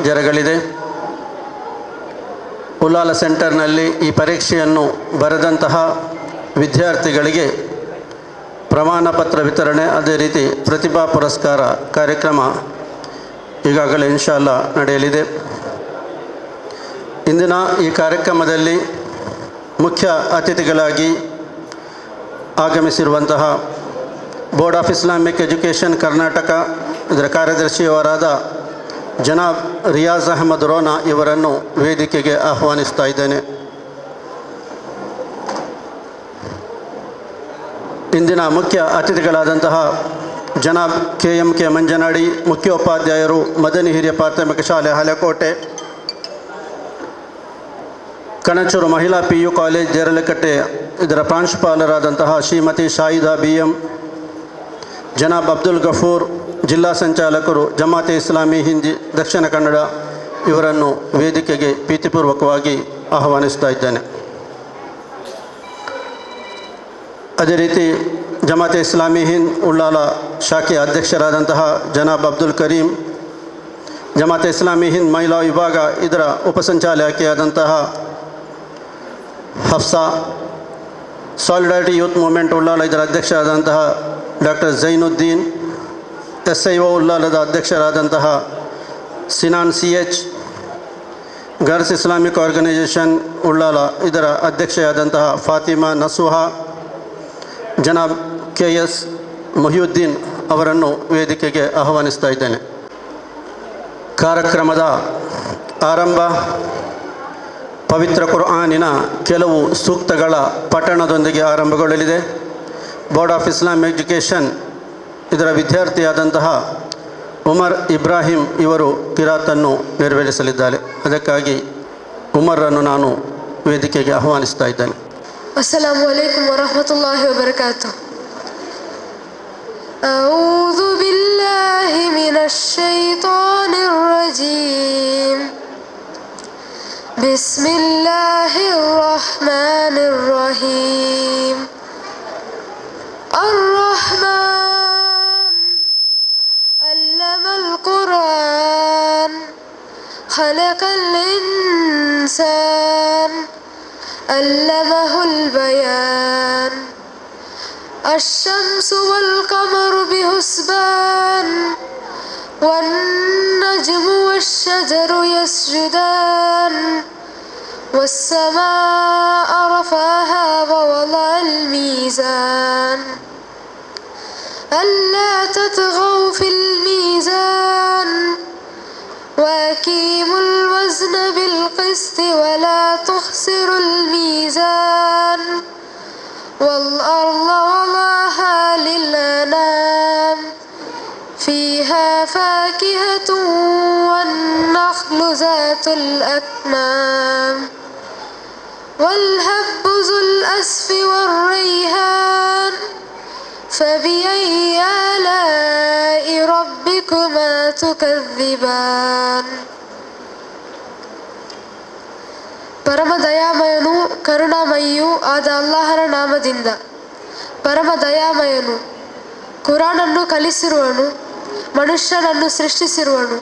ಜರಗಲಿದೆ. ಉಲ್ಲಾಲ ಸೆಂಟರ್ನಲ್ಲಿ ಈ ಪರೀಕ್ಷೆಯನ್ನು ಬರೆದಂತಹ ವಿದ್ಯಾರ್ಥಿಗಳಿಗೆ ಪ್ರಮಾಣ ಪತ್ರ ವಿತರಣೆ, ಅದೇ ರೀತಿ ಪ್ರತಿಭಾ ಪುರಸ್ಕಾರ ಕಾರ್ಯಕ್ರಮ ಈಗಾಗಲೇ ಇನ್ಶಾಅಲ್ಲಾ ನಡೆಯಲಿದೆ. ಇಂದಿನ ಈ ಕಾರ್ಯಕ್ರಮದಲ್ಲಿ ಮುಖ್ಯ ಅತಿಥಿಗಳಾಗಿ ಆಗಮಿಸಿರುವಂತಹ board of Islamic education Karnataka ಇದರ ಕಾರ್ಯದರ್ಶಿಯವರಾದ ಜನಾಬ್ ರಿಯಾಜ್ ಅಹಮದ್ ರೋನಾ ಇವರನ್ನು ವೇದಿಕೆಗೆ ಆಹ್ವಾನಿಸ್ತಾ ಇದ್ದೇನೆ. ಇಂದಿನ ಮುಖ್ಯ ಅತಿಥಿಗಳಾದಂತಹ ಜನಾಬ್ KMK ಮಂಜನಾಡಿ, ಮುಖ್ಯೋಪಾಧ್ಯಾಯರು, ಮದನಿ ಹಿರಿಯ ಪ್ರಾಥಮಿಕ ಶಾಲೆ ಹಳೆಕೋಟೆ, ಕಣಚೂರು ಮಹಿಳಾ PU ಕಾಲೇಜ್ ಜೇರಲಕಟ್ಟೆ ಇದರ ಪ್ರಾಂಶುಪಾಲರಾದಂತಹ ಶ್ರೀಮತಿ ಶಾಹಿದಾ BM, ಜನಾಬ್ ಅಬ್ದುಲ್ ಗಫೂರ್, ಜಿಲ್ಲಾ ಸಂಚಾಲಕರು ಜಮಾತೆ ಇಸ್ಲಾಮಿ ಹಿಂದಿ ದಕ್ಷಿಣ ಕನ್ನಡ ಇವರನ್ನು ವೇದಿಕೆಗೆ ಪ್ರೀತಿಪೂರ್ವಕವಾಗಿ ಆಹ್ವಾನಿಸ್ತಾ ಇದ್ದೇನೆ. ಅದೇ ರೀತಿ ಜಮಾತೆ ಇಸ್ಲಾಮಿ ಹಿಂದ್ ಉಳ್ಳಾಲ ಶಾಖೆಯ ಅಧ್ಯಕ್ಷರಾದಂತಹ ಜನಾಬ್ ಅಬ್ದುಲ್ ಕರೀಂ, ಜಮಾತೆ ಇಸ್ಲಾಮಿ ಹಿಂದ್ ಮಹಿಳಾ ವಿಭಾಗ ಇದರ ಉಪಸಂಚಾಲಕಿಯಾದಂತಹ Hafsa, solidarity youth movement Ullal ಇದರ ಅಧ್ಯಕ್ಷರಾದಂತಹ ಡಾಕ್ಟರ್ ಝೈನುದ್ದೀನ್, SIO ಉಳ್ಳಾಲದ ಅಧ್ಯಕ್ಷರಾದಂತಹ Sinan CH, girls Islamic organisation Ullal ಇದರ ಅಧ್ಯಕ್ಷೆಯಾದಂತಹ ಫಾತಿಮಾ ನಸುಹಾ, ಜನಾಬ್ KS ಮೊಹಿಯುದ್ದೀನ್ ಅವರನ್ನು ವೇದಿಕೆಗೆ ಆಹ್ವಾನಿಸ್ತಾ ಇದ್ದೇನೆ. ಕಾರ್ಯಕ್ರಮದ ಆರಂಭ ಪವಿತ್ರ ಕುರ್ಆನಿನ ಕೆಲವು ಸೂಕ್ತಗಳ ಪಠಣದೊಂದಿಗೆ ಆರಂಭಗೊಳ್ಳಲಿದೆ. ಬೋರ್ಡ್ ಆಫ್ ಇಸ್ಲಾಮಿಕ್ ಎಜುಕೇಷನ್ ಇದರ ವಿದ್ಯಾರ್ಥಿಯಾದಂತಹ ಉಮರ್ ಇಬ್ರಾಹಿಂ ಇವರು ಕಿರಾತನ್ನು ನೆರವೇರಿಸಲಿದ್ದಾರೆ. ಅದಕ್ಕಾಗಿ ಉಮರನ್ನು ನಾನು ವೇದಿಕೆಗೆ ಆಹ್ವಾನಿಸ್ತಾ ಇದ್ದೇನೆ. ಅಸ್ಸಲಾಮು ಅಲೈಕುಂ ವರಹಮತುಲ್ಲಾಹಿ ವಬರಕಾತುಹು. ಅಊದು ಬಿಲ್ಲಾಹಿ ಮಿನಶ್ ಶೈತಾನಿರ್ ರಜೀಮ್. ಬಿಸ್ಮಿಲ್ಲಾಹಿರ್ ರಹ್ಮಾನಿರ್ ರಹೀಮ್. ಅರ್-ರಹ್ಮಾನ್ ಅಲ್ಲಮಲ್ ಕುರ್ಆನ್ ಖಲಕಲ್ ಇನ್ಸಾನ್ علمه البيان. الشمس والقمر بحسبان والنجم والشجر يسجدان والسماء رفعها ووضع الميزان ألا تطغوا في الميزان وأقيموا الوزن بالقسط ولا تخسروا الميزان والأرض وضعها للأنام فيها فاكهة والنخل ذات الأكمام والهب ذو الأسف والريحان فبأي آلاء ربكما تكذبان. ಪರಮ ದಯಾಮಯನು ಕರುಣಾಮಯಿಯೂ ಆದ ಅಲ್ಲಾಹನ ನಾಮದಿಂದ. ಪರಮ ದಯಾಮಯನು ಕುರಾನನ್ನು ಕಲಿಸಿರುವನು, ಮನುಷ್ಯನನ್ನು ಸೃಷ್ಟಿಸಿರುವನು,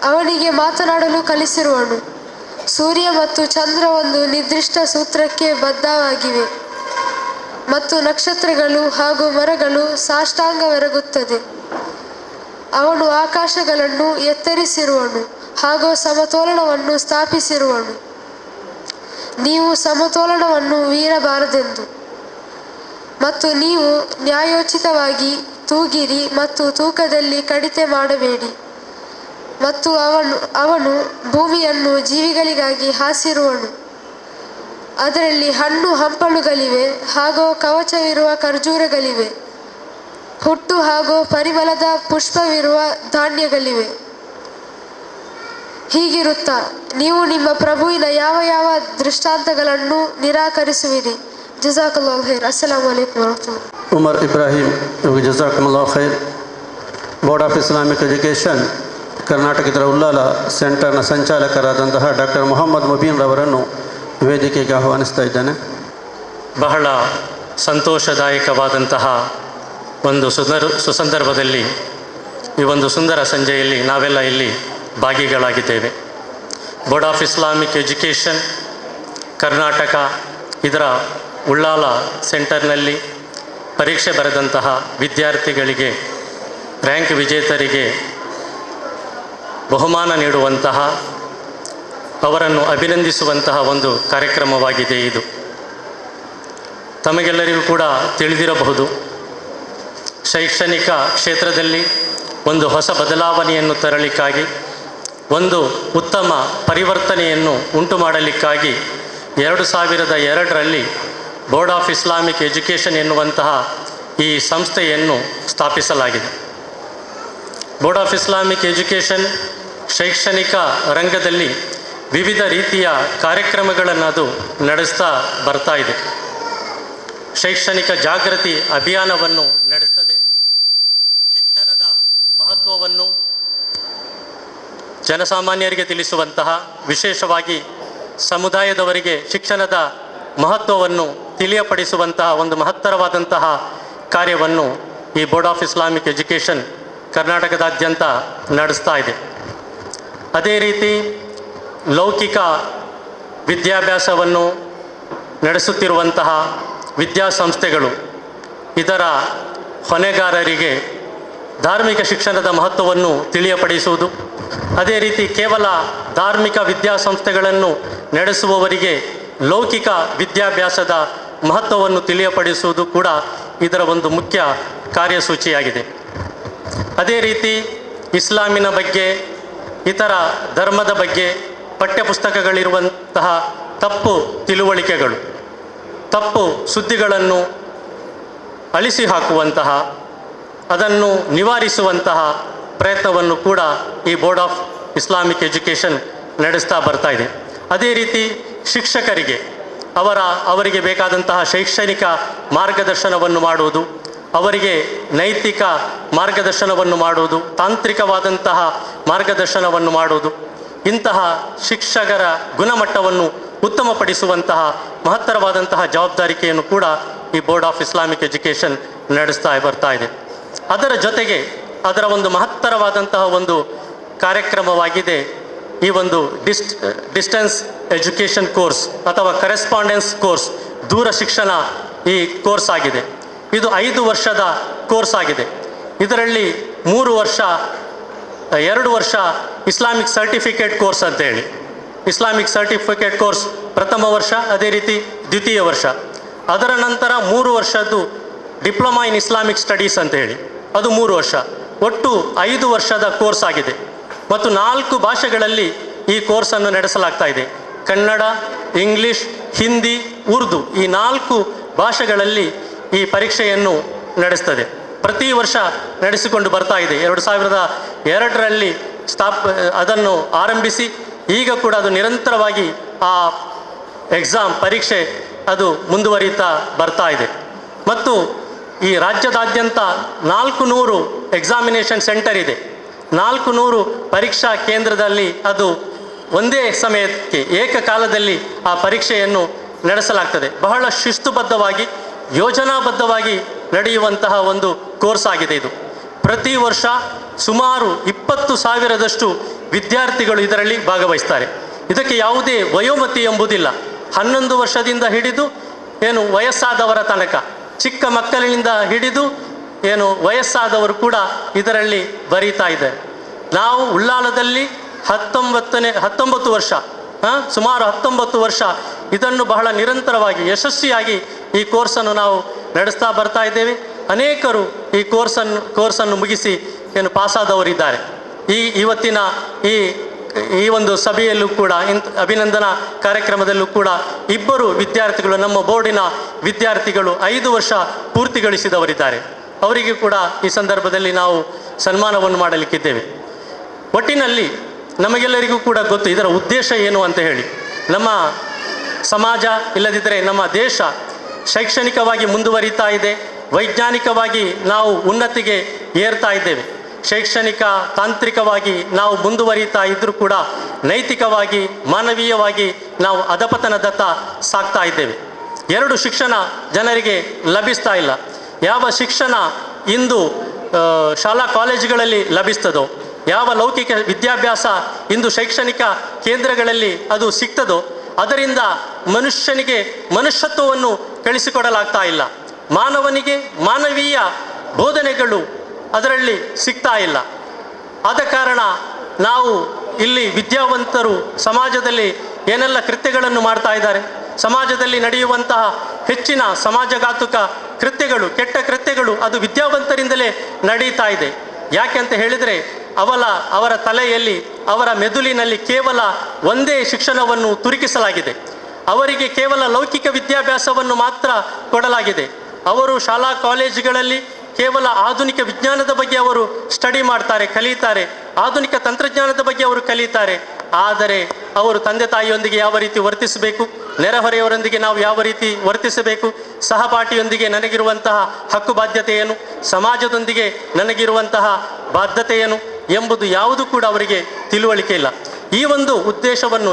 ಅವನಿಗೆ ಮಾತನಾಡಲು ಕಲಿಸಿರುವನು. ಸೂರ್ಯ ಮತ್ತು ಚಂದ್ರ ಒಂದು ನಿರ್ದಿಷ್ಟ ಸೂತ್ರಕ್ಕೆ ಬದ್ಧವಾಗಿವೆ ಮತ್ತು ನಕ್ಷತ್ರಗಳು ಹಾಗೂ ಮರಗಳು ಸಾಷ್ಟಾಂಗವೆರಗುತ್ತದೆ. ಅವನು ಆಕಾಶಗಳನ್ನು ಎತ್ತರಿಸಿರುವನು ಹಾಗೂ ಸಮತೋಲನವನ್ನು ಸ್ಥಾಪಿಸಿರುವನು. ನೀವು ಸಮತೋಲನವನ್ನು ಮೀರಬಾರದೆಂದು ಮತ್ತು ನೀವು ನ್ಯಾಯೋಚಿತವಾಗಿ ತೂಗಿರಿ ಮತ್ತು ತೂಕದಲ್ಲಿ ಕಡಿತೆ ಮಾಡಬೇಡಿ. ಮತ್ತು ಅವನು ಭೂಮಿಯನ್ನು ಜೀವಿಗಳಿಗಾಗಿ ಹಾಸಿರುವನು. ಅದರಲ್ಲಿ ಹಣ್ಣು ಹಂಪಲುಗಳಿವೆ ಹಾಗೂ ಕವಚವಿರುವ ಖರ್ಜೂರಗಳಿವೆ. ಹುಟ್ಟು ಹಾಗೂ ಪರಿಮಳದ ಪುಷ್ಪವಿರುವ ಧಾನ್ಯಗಳಿವೆ. ಹೀಗಿರುತ್ತಾ ನೀವು ನಿಮ್ಮ ಪ್ರಭುವಿನ ಯಾವ ಯಾವ ದೃಷ್ಟಾಂತಗಳನ್ನು ನಿರಾಕರಿಸುವಿರಿ. ಜಜಾಕಲ್ಲಾಹು ಖೈರ್. ಅಸ್ಸಲಾಮು ಅಲೈಕುಂ ವರಹಮತುಲ್ಲಾಹಿ. ಉಮರ್ ಇಬ್ರಾಹಿಂ ಇವ್ರಿಗೆ ಜಜಾಕಲ್ಲಾಹು ಖೈರ್. Board of Islamic education Karnataka ಇದರ ಉಲ್ಲಾಲ ಸೆಂಟರ್ನ ಸಂಚಾಲಕರಾದಂತಹ ಡಾಕ್ಟರ್ ಮೊಹಮ್ಮದ್ ಮುಬೀನ್ ರವರನ್ನು ವೇದಿಕೆಗೆ ಆಹ್ವಾನಿಸ್ತಾ ಇದ್ದೇನೆ. ಬಹಳ ಸಂತೋಷದಾಯಕವಾದಂತಹ ಒಂದು ಸುಸಂದರ್ಭದಲ್ಲಿ, ಈ ಒಂದು ಸುಂದರ ಸಂಜೆಯಲ್ಲಿ ನಾವೆಲ್ಲ ಇಲ್ಲಿ ಭಾಗಿಗಳಾಗಿದ್ದೇವೆ. Board of Islamic education Karnataka ಇದರ ಉಳ್ಳಾಲ ಸೆಂಟರ್ನಲ್ಲಿ ಪರೀಕ್ಷೆ ಬರೆದಂತಹ ವಿದ್ಯಾರ್ಥಿಗಳಿಗೆ, ರ್ಯಾಂಕ್ ವಿಜೇತರಿಗೆ ಬಹುಮಾನ ನೀಡುವಂತಹ, ಅವರನ್ನು ಅಭಿನಂದಿಸುವಂತಹ ಒಂದು ಕಾರ್ಯಕ್ರಮವಾಗಿದೆ ಇದು. ತಮಗೆಲ್ಲರಿಗೂ ಕೂಡ ತಿಳಿದಿರಬಹುದು, ಶೈಕ್ಷಣಿಕ ಕ್ಷೇತ್ರದಲ್ಲಿ ಒಂದು ಹೊಸ ಬದಲಾವಣೆಯನ್ನು ತರಲಿಕ್ಕಾಗಿ, ಒಂದು ಉತ್ತಮ ಪರಿವರ್ತನೆಯನ್ನು ಉಂಟು ಮಾಡಲಿಕ್ಕಾಗಿ 2002ರಲ್ಲಿ ಬೋರ್ಡ್ ಆಫ್ ಇಸ್ಲಾಮಿಕ್ ಎಜುಕೇಷನ್ ಎನ್ನುವಂತಹ ಈ ಸಂಸ್ಥೆಯನ್ನು ಸ್ಥಾಪಿಸಲಾಗಿದೆ. ಬೋರ್ಡ್ ಆಫ್ ಇಸ್ಲಾಮಿಕ್ ಎಜುಕೇಷನ್ ಶೈಕ್ಷಣಿಕ ರಂಗದಲ್ಲಿ ವಿವಿಧ ರೀತಿಯ ಕಾರ್ಯಕ್ರಮಗಳನ್ನು ಅದು ನಡೆಸ್ತಾ ಬರ್ತಾ ಇದೆ. ಶೈಕ್ಷಣಿಕ ಜಾಗೃತಿ ಅಭಿಯಾನವನ್ನು ನಡೆಸ್ತದೆ. ಶಿಕ್ಷಣದ ಮಹತ್ವವನ್ನು ಜನಸಾಮಾನ್ಯರಿಗೆ ತಿಳಿಸುವಂತಹ, ವಿಶೇಷವಾಗಿ ಸಮುದಾಯದವರಿಗೆ ಶಿಕ್ಷಣದ ಮಹತ್ವವನ್ನು ತಿಳಿಯಪಡಿಸುವಂತಹ ಒಂದು ಮಹತ್ತರವಾದಂತಹ ಕಾರ್ಯವನ್ನು ಈ ಬೋರ್ಡ್ ಆಫ್ ಇಸ್ಲಾಮಿಕ್ ಎಜುಕೇಷನ್ ಕರ್ನಾಟಕದಾದ್ಯಂತ ನಡೆಸ್ತಾ ಇದೆ. ಅದೇ ರೀತಿ ಲೌಕಿಕ ವಿದ್ಯಾಭ್ಯಾಸವನ್ನು ನಡೆಸುತ್ತಿರುವಂತಹ ವಿದ್ಯಾಸಂಸ್ಥೆಗಳು ಇದರ ಹೊಣೆಗಾರರಿಗೆ ಧಾರ್ಮಿಕ ಶಿಕ್ಷಣದ ಮಹತ್ವವನ್ನು ತಿಳಿಯಪಡಿಸುವುದು, ಅದೇ ರೀತಿ ಕೇವಲ ಧಾರ್ಮಿಕ ವಿದ್ಯಾಸಂಸ್ಥೆಗಳನ್ನು ನಡೆಸುವವರಿಗೆ ಲೌಕಿಕ ವಿದ್ಯಾಭ್ಯಾಸದ ಮಹತ್ವವನ್ನು ತಿಳಿಯಪಡಿಸುವುದು ಕೂಡ ಇದರ ಒಂದು ಮುಖ್ಯ ಕಾರ್ಯಸೂಚಿಯಾಗಿದೆ. ಅದೇ ರೀತಿ ಇಸ್ಲಾಮಿನ ಬಗ್ಗೆ, ಇತರ ಧರ್ಮದ ಬಗ್ಗೆ ಪಠ್ಯಪುಸ್ತಕಗಳಿರುವಂತಹ ತಪ್ಪು ತಿಳುವಳಿಕೆಗಳು, ತಪ್ಪು ಸುದ್ದಿಗಳನ್ನು ಅಳಿಸಿ ಹಾಕುವಂತಹ, ಅದನ್ನು ನಿವಾರಿಸುವಂತಹ ಪ್ರಯತ್ನವನ್ನು ಕೂಡ ಈ ಬೋರ್ಡ್ ಆಫ್ ಇಸ್ಲಾಮಿಕ್ ಎಜುಕೇಷನ್ ನಡೆಸ್ತಾ ಬರ್ತಾ ಇದೆ. ಅದೇ ರೀತಿ ಶಿಕ್ಷಕರಿಗೆ ಅವರಿಗೆ ಬೇಕಾದಂತಹ ಶೈಕ್ಷಣಿಕ ಮಾರ್ಗದರ್ಶನವನ್ನು ಮಾಡುವುದು, ಅವರಿಗೆ ನೈತಿಕ ಮಾರ್ಗದರ್ಶನವನ್ನು ಮಾಡುವುದು, ತಾಂತ್ರಿಕವಾದಂತಹ ಮಾರ್ಗದರ್ಶನವನ್ನು ಮಾಡುವುದು, ಇಂತಹ ಶಿಕ್ಷಕರ ಗುಣಮಟ್ಟವನ್ನು ಉತ್ತಮಪಡಿಸುವಂತಹ ಮಹತ್ತರವಾದಂತಹ ಜವಾಬ್ದಾರಿಕೆಯನ್ನು ಕೂಡ ಈ ಬೋರ್ಡ್ ಆಫ್ ಇಸ್ಲಾಮಿಕ್ ಎಜುಕೇಷನ್ ನಡೆಸ್ತಾ ಬರ್ತಾ ಇದೆ. ಅದರ ಜೊತೆಗೆ ಅದರ ಒಂದು ಮಹತ್ತರವಾದಂತಹ ಒಂದು ಕಾರ್ಯಕ್ರಮವಾಗಿದೆ ಈ ಒಂದು ಡಿಸ್ಟೆನ್ಸ್ ಎಜುಕೇಷನ್ ಕೋರ್ಸ್ ಅಥವಾ ಕರೆಸ್ಪಾಂಡೆನ್ಸ್ ಕೋರ್ಸ್, ದೂರ ಶಿಕ್ಷಣ ಈ ಕೋರ್ಸ್ ಆಗಿದೆ. ಇದು 5 ವರ್ಷದ ಕೋರ್ಸ್ ಆಗಿದೆ. ಇದರಲ್ಲಿ 2 ವರ್ಷ ಇಸ್ಲಾಮಿಕ್ ಸರ್ಟಿಫಿಕೇಟ್ ಕೋರ್ಸ್ ಅಂತೇಳಿ, ಇಸ್ಲಾಮಿಕ್ ಸರ್ಟಿಫಿಕೇಟ್ ಕೋರ್ಸ್ ಪ್ರಥಮ ವರ್ಷ, ಅದೇ ರೀತಿ ದ್ವಿತೀಯ ವರ್ಷ. ಅದರ ನಂತರ 3 ವರ್ಷದ್ದು ಡಿಪ್ಲೊಮಾ ಇನ್ ಇಸ್ಲಾಮಿಕ್ ಸ್ಟಡೀಸ್ ಅಂತೇಳಿ, ಅದು 3 ವರ್ಷ. ಒಟ್ಟು 5 ವರ್ಷದ ಕೋರ್ಸ್ ಆಗಿದೆ ಮತ್ತು 4 ಭಾಷೆಗಳಲ್ಲಿ ಈ ಕೋರ್ಸನ್ನು ನಡೆಸಲಾಗ್ತಾ ಇದೆ. ಕನ್ನಡ, ಇಂಗ್ಲಿಷ್, ಹಿಂದಿ, ಉರ್ದು ಈ 4 ಭಾಷೆಗಳಲ್ಲಿ ಈ ಪರೀಕ್ಷೆಯನ್ನು ನಡೆಸ್ತದೆ. ಪ್ರತಿ ವರ್ಷ ನಡೆಸಿಕೊಂಡು ಬರ್ತಾ ಇದೆ. 2002ರಲ್ಲಿ ಅದನ್ನು ಆರಂಭಿಸಿ ಈಗ ಕೂಡ ಅದು ನಿರಂತರವಾಗಿ ಆ ಪರೀಕ್ಷೆ ಅದು ಮುಂದುವರಿತಾ ಬರ್ತಾ ಇದೆ. ಮತ್ತು ಈ ರಾಜ್ಯದಾದ್ಯಂತ 400 ಎಕ್ಸಾಮಿನೇಷನ್ ಸೆಂಟರ್ ಇದೆ. 400 ಪರೀಕ್ಷಾ ಕೇಂದ್ರದಲ್ಲಿ ಅದು ಒಂದೇ ಸಮಯಕ್ಕೆ ಏಕಕಾಲದಲ್ಲಿ ಆ ಪರೀಕ್ಷೆಯನ್ನು ನಡೆಸಲಾಗ್ತದೆ. ಬಹಳ ಶಿಸ್ತುಬದ್ಧವಾಗಿ, ಯೋಜನಾಬದ್ಧವಾಗಿ ನಡೆಯುವಂತಹ ಒಂದು ಕೋರ್ಸ್ ಆಗಿದೆ ಇದು. ಪ್ರತಿ ವರ್ಷ ಸುಮಾರು 20,000ದಷ್ಟು ವಿದ್ಯಾರ್ಥಿಗಳು ಇದರಲ್ಲಿ ಭಾಗವಹಿಸ್ತಾರೆ. ಇದಕ್ಕೆ ಯಾವುದೇ ವಯೋಮಿತಿ ಎಂಬುದಿಲ್ಲ. 11 ವರ್ಷದಿಂದ ಹಿಡಿದು ವಯಸ್ಸಾದವರ ತನಕ, ಚಿಕ್ಕ ಮಕ್ಕಳಿಂದ ಹಿಡಿದು ವಯಸ್ಸಾದವರು ಕೂಡ ಇದರಲ್ಲಿ ಬರೀತಾ ಇದ್ದಾರೆ. ನಾವು ಉಳ್ಳಾಲದಲ್ಲಿ 19 ವರ್ಷ, ಸುಮಾರು 19 ವರ್ಷ ಇದನ್ನು ಬಹಳ ನಿರಂತರವಾಗಿ ಯಶಸ್ವಿಯಾಗಿ ಈ ಕೋರ್ಸನ್ನು ನಾವು ನಡೆಸ್ತಾ ಬರ್ತಾ ಇದ್ದೇವೆ. ಅನೇಕರು ಈ ಕೋರ್ಸನ್ನು ಮುಗಿಸಿ ಪಾಸಾದವರಿದ್ದಾರೆ. ಇವತ್ತಿನ ಈ ಒಂದು ಸಭೆಯಲ್ಲೂ ಕೂಡ, ಅಭಿನಂದನಾ ಕಾರ್ಯಕ್ರಮದಲ್ಲೂ ಕೂಡ 2 ವಿದ್ಯಾರ್ಥಿಗಳು, ನಮ್ಮ ಬೋರ್ಡಿನ ವಿದ್ಯಾರ್ಥಿಗಳು 5 ವರ್ಷ ಪೂರ್ತಿಗೊಳಿಸಿದವರಿದ್ದಾರೆ. ಅವರಿಗೆ ಕೂಡ ಈ ಸಂದರ್ಭದಲ್ಲಿ ನಾವು ಸನ್ಮಾನವನ್ನು ಮಾಡಲಿಕ್ಕಿದ್ದೇವೆ. ಒಟ್ಟಿನಲ್ಲಿ ನಮಗೆಲ್ಲರಿಗೂ ಕೂಡ ಗೊತ್ತು ಇದರ ಉದ್ದೇಶ ಏನು ಅಂತ ಹೇಳಿ. ನಮ್ಮ ಸಮಾಜ, ಇಲ್ಲದಿದ್ದರೆ ನಮ್ಮ ದೇಶ ಶೈಕ್ಷಣಿಕವಾಗಿ ಮುಂದುವರಿತಾ ಇದೆ, ವೈಜ್ಞಾನಿಕವಾಗಿ ನಾವು ಉನ್ನತಿಗೆ ಏರ್ತಾ ಇದ್ದೇವೆ. ಶೈಕ್ಷಣಿಕ, ತಾಂತ್ರಿಕವಾಗಿ ನಾವು ಮುಂದುವರಿತಾ ಇದ್ದರೂ ಕೂಡ ನೈತಿಕವಾಗಿ, ಮಾನವೀಯವಾಗಿ ನಾವು ಅಧಪತನದತ್ತ ಸಾಗ್ತಾ ಇದ್ದೇವೆ. 2 ಶಿಕ್ಷಣ ಜನರಿಗೆ ಲಭಿಸ್ತಾ ಇಲ್ಲ. ಯಾವ ಶಿಕ್ಷಣ ಇಂದು ಶಾಲಾ ಕಾಲೇಜುಗಳಲ್ಲಿ ಲಭಿಸ್ತದೋ, ಯಾವ ಲೌಕಿಕ ವಿದ್ಯಾಭ್ಯಾಸ ಇಂದು ಶೈಕ್ಷಣಿಕ ಕೇಂದ್ರಗಳಲ್ಲಿ ಅದು ಸಿಗ್ತದೋ ಅದರಿಂದ ಮನುಷ್ಯನಿಗೆ ಮನುಷ್ಯತ್ವವನ್ನು ಕಳಿಸಿಕೊಡಲಾಗ್ತಾ ಇಲ್ಲ. ಮಾನವನಿಗೆ ಮಾನವೀಯ ಬೋಧನೆಗಳು ಅದರಲ್ಲಿ ಸಿಗ್ತಾ ಇಲ್ಲ. ಆದ ಕಾರಣ ನಾವು ಇಲ್ಲಿ ವಿದ್ಯಾವಂತರು ಸಮಾಜದಲ್ಲಿ ಏನೆಲ್ಲ ಕೃತ್ಯಗಳನ್ನು ಮಾಡ್ತಾ ಇದ್ದಾರೆ, ಸಮಾಜದಲ್ಲಿ ನಡೆಯುವಂತಹ ಹೆಚ್ಚಿನ ಸಮಾಜಘಾತುಕ ಕೃತ್ಯಗಳು, ಕೆಟ್ಟ ಕೃತ್ಯಗಳು ಅದು ವಿದ್ಯಾವಂತರಿಂದಲೇ ನಡೀತಾ ಇದೆ. ಯಾಕೆ ಅಂತ ಹೇಳಿದರೆ ಅವರ ತಲೆಯಲ್ಲಿ, ಅವರ ಮೆದುಳಿನಲ್ಲಿ ಕೇವಲ ಒಂದೇ ಶಿಕ್ಷಣವನ್ನು ತುರುಕಿಸಲಾಗಿದೆ. ಅವರಿಗೆ ಕೇವಲ ಲೌಕಿಕ ವಿದ್ಯಾಭ್ಯಾಸವನ್ನು ಮಾತ್ರ ಕೊಡಲಾಗಿದೆ. ಅವರು ಶಾಲಾ ಕಾಲೇಜುಗಳಲ್ಲಿ ಕೇವಲ ಆಧುನಿಕ ವಿಜ್ಞಾನದ ಬಗ್ಗೆ ಅವರು ಸ್ಟಡಿ ಮಾಡ್ತಾರೆ, ಕಲಿತಾರೆ, ಆಧುನಿಕ ತಂತ್ರಜ್ಞಾನದ ಬಗ್ಗೆ ಅವರು ಕಲಿತಾರೆ. ಆದರೆ ಅವರು ತಂದೆ ತಾಯಿಯೊಂದಿಗೆ ಯಾವ ರೀತಿ ವರ್ತಿಸಬೇಕು, ನೆರೆಹೊರೆಯವರೊಂದಿಗೆ ನಾವು ಯಾವ ರೀತಿ ವರ್ತಿಸಬೇಕು, ಸಹಪಾಠಿಯೊಂದಿಗೆ ನನಗಿರುವಂತಹ ಹಕ್ಕು ಬಾಧ್ಯತೆ ಏನು, ಸಮಾಜದೊಂದಿಗೆ ನನಗಿರುವಂತಹ ಬಾಧ್ಯತೆ ಏನು ಎಂಬುದು ಯಾವುದು ಕೂಡ ಅವರಿಗೆ ತಿಳುವಳಿಕೆ ಇಲ್ಲ. ಈ ಒಂದು ಉದ್ದೇಶವನ್ನು,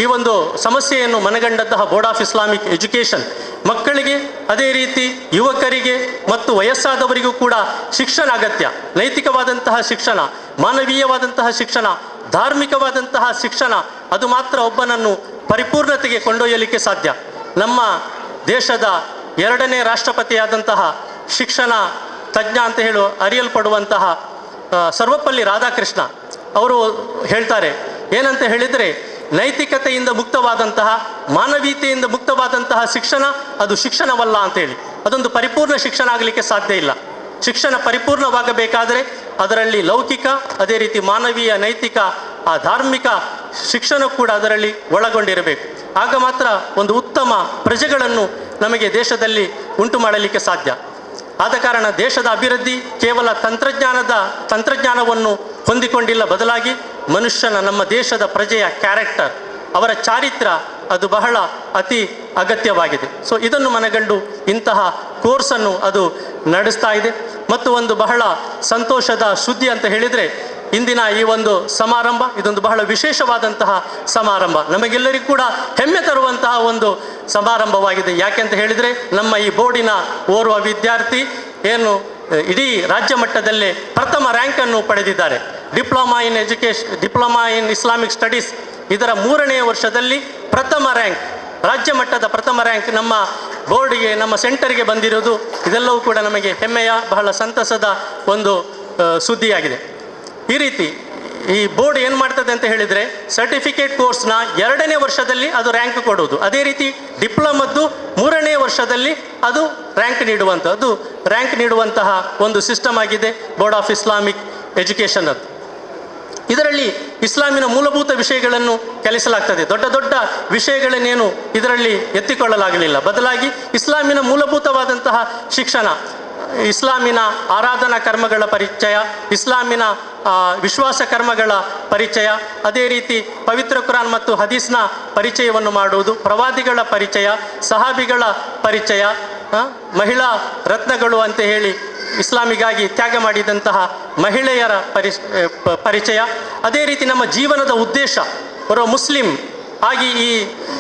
ಈ ಒಂದು ಸಮಸ್ಯೆಯನ್ನು ಮನಗಂಡಂತಹ ಬೋರ್ಡ್ ಆಫ್ ಇಸ್ಲಾಮಿಕ್ ಎಜುಕೇಷನ್ ಮಕ್ಕಳಿಗೆ, ಅದೇ ರೀತಿ ಯುವಕರಿಗೆ ಮತ್ತು ವಯಸ್ಸಾದವರಿಗೂ ಕೂಡ ಶಿಕ್ಷಣ ಅಗತ್ಯ. ನೈತಿಕವಾದಂತಹ ಶಿಕ್ಷಣ, ಮಾನವೀಯವಾದಂತಹ ಶಿಕ್ಷಣ, ಧಾರ್ಮಿಕವಾದಂತಹ ಶಿಕ್ಷಣ, ಅದು ಮಾತ್ರ ಒಬ್ಬನನ್ನು ಪರಿಪೂರ್ಣತೆಗೆ ಕೊಂಡೊಯ್ಯಲಿಕ್ಕೆ ಸಾಧ್ಯ. ನಮ್ಮ ದೇಶದ 2ನೇ ರಾಷ್ಟ್ರಪತಿಯಾದಂತಹ ಶಿಕ್ಷಣ ತಜ್ಞ ಅಂತ ಅರಿಯಲ್ಪಡುವಂತಹ ಸರ್ವಪಲ್ಲಿ ರಾಧಾಕೃಷ್ಣ ಅವರು ಹೇಳ್ತಾರೆ, ಏನಂತ ಹೇಳಿದರೆ, ನೈತಿಕತೆಯಿಂದ ಮುಕ್ತವಾದಂತಹ, ಮಾನವೀಯತೆಯಿಂದ ಮುಕ್ತವಾದಂತಹ ಶಿಕ್ಷಣ ಅದು ಶಿಕ್ಷಣವಲ್ಲ ಅಂತೇಳಿ. ಅದೊಂದು ಪರಿಪೂರ್ಣ ಶಿಕ್ಷಣ ಆಗಲಿಕ್ಕೆ ಸಾಧ್ಯ ಇಲ್ಲ. ಶಿಕ್ಷಣ ಪರಿಪೂರ್ಣವಾಗಬೇಕಾದರೆ ಅದರಲ್ಲಿ ಲೌಕಿಕ, ಅದೇ ರೀತಿ ಮಾನವೀಯ, ನೈತಿಕ, ಧಾರ್ಮಿಕ ಶಿಕ್ಷಣ ಕೂಡ ಅದರಲ್ಲಿ ಒಳಗೊಂಡಿರಬೇಕು. ಆಗ ಮಾತ್ರ ಒಂದು ಉತ್ತಮ ಪ್ರಜೆಗಳನ್ನು ನಮಗೆ ದೇಶದಲ್ಲಿ ಉಂಟು ಮಾಡಲಿಕ್ಕೆ ಸಾಧ್ಯ. ಆದ ಕಾರಣ ದೇಶದ ಅಭಿವೃದ್ಧಿ ಕೇವಲ ತಂತ್ರಜ್ಞಾನವನ್ನು ಹೊಂದಿಕೊಂಡಿಲ್ಲ, ಬದಲಾಗಿ ಮನುಷ್ಯನ, ನಮ್ಮ ದೇಶದ ಪ್ರಜೆಯ ಕ್ಯಾರೆಕ್ಟರ್, ಅವರ ಚಾರಿತ್ರ್ಯ ಅದು ಬಹಳ ಅತಿ ಅಗತ್ಯವಾಗಿದೆ. ಸೊ ಇದನ್ನು ಮನಗಂಡು ಇಂತಹ ಕೋರ್ಸನ್ನು ಅದು ನಡೆಸ್ತಾ ಇದೆ. ಮತ್ತು ಒಂದು ಬಹಳ ಸಂತೋಷದ ಸುದ್ದಿ ಅಂತ ಹೇಳಿದರೆ, ಇಂದಿನ ಈ ಒಂದು ಸಮಾರಂಭ ಇದೊಂದು ಬಹಳ ವಿಶೇಷವಾದಂತಹ ಸಮಾರಂಭ, ನಮಗೆಲ್ಲರಿಗೂ ಕೂಡ ಹೆಮ್ಮೆ ತರುವಂತಹ ಒಂದು ಸಮಾರಂಭವಾಗಿದೆ. ಯಾಕೆಂತ ಹೇಳಿದರೆ, ನಮ್ಮ ಈ ಬೋರ್ಡಿನ ಓರ್ವ ವಿದ್ಯಾರ್ಥಿ ಇಡೀ ರಾಜ್ಯ ಮಟ್ಟದಲ್ಲೇ ಪ್ರಥಮ ರ್ಯಾಂಕನ್ನು ಪಡೆದಿದ್ದಾರೆ. ಡಿಪ್ಲೊಮಾ ಇನ್ ಇಸ್ಲಾಮಿಕ್ ಸ್ಟಡೀಸ್ ಇದರ 3ನೇ ವರ್ಷದಲ್ಲಿ ಪ್ರಥಮ ರ್ಯಾಂಕ್, ರಾಜ್ಯ ಮಟ್ಟದ ಪ್ರಥಮ ರ್ಯಾಂಕ್ ನಮ್ಮ ಬೋರ್ಡಿಗೆ, ನಮ್ಮ ಸೆಂಟರ್ಗೆ ಬಂದಿರೋದು, ಇದೆಲ್ಲವೂ ಕೂಡ ನಮಗೆ ಹೆಮ್ಮೆಯ, ಬಹಳ ಸಂತಸದ ಒಂದು ಸುದ್ದಿಯಾಗಿದೆ. ಈ ರೀತಿ ಈ ಬೋರ್ಡ್ ಏನು ಮಾಡ್ತದೆ ಅಂತ ಹೇಳಿದರೆ, ಸರ್ಟಿಫಿಕೇಟ್ ಕೋರ್ಸ್ನ 2ನೇ ವರ್ಷದಲ್ಲಿ ಅದು ರ್ಯಾಂಕ್ ಕೊಡುವುದು, ಅದೇ ರೀತಿ ಡಿಪ್ಲೊಮದ್ದು 3ನೇ ವರ್ಷದಲ್ಲಿ ಅದು ರ್ಯಾಂಕ್ ನೀಡುವಂತಹ ಒಂದು ಸಿಸ್ಟಮ್ ಆಗಿದೆ ಬೋರ್ಡ್ ಆಫ್ ಇಸ್ಲಾಮಿಕ್ ಎಜುಕೇಷನ್ ಅದು. ಇದರಲ್ಲಿ ಇಸ್ಲಾಮಿನ ಮೂಲಭೂತ ವಿಷಯಗಳನ್ನು ಕಲಿಸಲಾಗ್ತದೆ. ದೊಡ್ಡ ದೊಡ್ಡ ವಿಷಯಗಳನ್ನೇನು ಇದರಲ್ಲಿ ಎತ್ತಿಕೊಳ್ಳಲಾಗಲಿಲ್ಲ, ಬದಲಾಗಿ ಇಸ್ಲಾಮಿನ ಮೂಲಭೂತವಾದಂತಹ ಶಿಕ್ಷಣ, ಇಸ್ಲಾಮಿನ ಆರಾಧನಾ ಕರ್ಮಗಳ ಪರಿಚಯ, ಇಸ್ಲಾಮಿನ ವಿಶ್ವಾಸ ಕರ್ಮಗಳ ಪರಿಚಯ, ಅದೇ ರೀತಿ ಪವಿತ್ರ ಕುರಾನ್ ಮತ್ತು ಹದೀಸ್ನ ಪರಿಚಯವನ್ನು ಮಾಡುವುದು, ಪ್ರವಾದಿಗಳ ಪರಿಚಯ, ಸಹಾಬಿಗಳ ಪರಿಚಯ, ಮಹಿಳಾ ರತ್ನಗಳು ಅಂತ ಹೇಳಿ ಇಸ್ಲಾಮಿಗಾಗಿ ತ್ಯಾಗ ಮಾಡಿದಂತಹ ಮಹಿಳೆಯರ ಪರಿಚಯ, ಅದೇ ರೀತಿ ನಮ್ಮ ಜೀವನದ ಉದ್ದೇಶ, ಬರೋ ಮುಸ್ಲಿಂ ಆಗಿ ಈ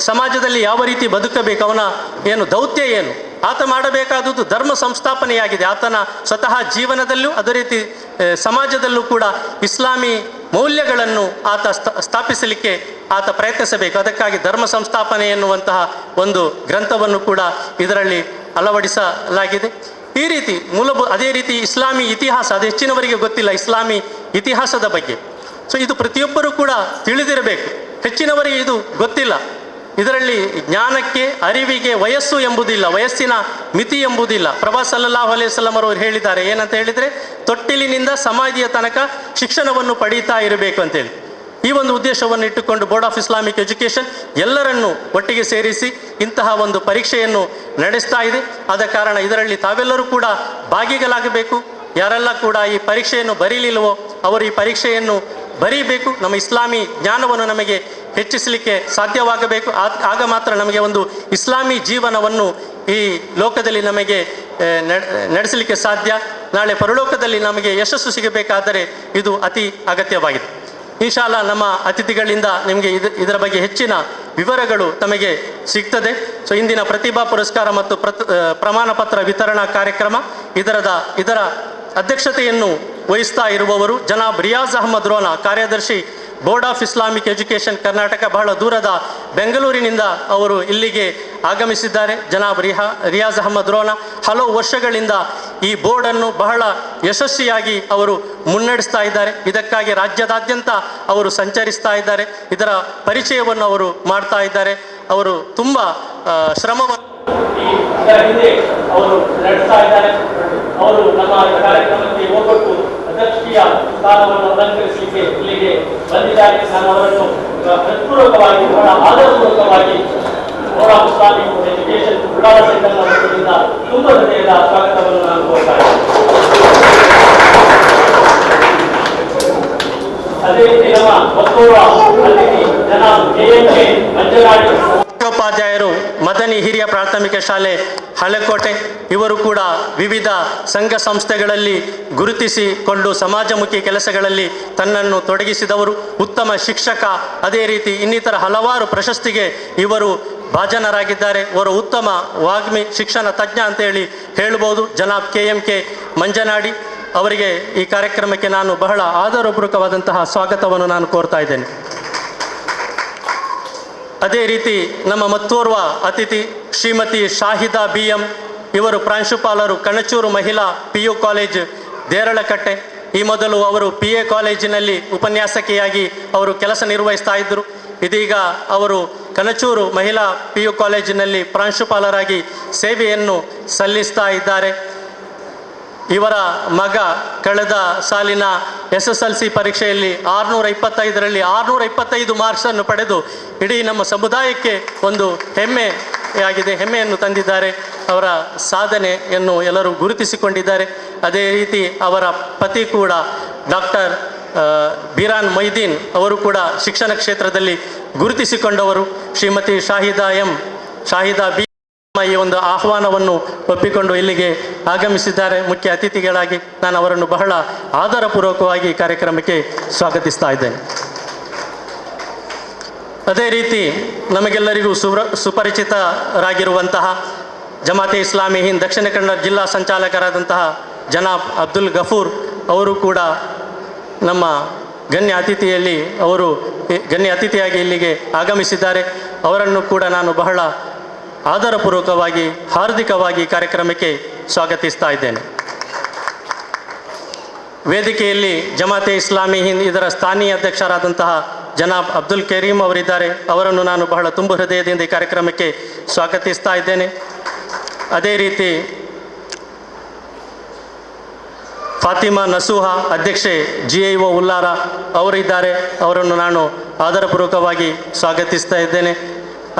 ಸಮಾಜದಲ್ಲಿ ಯಾವ ರೀತಿ ಬದುಕಬೇಕು, ಅವನ ದೌತ್ಯ ಏನು, ಆತ ಮಾಡಬೇಕಾದುದು ಧರ್ಮ ಸಂಸ್ಥಾಪನೆಯಾಗಿದೆ. ಆತನ ಸ್ವತಃ ಜೀವನದಲ್ಲೂ ಅದೇ ರೀತಿ ಸಮಾಜದಲ್ಲೂ ಕೂಡ ಇಸ್ಲಾಮಿ ಮೌಲ್ಯಗಳನ್ನು ಆತ ಸ್ಥಾಪಿಸಲಿಕ್ಕೆ ಆತ ಪ್ರಯತ್ನಿಸಬೇಕು. ಅದಕ್ಕಾಗಿ ಧರ್ಮ ಸಂಸ್ಥಾಪನೆ ಎನ್ನುವಂತಹ ಒಂದು ಗ್ರಂಥವನ್ನು ಕೂಡ ಇದರಲ್ಲಿ ಅಳವಡಿಸಲಾಗಿದೆ. ಈ ರೀತಿ ಅದೇ ರೀತಿ ಇಸ್ಲಾಮಿ ಇತಿಹಾಸ, ಅದು ಹೆಚ್ಚಿನವರಿಗೆ ಗೊತ್ತಿಲ್ಲ ಇಸ್ಲಾಮಿ ಇತಿಹಾಸದ ಬಗ್ಗೆ. ಸೊ ಇದು ಪ್ರತಿಯೊಬ್ಬರೂ ಕೂಡ ತಿಳಿದಿರಬೇಕು, ಹೆಚ್ಚಿನವರಿಗೆ ಇದು ಗೊತ್ತಿಲ್ಲ. ಇದರಲ್ಲಿ ಜ್ಞಾನಕ್ಕೆ, ಅರಿವಿಗೆ ವಯಸ್ಸು ಎಂಬುದಿಲ್ಲ, ವಯಸ್ಸಿನ ಮಿತಿ ಎಂಬುದಿಲ್ಲ. ಪ್ರಭಾ ಸಲ್ಲಲ್ಲಾಹು ಅಲೈಹಿ ವಸಲ್ಲಂ ಅವರು ಹೇಳಿದ್ದಾರೆ, ಏನಂತ ಹೇಳಿದರೆ, ತೊಟ್ಟಿಲಿನಿಂದ ಸಮಾಧಿಯ ತನಕ ಶಿಕ್ಷಣವನ್ನು ಪಡೀತಾ ಇರಬೇಕು ಅಂತೇಳಿ. ಈ ಒಂದು ಉದ್ದೇಶವನ್ನು ಇಟ್ಟುಕೊಂಡು ಬೋರ್ಡ್ ಆಫ್ ಇಸ್ಲಾಮಿಕ್ ಎಜುಕೇಷನ್ ಎಲ್ಲರನ್ನೂ ಒಟ್ಟಿಗೆ ಸೇರಿಸಿ ಇಂತಹ ಒಂದು ಪರೀಕ್ಷೆಯನ್ನು ನಡೆಸ್ತಾ ಇದೆ. ಆದ ಕಾರಣ ಇದರಲ್ಲಿ ತಾವೆಲ್ಲರೂ ಕೂಡ ಭಾಗಿಗಳಾಗಬೇಕು. ಯಾರೆಲ್ಲ ಕೂಡ ಈ ಪರೀಕ್ಷೆಯನ್ನು ಬರೀಲಿಲ್ವೋ ಅವರು ಈ ಪರೀಕ್ಷೆಯನ್ನು ಬರೀಬೇಕು. ನಮ್ಮ ಇಸ್ಲಾಮಿ ಜ್ಞಾನವನ್ನು ನಮಗೆ ಹೆಚ್ಚಿಸಲಿಕ್ಕೆ ಸಾಧ್ಯವಾಗಬೇಕು. ಆಗ ಮಾತ್ರ ನಮಗೆ ಒಂದು ಇಸ್ಲಾಮಿ ಜೀವನವನ್ನು ಈ ಲೋಕದಲ್ಲಿ ನಮಗೆ ನಡೆಸಲಿಕ್ಕೆ ಸಾಧ್ಯ. ನಾಳೆ ಪರಲೋಕದಲ್ಲಿ ನಮಗೆ ಯಶಸ್ಸು ಸಿಗಬೇಕಾದರೆ ಇದು ಅತಿ ಅಗತ್ಯವಾಗಿದೆ. ಇನ್ಶಾಲ್ಲ ನಮ್ಮ ಅತಿಥಿಗಳಿಂದ ನಿಮಗೆ ಇದರ ಬಗ್ಗೆ ಹೆಚ್ಚಿನ ವಿವರಗಳು ತಮಗೆ ಸಿಗ್ತದೆ. ಸೊ ಇಂದಿನ ಪ್ರತಿಭಾ ಪುರಸ್ಕಾರ ಮತ್ತು ಪ್ರಮಾಣ ಪತ್ರ ವಿತರಣಾ ಕಾರ್ಯಕ್ರಮ ಇದರ ಅಧ್ಯಕ್ಷತೆಯನ್ನು ವಹಿಸ್ತಾ ಇರುವವರು ಜನಾಬ್ ರಿಯಾಜ್ ಅಹಮದ್ ರೋನಾ, ಕಾರ್ಯದರ್ಶಿ board of Islamic education Karnataka. ಬಹಳ ದೂರದ ಬೆಂಗಳೂರಿನಿಂದ ಅವರು ಇಲ್ಲಿಗೆ ಆಗಮಿಸಿದ್ದಾರೆ. ಜನಾಬ್ ರಿಯಾಜ್ ಅಹಮದ್ ರೋನಾ ಹಲವು ವರ್ಷಗಳಿಂದ ಈ ಬೋರ್ಡನ್ನು ಬಹಳ ಯಶಸ್ವಿಯಾಗಿ ಅವರು ಮುನ್ನಡೆಸ್ತಾ ಇದ್ದಾರೆ. ಇದಕ್ಕಾಗಿ ರಾಜ್ಯದಾದ್ಯಂತ ಅವರು ಸಂಚರಿಸ್ತಾ ಇದ್ದಾರೆ. ಇದರ ಪರಿಚಯವನ್ನು ಅವರು ಮಾಡ್ತಾ ಇದ್ದಾರೆ. ಅವರು ತುಂಬ ಶ್ರಮವನ್ನು ಇದರ ಹಿಂದೆ ಅವರು ನಡೆಸ್ತಾ ಇದ್ದಾರೆ. ಅವರು ನಮ್ಮ ಕಾರ್ಯಕ್ರಮಕ್ಕೆ ಹೋಗ್ಬಿಟ್ಟು ಅಧ್ಯಕ್ಷೀಯ ಸ್ಥಾನವನ್ನು ಅಲಂಕರಿಸಲಿಕ್ಕೆ ಇಲ್ಲಿಗೆ ಬಂದಿದ್ದಾರೆ. ನಾನು ಅವರನ್ನು ಹೃತ್ಪೂರ್ವಕವಾಗಿ ಬಹಳ ಆದರಪೂರ್ವಕವಾಗಿ board of Islamic education Ullal ಸೆಂಟರ್ನ ವತಿಯಿಂದ ತುಂಬ ಹೃದಯದ ಸ್ವಾಗತವನ್ನು ನಾನು ಕೋರ್ತಾ ಇದ್ದೇನೆ. ಅದೇ ರೀತಿ ನಮ್ಮ ಮತ್ತೋರ್ವ ಅತಿಥಿ ಜನಾಬ್ KMK ಮಂಜನಾಡಿ ಉಪಾಧ್ಯಾಯರು, ಮದನಿ ಹಿರಿಯ ಪ್ರಾಥಮಿಕ ಶಾಲೆ ಹಳೆಕೋಟೆ. ಇವರು ಕೂಡ ವಿವಿಧ ಸಂಘ ಸಂಸ್ಥೆಗಳಲ್ಲಿ ಗುರುತಿಸಿಕೊಂಡು ಸಮಾಜಮುಖಿ ಕೆಲಸಗಳಲ್ಲಿ ತನ್ನನ್ನು ತೊಡಗಿಸಿದವರು, ಉತ್ತಮ ಶಿಕ್ಷಕ. ಅದೇ ರೀತಿ ಇನ್ನಿತರ ಹಲವಾರು ಪ್ರಶಸ್ತಿಗೆ ಇವರು ಭಾಜನರಾಗಿದ್ದಾರೆ. ಅವರು ಉತ್ತಮ ವಾಗ್ಮಿ, ಶಿಕ್ಷಣ ತಜ್ಞ ಅಂತೇಳಿ ಹೇಳ್ಬೋದು. ಜನಾಬ್ KMK ಮಂಜನಾಡಿ ಅವರಿಗೆ ಈ ಕಾರ್ಯಕ್ರಮಕ್ಕೆ ನಾನು ಬಹಳ ಆದರಪೂರ್ವಕವಾದಂತಹ ಸ್ವಾಗತವನ್ನು ನಾನು ಕೋರ್ತಾ ಇದ್ದೇನೆ. ಅದೇ ರೀತಿ ನಮ್ಮ ಮತ್ತೋರ್ವ ಅತಿಥಿ ಶ್ರೀಮತಿ ಶಾಹಿದಾ BM, ಇವರು ಪ್ರಾಂಶುಪಾಲರು ಕಣಚೂರು ಮಹಿಳಾ PU ಕಾಲೇಜ್ ದೇರಳಕಟ್ಟೆ. ಈ ಮೊದಲು ಅವರು PA ಕಾಲೇಜಿನಲ್ಲಿ ಉಪನ್ಯಾಸಕಿಯಾಗಿ ಅವರು ಕೆಲಸ ನಿರ್ವಹಿಸ್ತಾ ಇದ್ದರು. ಇದೀಗ ಅವರು ಕಣಚೂರು ಮಹಿಳಾ PU ಕಾಲೇಜಿನಲ್ಲಿ ಪ್ರಾಂಶುಪಾಲರಾಗಿ ಸೇವೆಯನ್ನು ಸಲ್ಲಿಸ್ತಾ ಇದ್ದಾರೆ. ಇವರ ಮಗ ಕಳೆದ ಸಾಲಿನ SSLC ಪರೀಕ್ಷೆಯಲ್ಲಿ 625ರಲ್ಲಿ 625 ಮಾರ್ಕ್ಸನ್ನು ಪಡೆದು ಇಡೀ ನಮ್ಮ ಸಮುದಾಯಕ್ಕೆ ಒಂದು ಹೆಮ್ಮೆಯನ್ನು ತಂದಿದ್ದಾರೆ. ಅವರ ಸಾಧನೆಯನ್ನು ಎಲ್ಲರೂ ಗುರುತಿಸಿಕೊಂಡಿದ್ದಾರೆ. ಅದೇ ರೀತಿ ಅವರ ಪತಿ ಕೂಡ ಡಾಕ್ಟರ್ ಬಿರಾನ್ ಮೊಯ್ದೀನ್ ಅವರು ಕೂಡ ಶಿಕ್ಷಣ ಕ್ಷೇತ್ರದಲ್ಲಿ ಗುರುತಿಸಿಕೊಂಡವರು. ಶ್ರೀಮತಿ ಶಾಹಿದಾ B ಈ ಒಂದು ಆಹ್ವಾನವನ್ನು ಒಪ್ಪಿಕೊಂಡು ಇಲ್ಲಿಗೆ ಆಗಮಿಸಿದ್ದಾರೆ ಮುಖ್ಯ ಅತಿಥಿಗಳಾಗಿ. ನಾನು ಅವರನ್ನು ಬಹಳ ಆದರಪೂರ್ವಕವಾಗಿ ಕಾರ್ಯಕ್ರಮಕ್ಕೆ ಸ್ವಾಗತಿಸ್ತಾ ಇದ್ದೇನೆ. ಅದೇ ರೀತಿ ನಮಗೆಲ್ಲರಿಗೂ ಸುಪರಿಚಿತರಾಗಿರುವಂತಹ ಜಮಾತೆ ಇಸ್ಲಾಮಿ ಹಿಂದ್ ದಕ್ಷಿಣ ಕನ್ನಡ ಜಿಲ್ಲಾ ಸಂಚಾಲಕರಾದಂತಹ ಜನಾಬ್ ಅಬ್ದುಲ್ ಗಫೂರ್ ಅವರು ಕೂಡ ನಮ್ಮ ಗಣ್ಯ ಅತಿಥಿಯಾಗಿ ಇಲ್ಲಿಗೆ ಆಗಮಿಸಿದ್ದಾರೆ. ಅವರನ್ನು ಕೂಡ ನಾನು ಬಹಳ ಆದರಪೂರ್ವಕವಾಗಿ ಹಾರ್ದಿಕವಾಗಿ ಕಾರ್ಯಕ್ರಮಕ್ಕೆ ಸ್ವಾಗತಿಸ್ತಾ ಇದ್ದೇನೆ. ವೇದಿಕೆಯಲ್ಲಿ ಜಮಾತೆ ಇಸ್ಲಾಮಿ ಹಿಂದ್ ಇದರ ಸ್ಥಾನೀಯ ಅಧ್ಯಕ್ಷರಾದಂತಹ ಜನಾಬ್ ಅಬ್ದುಲ್ ಕರೀಂ ಅವರಿದ್ದಾರೆ. ಅವರನ್ನು ನಾನು ಬಹಳ ತುಂಬ ಹೃದಯದಿಂದ ಈ ಕಾರ್ಯಕ್ರಮಕ್ಕೆ ಸ್ವಾಗತಿಸ್ತಾ ಇದ್ದೇನೆ. ಅದೇ ರೀತಿ ಫಾತಿಮಾ ನಸೂಹಾ ಅಧ್ಯಕ್ಷೆ GIO ಉಲ್ಲಾರ ಅವರಿದ್ದಾರೆ. ಅವರನ್ನು ನಾನು ಆದರಪೂರ್ವಕವಾಗಿ ಸ್ವಾಗತಿಸ್ತಾ ಇದ್ದೇನೆ.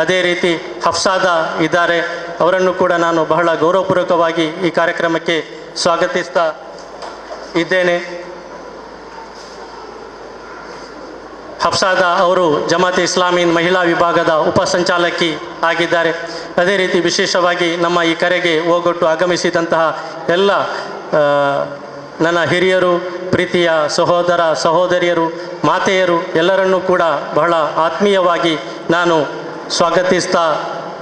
ಅದೇ ರೀತಿ ಹಫ್ಸಾದಾ ಇದ್ದಾರೆ. ಅವರನ್ನು ಕೂಡ ನಾನು ಬಹಳ ಗೌರವಪೂರ್ವಕವಾಗಿ ಈ ಕಾರ್ಯಕ್ರಮಕ್ಕೆ ಸ್ವಾಗತಿಸ್ತಾ ಇದ್ದೇನೆ. ಹಫ್ಸಾದಾ ಅವರು ಜಮಾತೆ ಇಸ್ಲಾಮಿ ಮಹಿಳಾ ವಿಭಾಗದ ಉಪಸಂಚಾಲಕಿ ಆಗಿದ್ದಾರೆ. ಅದೇ ರೀತಿ ವಿಶೇಷವಾಗಿ ನಮ್ಮ ಈ ಕರೆಗೆ ಹೋಗೊಟ್ಟು ಆಗಮಿಸಿದಂತಹ ಎಲ್ಲ ನನ್ನ ಹಿರಿಯರು, ಪ್ರೀತಿಯ ಸಹೋದರ ಸಹೋದರಿಯರು, ಮಾತೆಯರು ಎಲ್ಲರನ್ನೂ ಕೂಡ ಬಹಳ ಆತ್ಮೀಯವಾಗಿ ನಾನು ಸ್ವಾಗತಿಸ್ತಾ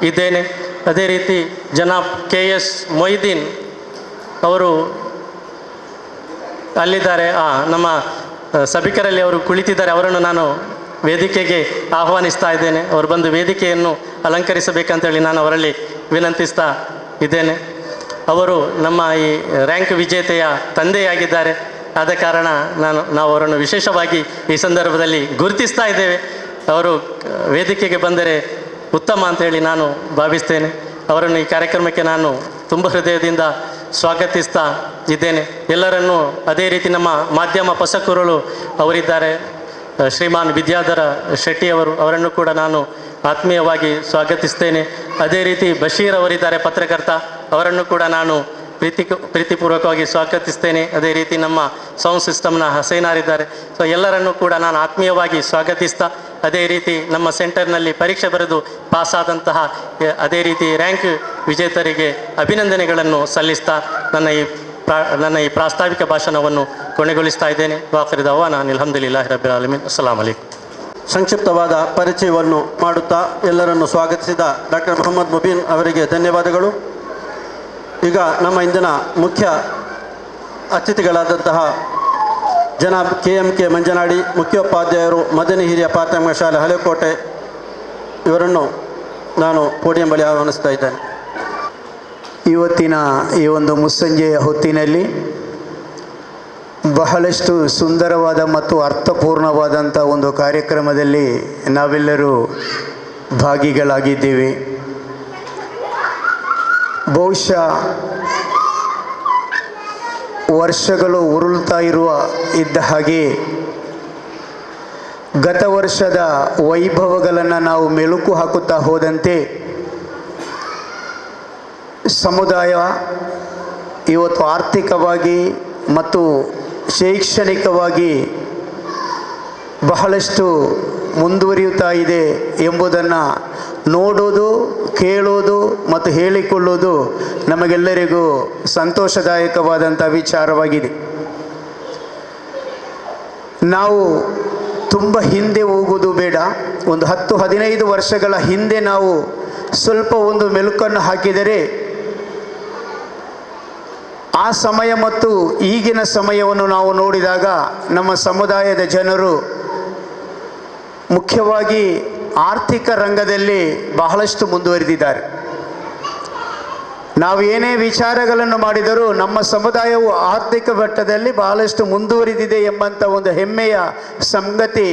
ಇದ್ದೇನೆ. ಅದೇ ರೀತಿ ಜನಾಬ್ KS ಮೊಯ್ದೀನ್ ಅವರು ಅಲ್ಲಿದ್ದಾರೆ. ನಮ್ಮ ಸಭಿಕರಲ್ಲಿ ಅವರು ಕುಳಿತಿದ್ದಾರೆ. ಅವರನ್ನು ನಾನು ವೇದಿಕೆಗೆ ಆಹ್ವಾನಿಸ್ತಾ ಇದ್ದೇನೆ. ಅವರು ಬಂದು ವೇದಿಕೆಯನ್ನು ಅಲಂಕರಿಸಬೇಕಂತೇಳಿ ನಾನು ಅವರಲ್ಲಿ ವಿನಂತಿಸ್ತಾ ಇದ್ದೇನೆ. ಅವರು ನಮ್ಮ ಈ ರ್ಯಾಂಕ್ ವಿಜೇತೆಯ ತಂದೆಯಾಗಿದ್ದಾರೆ. ಆದ ಕಾರಣ ನಾವು ಅವರನ್ನು ವಿಶೇಷವಾಗಿ ಈ ಸಂದರ್ಭದಲ್ಲಿ ಗುರುತಿಸ್ತಾ ಇದ್ದೇವೆ. ಅವರು ವೇದಿಕೆಗೆ ಬಂದರೆ ಉತ್ತಮ ಅಂತೇಳಿ ನಾನು ಭಾವಿಸ್ತೇನೆ. ಅವರನ್ನು ಈ ಕಾರ್ಯಕ್ರಮಕ್ಕೆ ನಾನು ತುಂಬ ಹೃದಯದಿಂದ ಸ್ವಾಗತಿಸ್ತಾ ಇದ್ದೇನೆ ಎಲ್ಲರನ್ನೂ. ಅದೇ ರೀತಿ ನಮ್ಮ ಮಾಧ್ಯಮ ಪಸಕುರುಳು ಅವರಿದ್ದಾರೆ, ಶ್ರೀಮಾನ್ ವಿದ್ಯಾಧರ ಶೆಟ್ಟಿಯವರು, ಅವರನ್ನು ಕೂಡ ನಾನು ಆತ್ಮೀಯವಾಗಿ ಸ್ವಾಗತಿಸ್ತೇನೆ. ಅದೇ ರೀತಿ ಬಶೀರ್ ಅವರಿದ್ದಾರೆ, ಪತ್ರಕರ್ತ, ಅವರನ್ನು ಕೂಡ ನಾನು ಪ್ರೀತಿಪೂರ್ವಕವಾಗಿ ಸ್ವಾಗತಿಸ್ತೇನೆ. ಅದೇ ರೀತಿ ನಮ್ಮ ಸೌಂಡ್ ಸಿಸ್ಟಮ್ನ ಹಸೈನಾರಿದ್ದಾರೆ. ಸೊ ಎಲ್ಲರನ್ನೂ ಕೂಡ ನಾನು ಆತ್ಮೀಯವಾಗಿ ಸ್ವಾಗತಿಸ್ತಾ, ಅದೇ ರೀತಿ ನಮ್ಮ ಸೆಂಟರ್ನಲ್ಲಿ ಪರೀಕ್ಷೆ ಬರೆದು ಪಾಸಾದಂತಹ ಅದೇ ರೀತಿ ರ್ಯಾಂಕ್ ವಿಜೇತರಿಗೆ ಅಭಿನಂದನೆಗಳನ್ನು ಸಲ್ಲಿಸ್ತಾ ನನ್ನ ಈ ಪ್ರಾಸ್ತಾವಿಕ ಭಾಷಣವನ್ನು ಕೊನೆಗೊಳಿಸ್ತಾ ಇದ್ದೇನೆ. ವಾಖಿರ್ ದವಾನಾ ಅಲ್ಹಮ್ದುಲಿಲ್ಲಾಹಿ ರಬ್ಬಿಲ್ ಆಲಮೀನ್. ಅಸ್ಸಲಾಮು ಅಲೈಕುಂ. ಸಂಕ್ಷಿಪ್ತವಾದ ಪರಿಚಯವನ್ನು ಮಾಡುತ್ತಾ ಎಲ್ಲರನ್ನು ಸ್ವಾಗತಿಸಿದ ಡಾಕ್ಟರ್ ಮೊಹಮ್ಮದ್ ಮುಬೀನ್ ಅವರಿಗೆ ಧನ್ಯವಾದಗಳು. ಈಗ ನಮ್ಮ ಇಂದಿನ ಮುಖ್ಯ ಅತಿಥಿಗಳಾದಂತಹ ಜನಾಬ್ KMK ಮಂಜನಾಡಿ, ಮುಖ್ಯೋಪಾಧ್ಯಾಯರು ಮದನಿ ಹಿರಿಯ ಪ್ರಾಥಮಿಕ ಶಾಲೆ ಹಳೆಕೋಟೆ, ಇವರನ್ನು ನಾನು ಪೋಡಿಯಂ ಬಳಿ ಆಹ್ವಾನಿಸ್ತಾ ಇದ್ದೇನೆ. ಇವತ್ತಿನ ಈ ಒಂದು ಮುಸ್ಸಂಜೆಯ ಹೊತ್ತಿನಲ್ಲಿ ಬಹಳಷ್ಟು ಸುಂದರವಾದ ಮತ್ತು ಅರ್ಥಪೂರ್ಣವಾದಂಥ ಒಂದು ಕಾರ್ಯಕ್ರಮದಲ್ಲಿ ನಾವೆಲ್ಲರೂ ಭಾಗಿಗಳಾಗಿದ್ದೇವೆ. ಬಹುಶಃ ವರ್ಷಗಳು ಉರುಳ್ತಾ ಇದ್ದ ಹಾಗೆ ಗತ ವರ್ಷದ ವೈಭವಗಳನ್ನು ನಾವು ಮೆಲುಕು ಹಾಕುತ್ತಾ ಹೋದಂತೆ ಸಮುದಾಯ ಇವತ್ತು ಆರ್ಥಿಕವಾಗಿ ಮತ್ತು ಶೈಕ್ಷಣಿಕವಾಗಿ ಬಹಳಷ್ಟು ಮುಂದುವರಿಯುತ್ತಾ ಇದೆ ಎಂಬುದನ್ನು ನೋಡೋದು, ಕೇಳೋದು ಮತ್ತು ಹೇಳಿಕೊಳ್ಳೋದು ನಮಗೆಲ್ಲರಿಗೂ ಸಂತೋಷದಾಯಕವಾದಂಥ ವಿಚಾರವಾಗಿದೆ. ನಾವು ತುಂಬ ಹಿಂದೆ ಹೋಗುವುದು ಬೇಡ. ಒಂದು 10-15 ವರ್ಷಗಳ ಹಿಂದೆ ನಾವು ಸ್ವಲ್ಪ ಒಂದು ಮೆಲುಕನ್ನು ಹಾಕಿದರೆ ಆ ಸಮಯ ಮತ್ತು ಈಗಿನ ಸಮಯವನ್ನು ನಾವು ನೋಡಿದಾಗ ನಮ್ಮ ಸಮುದಾಯದ ಜನರು ಮುಖ್ಯವಾಗಿ ಆರ್ಥಿಕ ರಂಗದಲ್ಲಿ ಬಹಳಷ್ಟು ಮುಂದುವರಿದಿದ್ದಾರೆ. ನಾವು ಏನೇ ವಿಚಾರಗಳನ್ನು ಮಾಡಿದರೂ ನಮ್ಮ ಸಮುದಾಯವು ಆರ್ಥಿಕ ಮಟ್ಟದಲ್ಲಿ ಬಹಳಷ್ಟು ಮುಂದುವರಿದಿದೆ ಎಂಬಂಥ ಒಂದು ಹೆಮ್ಮೆಯ ಸಂಗತಿ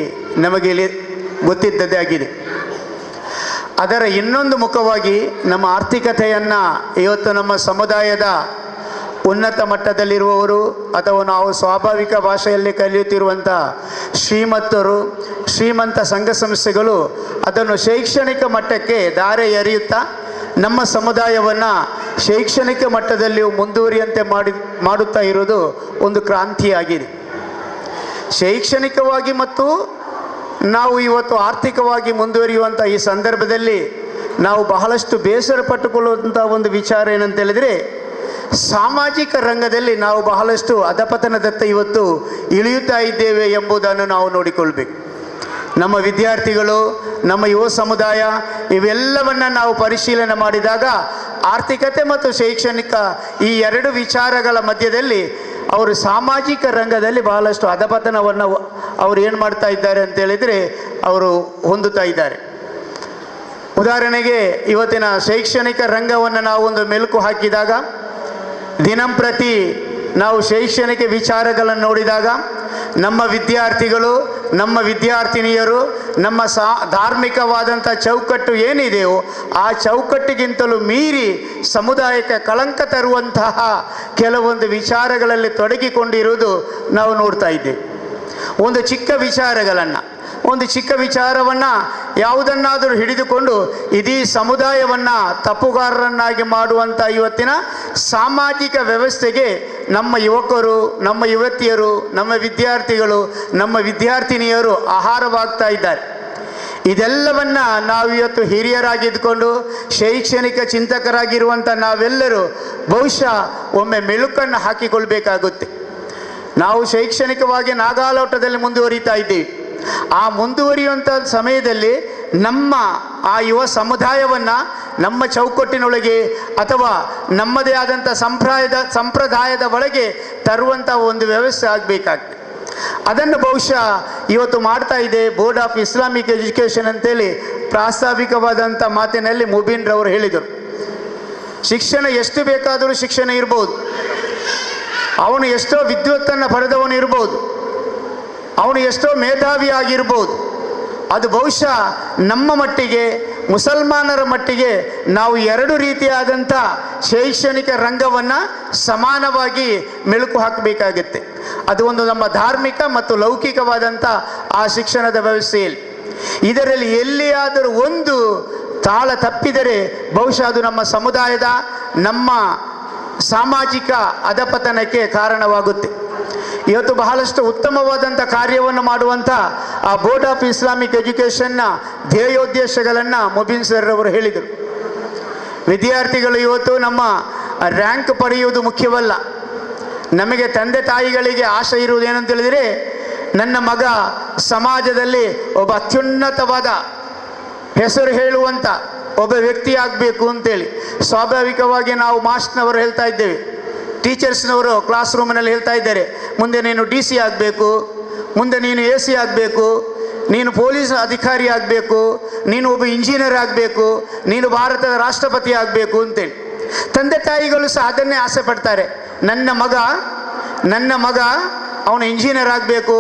ನಮಗೆ ಗೊತ್ತಿದ್ದದೇ ಆಗಿದೆ. ಅದರ ಇನ್ನೊಂದು ಮುಖವಾಗಿ ನಮ್ಮ ಆರ್ಥಿಕತೆಯನ್ನು ಇವತ್ತು ನಮ್ಮ ಸಮುದಾಯದ ಉನ್ನತ ಮಟ್ಟದಲ್ಲಿರುವವರು ಅಥವಾ ನಾವು ಸ್ವಾಭಾವಿಕ ಭಾಷೆಯಲ್ಲಿ ಕಲಿಯುತ್ತಿರುವಂಥ ಶ್ರೀಮಂತರು, ಶ್ರೀಮಂತ ಸಂಘ ಸಂಸ್ಥೆಗಳು ಅದನ್ನು ಶೈಕ್ಷಣಿಕ ಮಟ್ಟಕ್ಕೆ ದಾರಿ ಎರೆಯುತ್ತಾ ನಮ್ಮ ಸಮುದಾಯವನ್ನು ಶೈಕ್ಷಣಿಕ ಮಟ್ಟದಲ್ಲಿಯೂ ಮುಂದುವರಿಯುವಂತೆ ಮಾಡುತ್ತಾ ಇರೋದು ಒಂದು ಕ್ರಾಂತಿಯಾಗಿದೆ. ಶೈಕ್ಷಣಿಕವಾಗಿ ಮತ್ತು ನಾವು ಇವತ್ತು ಆರ್ಥಿಕವಾಗಿ ಮುಂದುವರಿಯುವಂಥ ಈ ಸಂದರ್ಭದಲ್ಲಿ ನಾವು ಬಹಳಷ್ಟು ಬೇಸರ ಪಟ್ಟುಕೊಳ್ಳುವಂಥ ಒಂದು ವಿಚಾರ ಏನಂತ ಹೇಳಿದರೆ, ಸಾಮಾಜಿಕ ರಂಗದಲ್ಲಿ ನಾವು ಬಹಳಷ್ಟು ಅಧಪತನದತ್ತ ಇವತ್ತು ಇಳಿಯುತ್ತಾ ಇದ್ದೇವೆ ಎಂಬುದನ್ನು ನಾವು ನೋಡಿಕೊಳ್ಬೇಕು. ನಮ್ಮ ವಿದ್ಯಾರ್ಥಿಗಳು, ನಮ್ಮ ಯುವ ಸಮುದಾಯ ಇವೆಲ್ಲವನ್ನು ನಾವು ಪರಿಶೀಲನೆ ಮಾಡಿದಾಗ ಆರ್ಥಿಕತೆ ಮತ್ತು ಶೈಕ್ಷಣಿಕ ಈ ಎರಡು ವಿಚಾರಗಳ ಮಧ್ಯದಲ್ಲಿ ಅವರು ಸಾಮಾಜಿಕ ರಂಗದಲ್ಲಿ ಬಹಳಷ್ಟು ಅಧಪತನವನ್ನು ಅವರು ಏನು ಮಾಡ್ತಾ ಇದ್ದಾರೆ ಅಂತೇಳಿದರೆ ಅವರು ಹೊಂದುತ್ತಾ ಇದ್ದಾರೆ. ಉದಾಹರಣೆಗೆ ಇವತ್ತಿನ ಶೈಕ್ಷಣಿಕ ರಂಗವನ್ನು ನಾವು ಒಂದು ಮೆಲುಕು ಹಾಕಿದಾಗ, ದಿನಂಪ್ರತಿ ನಾವು ಶೈಕ್ಷಣಿಕ ವಿಚಾರಗಳನ್ನು ನೋಡಿದಾಗ ನಮ್ಮ ವಿದ್ಯಾರ್ಥಿಗಳು, ನಮ್ಮ ವಿದ್ಯಾರ್ಥಿನಿಯರು ನಮ್ಮ ಧಾರ್ಮಿಕವಾದಂಥ ಚೌಕಟ್ಟು ಏನಿದೆಯೋ ಆ ಚೌಕಟ್ಟಿಗಿಂತಲೂ ಮೀರಿ ಸಮುದಾಯಕ್ಕೆ ಕಳಂಕ ತರುವಂತಹ ಕೆಲವೊಂದು ವಿಚಾರಗಳಲ್ಲಿ ತೊಡಗಿಕೊಂಡಿರುವುದು ನಾವು ನೋಡ್ತಾ ಇದ್ದೇವೆ. ಒಂದು ಚಿಕ್ಕ ವಿಚಾರವನ್ನು ಯಾವುದನ್ನಾದರೂ ಹಿಡಿದುಕೊಂಡು ಇಡೀ ಸಮುದಾಯವನ್ನು ತಪ್ಪುಗಾರರನ್ನಾಗಿ ಮಾಡುವಂಥ ಇವತ್ತಿನ ಸಾಮಾಜಿಕ ವ್ಯವಸ್ಥೆಗೆ ನಮ್ಮ ಯುವಕರು, ನಮ್ಮ ಯುವತಿಯರು, ನಮ್ಮ ವಿದ್ಯಾರ್ಥಿಗಳು, ನಮ್ಮ ವಿದ್ಯಾರ್ಥಿನಿಯರು ಆಹಾರವಾಗ್ತಾ ಇದ್ದಾರೆ. ಇದೆಲ್ಲವನ್ನು ನಾವು ಇವತ್ತು ಹಿರಿಯರಾಗಿದ್ದುಕೊಂಡು ಶೈಕ್ಷಣಿಕ ಚಿಂತಕರಾಗಿರುವಂಥ ನಾವೆಲ್ಲರೂ ಬಹುಶಃ ಒಮ್ಮೆ ಮೆಲುಕನ್ನು ಹಾಕಿಕೊಳ್ಬೇಕಾಗುತ್ತೆ. ನಾವು ಶೈಕ್ಷಣಿಕವಾಗಿ ನಾಗಾಲೋಟದಲ್ಲಿ ಮುಂದುವರಿತಾ ಇದ್ದೀವಿ. ಆ ಮುಂದುವರಿಯುವಂಥ ಸಮಯದಲ್ಲಿ ನಮ್ಮ ಆ ಯುವ ಸಮುದಾಯವನ್ನು ನಮ್ಮ ಚೌಕಟ್ಟಿನೊಳಗೆ ಅಥವಾ ನಮ್ಮದೇ ಆದಂಥ ಸಂಪ್ರದಾಯದ ಒಳಗೆ ತರುವಂಥ ಒಂದು ವ್ಯವಸ್ಥೆ ಆಗಬೇಕಾಗ್ತದೆ. ಅದನ್ನು ಬಹುಶಃ ಇವತ್ತು ಮಾಡ್ತಾ ಇದೆ ಬೋರ್ಡ್ ಆಫ್ ಇಸ್ಲಾಮಿಕ್ ಎಜುಕೇಷನ್ ಅಂತೇಳಿ ಪ್ರಾಸ್ತಾವಿಕವಾದಂಥ ಮಾತಿನಲ್ಲಿ ಮುಬೀನ್ ರವರು ಹೇಳಿದರು. ಶಿಕ್ಷಣ ಎಷ್ಟು ಬೇಕಾದರೂ ಶಿಕ್ಷಣ ಇರ್ಬೋದು, ಅವನು ಎಷ್ಟೋ ವಿದ್ವತ್ತನ್ನು ಪಡೆದವನು ಇರ್ಬೋದು, ಅವನು ಎಷ್ಟೋ ಮೇಧಾವಿ ಆಗಿರ್ಬೋದು, ಅದು ಬಹುಶಃ ನಮ್ಮ ಮಟ್ಟಿಗೆ ಮುಸಲ್ಮಾನರ ಮಟ್ಟಿಗೆ ನಾವು ಎರಡು ರೀತಿಯಾದಂಥ ಶೈಕ್ಷಣಿಕ ರಂಗವನ್ನು ಸಮಾನವಾಗಿ ಮೆಲುಕು ಹಾಕಬೇಕಾಗುತ್ತೆ. ಅದು ಒಂದು ನಮ್ಮ ಧಾರ್ಮಿಕ ಮತ್ತು ಲೌಕಿಕವಾದಂಥ ಆ ಶಿಕ್ಷಣದ ವ್ಯವಸ್ಥೆಯಲ್ಲಿ. ಇದರಲ್ಲಿ ಎಲ್ಲಿಯಾದರೂ ಒಂದು ತಾಳ ತಪ್ಪಿದರೆ ಬಹುಶಃ ಅದು ನಮ್ಮ ಸಮುದಾಯದ, ನಮ್ಮ ಸಾಮಾಜಿಕ ಅಧಪತನಕ್ಕೆ ಕಾರಣವಾಗುತ್ತೆ. ಇವತ್ತು ಬಹಳಷ್ಟು ಉತ್ತಮವಾದಂಥ ಕಾರ್ಯವನ್ನು ಮಾಡುವಂಥ ಆ ಬೋರ್ಡ್ ಆಫ್ ಇಸ್ಲಾಮಿಕ್ ಎಜುಕೇಷನ್ನ ಧ್ಯೇಯೋದ್ದೇಶಗಳನ್ನು ಮುಬೀನ್ ಸರ್ ಅವರು ಹೇಳಿದರು. ವಿದ್ಯಾರ್ಥಿಗಳು ಇವತ್ತು ನಮ್ಮ ರ್ಯಾಂಕ್ ಪಡೆಯುವುದು ಮುಖ್ಯವಲ್ಲ. ನಮಗೆ ತಂದೆ ತಾಯಿಗಳಿಗೆ ಆಶೆ ಇರುವುದು ಏನಂತ ಹೇಳಿದರೆ, ನನ್ನ ಮಗ ಸಮಾಜದಲ್ಲಿ ಒಬ್ಬ ಅತ್ಯುನ್ನತವಾದ ಹೆಸರು ಹೇಳುವಂಥ ಒಬ್ಬ ವ್ಯಕ್ತಿ ಆಗಬೇಕು ಅಂತೇಳಿ. ಸ್ವಾಭಾವಿಕವಾಗಿ ನಾವು ಮಾಸ್ಟ್ನವರು ಹೇಳ್ತಾ ಇದ್ದೇವೆ, ಟೀಚರ್ಸ್ನವರು ಕ್ಲಾಸ್ ರೂಮಿನಲ್ಲಿ ಹೇಳ್ತಾ ಇದ್ದಾರೆ, ಮುಂದೆ ನೀನು DC ಆಗಬೇಕು, ಮುಂದೆ ನೀನು AC ಆಗಬೇಕು, ನೀನು ಪೊಲೀಸ್ ಅಧಿಕಾರಿ ಆಗಬೇಕು, ನೀನು ಒಬ್ಬ ಇಂಜಿನಿಯರ್ ಆಗಬೇಕು, ನೀನು ಭಾರತದ ರಾಷ್ಟ್ರಪತಿ ಆಗಬೇಕು ಅಂತೇಳಿ. ತಂದೆ ತಾಯಿಗಳು ಸಹ ಅದನ್ನೇ ಆಸೆ ಪಡ್ತಾರೆ. ನನ್ನ ಮಗ ಅವನು ಇಂಜಿನಿಯರ್ ಆಗಬೇಕು,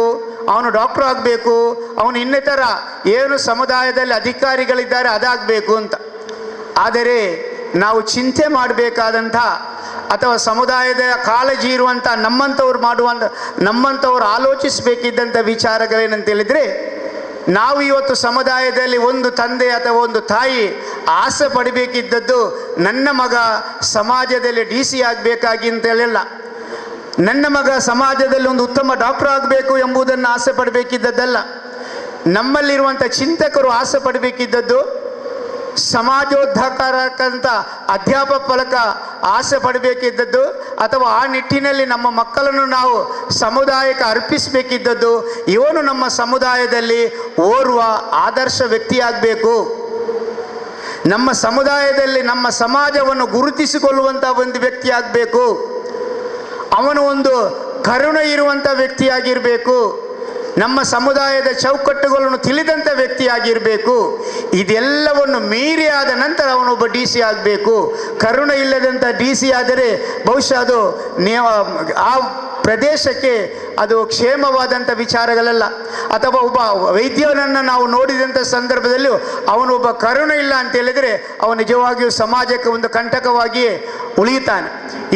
ಅವನು ಡಾಕ್ಟ್ರ್ ಆಗಬೇಕು, ಅವನು ಇನ್ನಿತರ ಏನು ಸಮುದಾಯದಲ್ಲಿ ಅಧಿಕಾರಿಗಳಿದ್ದಾರೆ ಅದಾಗಬೇಕು ಅಂತ. ಆದರೆ ನಾವು ಚಿಂತೆ ಮಾಡಬೇಕಾದಂಥ ಅಥವಾ ಸಮುದಾಯದ ಕಾಳಜಿ ಇರುವಂಥ ನಮ್ಮಂಥವ್ರು ಆಲೋಚಿಸಬೇಕಿದ್ದಂಥ ವಿಚಾರಗಳೇನಂತ ಹೇಳಿದರೆ, ನಾವು ಇವತ್ತು ಸಮುದಾಯದಲ್ಲಿ ಒಂದು ತಂದೆ ಅಥವಾ ಒಂದು ತಾಯಿ ಆಸೆ ಪಡಬೇಕಿದ್ದದ್ದು ನನ್ನ ಮಗ ಸಮಾಜದಲ್ಲಿ DC ಆಗಬೇಕಾಗಿ ಅಂತೇಳಿಲ್ಲ, ನನ್ನ ಮಗ ಸಮಾಜದಲ್ಲಿ ಒಂದು ಉತ್ತಮ ಡಾಕ್ಟರ್ ಆಗಬೇಕು ಎಂಬುದನ್ನು ಆಸೆ ಪಡಬೇಕಿದ್ದದ್ದಲ್ಲ. ನಮ್ಮಲ್ಲಿರುವಂಥ ಚಿಂತಕರು ಆಸೆ ಪಡಬೇಕಿದ್ದದ್ದು ಸಮಾಜೋದ್ಧಾರಕಂತ ಅಧ್ಯಾಪಕ ಫಲಕ ಆಸೆ ಪಡಬೇಕಿದ್ದದ್ದು, ಅಥವಾ ಆ ನಿಟ್ಟಿನಲ್ಲಿ ನಮ್ಮ ಮಕ್ಕಳನ್ನು ನಾವು ಸಮುದಾಯಕ್ಕೆ ಅರ್ಪಿಸಬೇಕಿದ್ದದ್ದು, ಇವನು ನಮ್ಮ ಸಮುದಾಯದಲ್ಲಿ ಓರ್ವ ಆದರ್ಶ ವ್ಯಕ್ತಿಯಾಗಬೇಕು, ನಮ್ಮ ಸಮುದಾಯದಲ್ಲಿ ನಮ್ಮ ಸಮಾಜವನ್ನು ಗುರುತಿಸಿಕೊಳ್ಳುವಂಥ ಒಂದು ವ್ಯಕ್ತಿಯಾಗಬೇಕು, ಅವನು ಒಂದು ಕರುಣೆ ಇರುವಂಥ ವ್ಯಕ್ತಿಯಾಗಿರಬೇಕು, ನಮ್ಮ ಸಮುದಾಯದ ಚೌಕಟ್ಟುಗಳನ್ನು ತಿಳಿದಂಥ ವ್ಯಕ್ತಿಯಾಗಿರಬೇಕು. ಇದೆಲ್ಲವನ್ನು ಮೀರಿ ಆದ ನಂತರ ಅವನೊಬ್ಬ DC ಆಗಬೇಕು. ಕರುಣೆ ಇಲ್ಲದಂಥ DC ಆದರೆ ಬಹುಶಃ ಅದು ಆ ಪ್ರದೇಶಕ್ಕೆ ಅದು ಕ್ಷೇಮವಾದಂಥ ವಿಚಾರಗಳಲ್ಲ. ಅಥವಾ ಒಬ್ಬ ವೈದ್ಯನನ್ನು ನಾವು ನೋಡಿದಂಥ ಸಂದರ್ಭದಲ್ಲೂ ಅವನೊಬ್ಬ ಕರುಣೆ ಇಲ್ಲ ಅಂತ ಹೇಳಿದರೆ ಅವನು ನಿಜವಾಗಿಯೂ ಸಮಾಜಕ್ಕೆ ಒಂದು ಕಂಟಕವಾಗಿಯೇ ಉಳಿಯುತ್ತಾನೆ.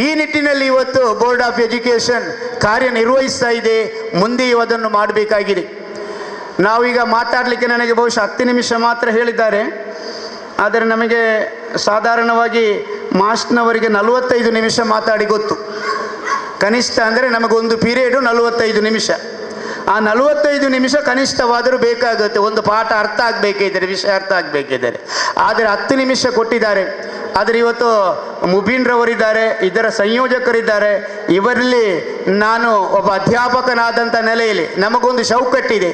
ಈ ನಿಟ್ಟಿನಲ್ಲಿ ಇವತ್ತು ಬೋರ್ಡ್ ಆಫ್ ಎಜುಕೇಷನ್ ಕಾರ್ಯನಿರ್ವಹಿಸ್ತಾ ಇದೆ, ಮುಂದೆಯೂ ಅದನ್ನು ಮಾಡಬೇಕಾಗಿದೆ. ನಾವೀಗ ಮಾತಾಡಲಿಕ್ಕೆ ನನಗೆ ಬಹುಶಃ 10 ನಿಮಿಷ ಮಾತ್ರ ಹೇಳಿದ್ದಾರೆ. ಆದರೆ ನಮಗೆ ಸಾಧಾರಣವಾಗಿ ಮಾಸ್ಟ್ನವರಿಗೆ 45 ನಿಮಿಷ ಮಾತಾಡಿ ಗೊತ್ತು. ಕನಿಷ್ಠ ಅಂದರೆ ನಮಗೊಂದು ಪೀರಿಯಡು 45 ನಿಮಿಷ. ಆ 45 ನಿಮಿಷ ಕನಿಷ್ಠವಾದರೂ ಬೇಕಾಗುತ್ತೆ, ಒಂದು ಪಾಠ ಅರ್ಥ ಆಗಬೇಕಿದ್ದಾರೆ, ವಿಷಯ ಅರ್ಥ ಆಗಬೇಕಿದ್ದಾರೆ. ಆದರೆ 10 ನಿಮಿಷ ಕೊಟ್ಟಿದ್ದಾರೆ. ಆದರೆ ಇವತ್ತು ಮುಬೀನ್ರವರಿದ್ದಾರೆ, ಇದರ ಸಂಯೋಜಕರಿದ್ದಾರೆ. ಇವರಲ್ಲಿ ನಾನು ಒಬ್ಬ ಅಧ್ಯಾಪಕನಾದಂಥ ನೆಲೆಯಲ್ಲಿ ನಮಗೊಂದು ಚೌಕಟ್ಟಿದೆ,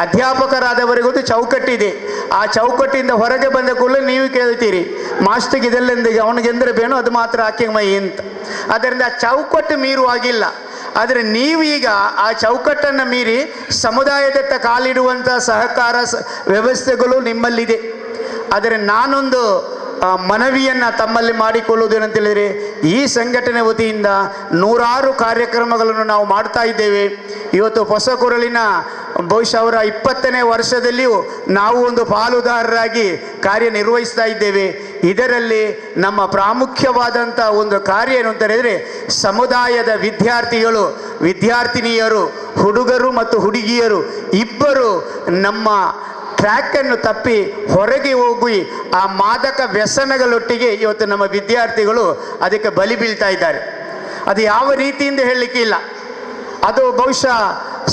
ಅಧ್ಯಾಪಕರಾದವರಿಗೊಂದು ಚೌಕಟ್ಟಿದೆ. ಆ ಚೌಕಟ್ಟಿಂದ ಹೊರಗೆ ಬಂದ ಕೂಡಲೇ ನೀವು ಕೇಳ್ತೀರಿ, ಮಾಸ್ಟರ್ಗೆ ಇದೆಲ್ಲೆಂದಿಗೆ ಅವನಿಗೆಂದರೆ ಬೇನೋ ಅದು ಮಾತ್ರ ಹಾಕಿ ಮೈ ಅಂತ. ಅದರಿಂದ ಆ ಚೌಕಟ್ಟು ಮೀರುವಾಗಿಲ್ಲ. ಆದರೆ ನೀವೀಗ ಆ ಚೌಕಟ್ಟನ್ನು ಮೀರಿ ಸಮುದಾಯದತ್ತ ಕಾಲಿಡುವಂಥ ಸಹಕಾರ ವ್ಯವಸ್ಥೆಗಳು ನಿಮ್ಮಲ್ಲಿದೆ. ಆದರೆ ನಾನೊಂದು ಮನವಿಯನ್ನು ತಮ್ಮಲ್ಲಿ ಮಾಡಿಕೊಳ್ಳುವುದೇನಂತೇಳಿದರೆ, ಈ ಸಂಘಟನೆ ವತಿಯಿಂದ 100 ಕಾರ್ಯಕ್ರಮಗಳನ್ನು ನಾವು ಮಾಡ್ತಾ ಇದ್ದೇವೆ. ಇವತ್ತು ಹೊಸಕೊರಳಿನ ಬಹುಶಃ ಅವರ 20ನೇ ವರ್ಷದಲ್ಲಿಯೂ ನಾವು ಒಂದು ಪಾಲುದಾರರಾಗಿ ಕಾರ್ಯನಿರ್ವಹಿಸ್ತಾ ಇದ್ದೇವೆ. ಇದರಲ್ಲಿ ನಮ್ಮ ಪ್ರಾಮುಖ್ಯವಾದಂಥ ಒಂದು ಕಾರ್ಯ ಏನು ಅಂತ ಹೇಳಿದರೆ, ಸಮುದಾಯದ ವಿದ್ಯಾರ್ಥಿಗಳು, ವಿದ್ಯಾರ್ಥಿನಿಯರು, ಹುಡುಗರು ಮತ್ತು ಹುಡುಗಿಯರು ಇಬ್ಬರು ನಮ್ಮ ಟ್ರ್ಯಾಕನ್ನು ತಪ್ಪಿ ಹೊರಗೆ ಹೋಗಿ ಆ ಮಾದಕ ವ್ಯಸನಗಳೊಟ್ಟಿಗೆ ಇವತ್ತು ನಮ್ಮ ವಿದ್ಯಾರ್ಥಿಗಳು ಅದಕ್ಕೆ ಬಲಿ ಬೀಳ್ತಾ ಇದ್ದಾರೆ. ಅದು ಯಾವ ರೀತಿಯಿಂದ ಹೇಳಲಿಕ್ಕಿಲ್ಲ. ಅದು ಬಹುಶಃ